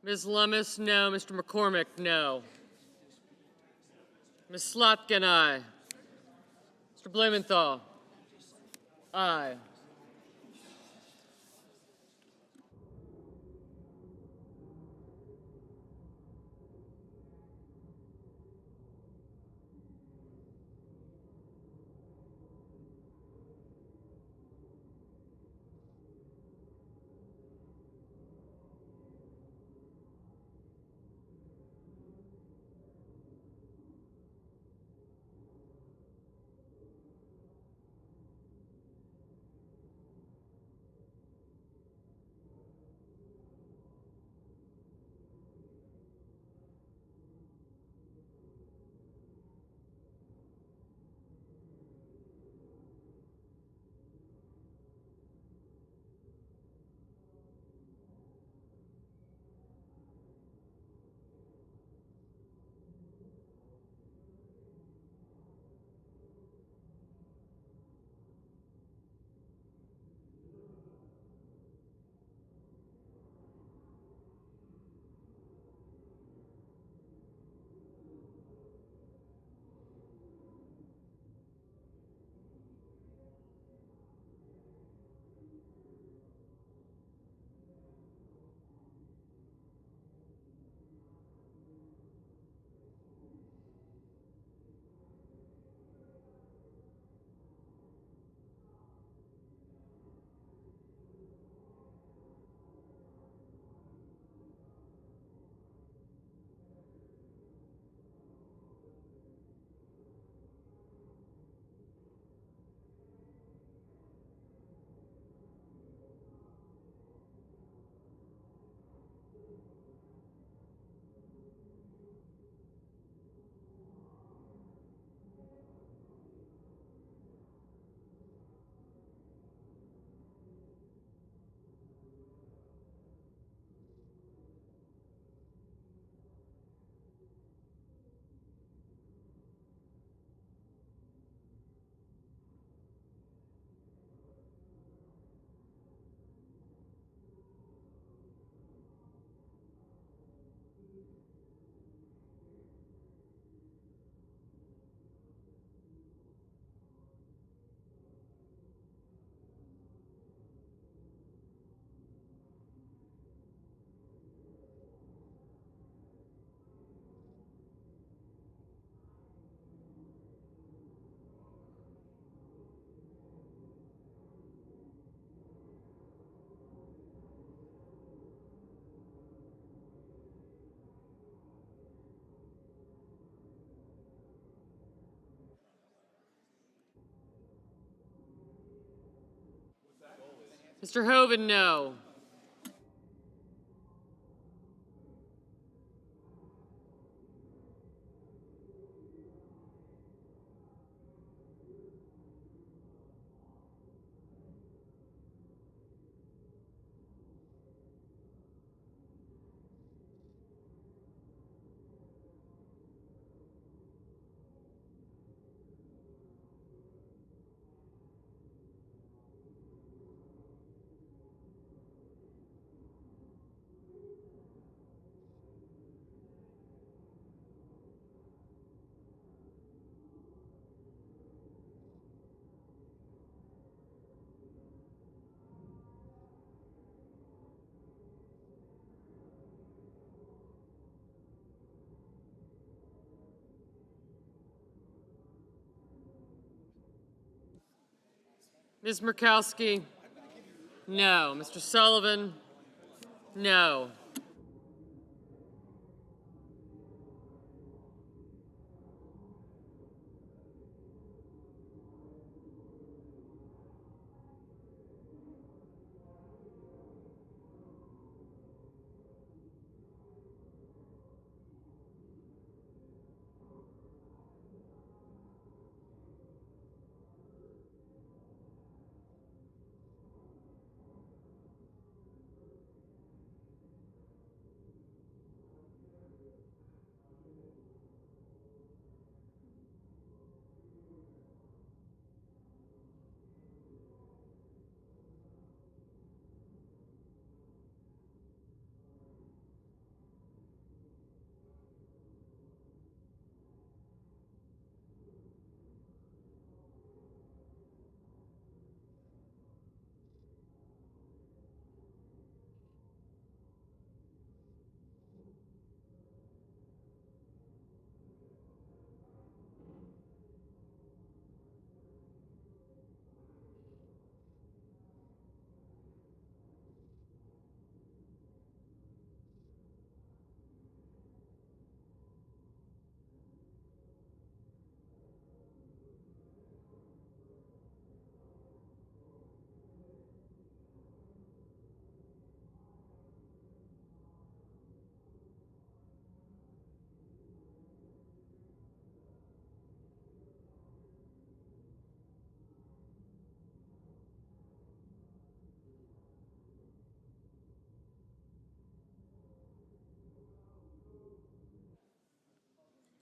Ms. Lummis, no. Mr. McCormick, no. Ms. Slotkin, aye. Mr. Blumenthal, aye. Mr. Hoven, no. Ms. Murkowski, no. Mr. Sullivan, no.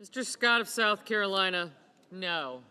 Mr. Scott of South Carolina, no.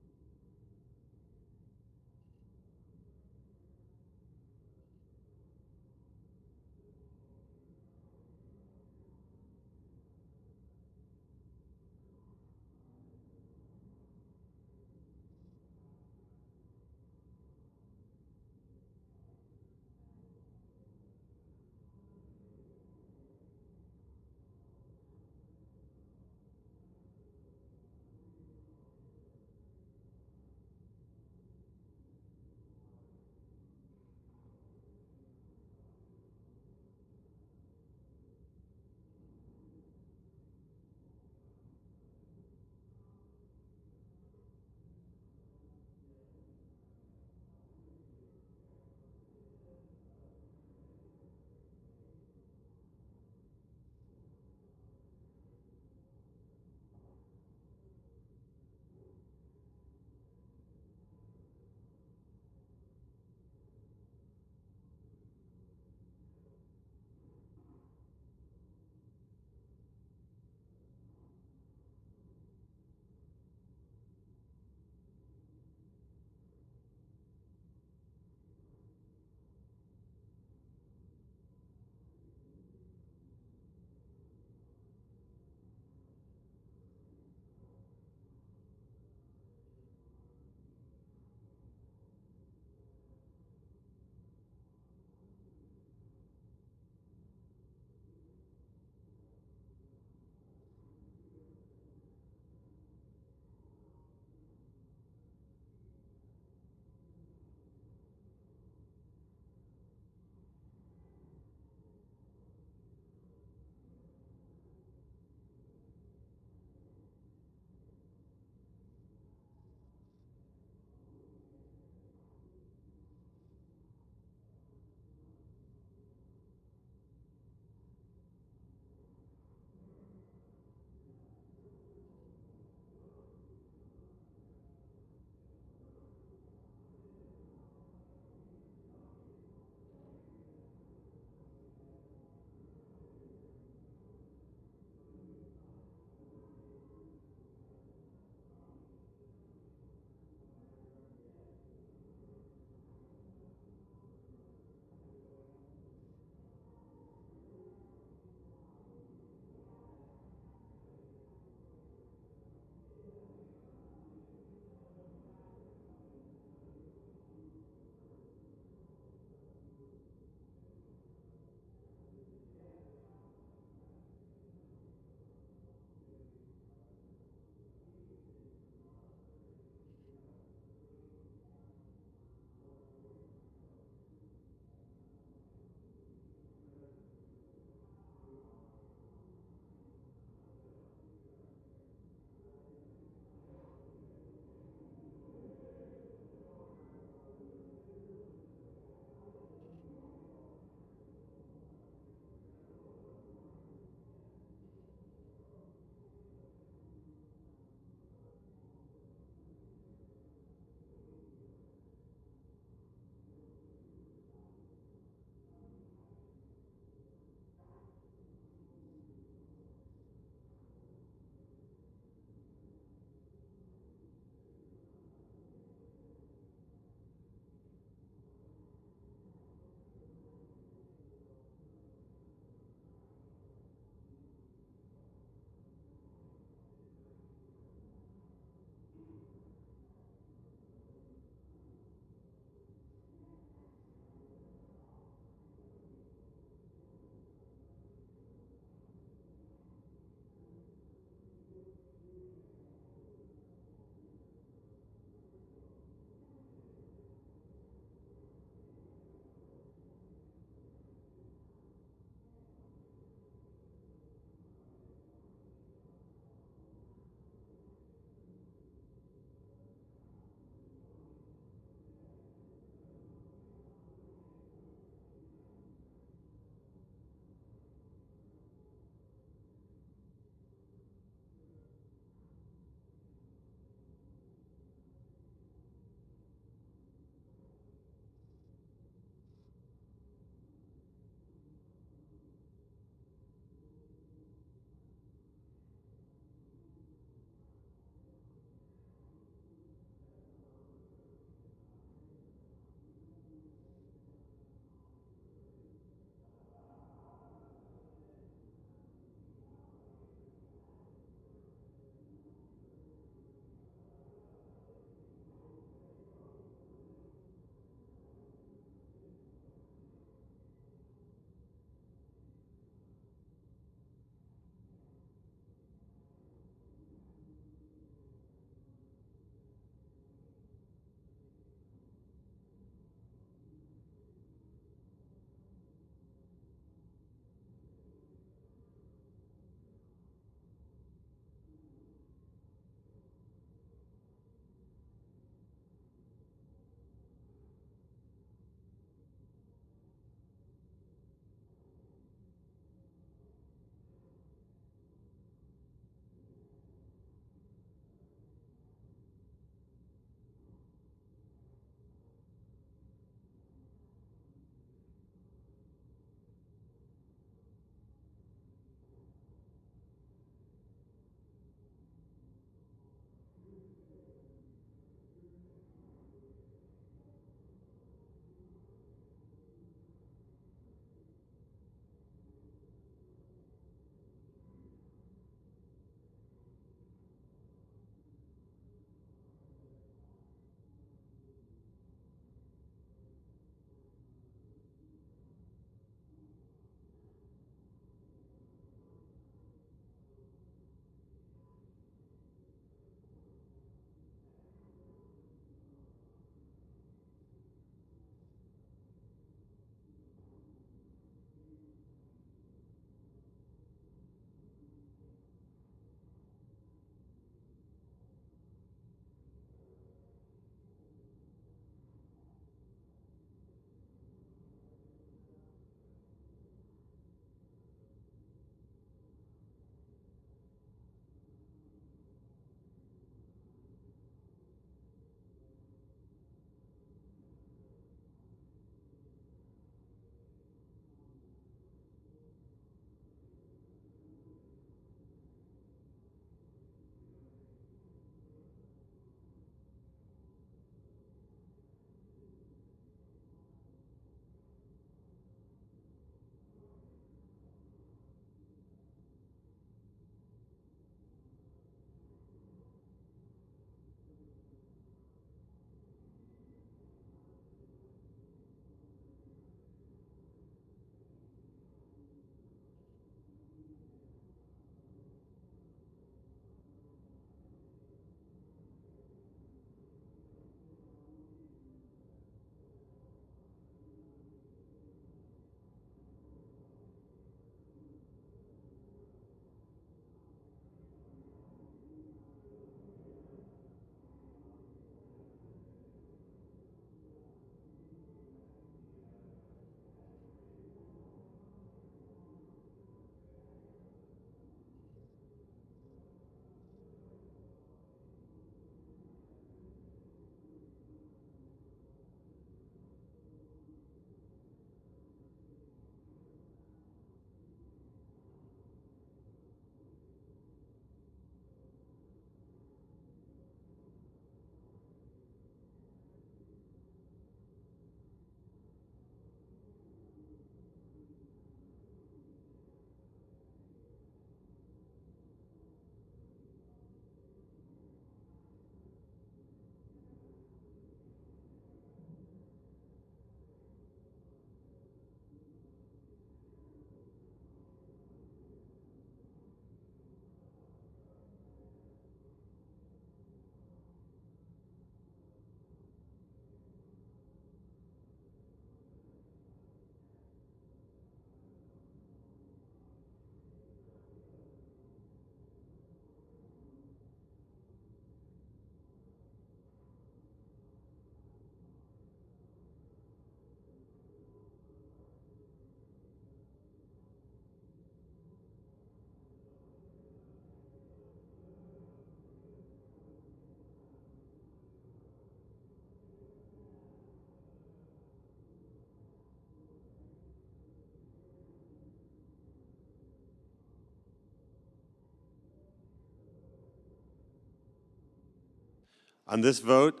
On this vote,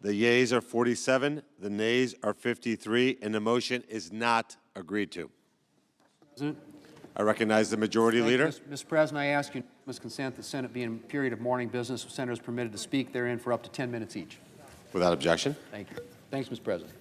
the yeas are 47, the nays are 53, and the motion is not agreed to. President. I recognize the Majority Leader. Mr. President, I ask unanimous consent the Senate be in a period of morning business with senators permitted to speak therein for up to 10 minutes each. Without objection. Thank you. Thanks, Mr. President.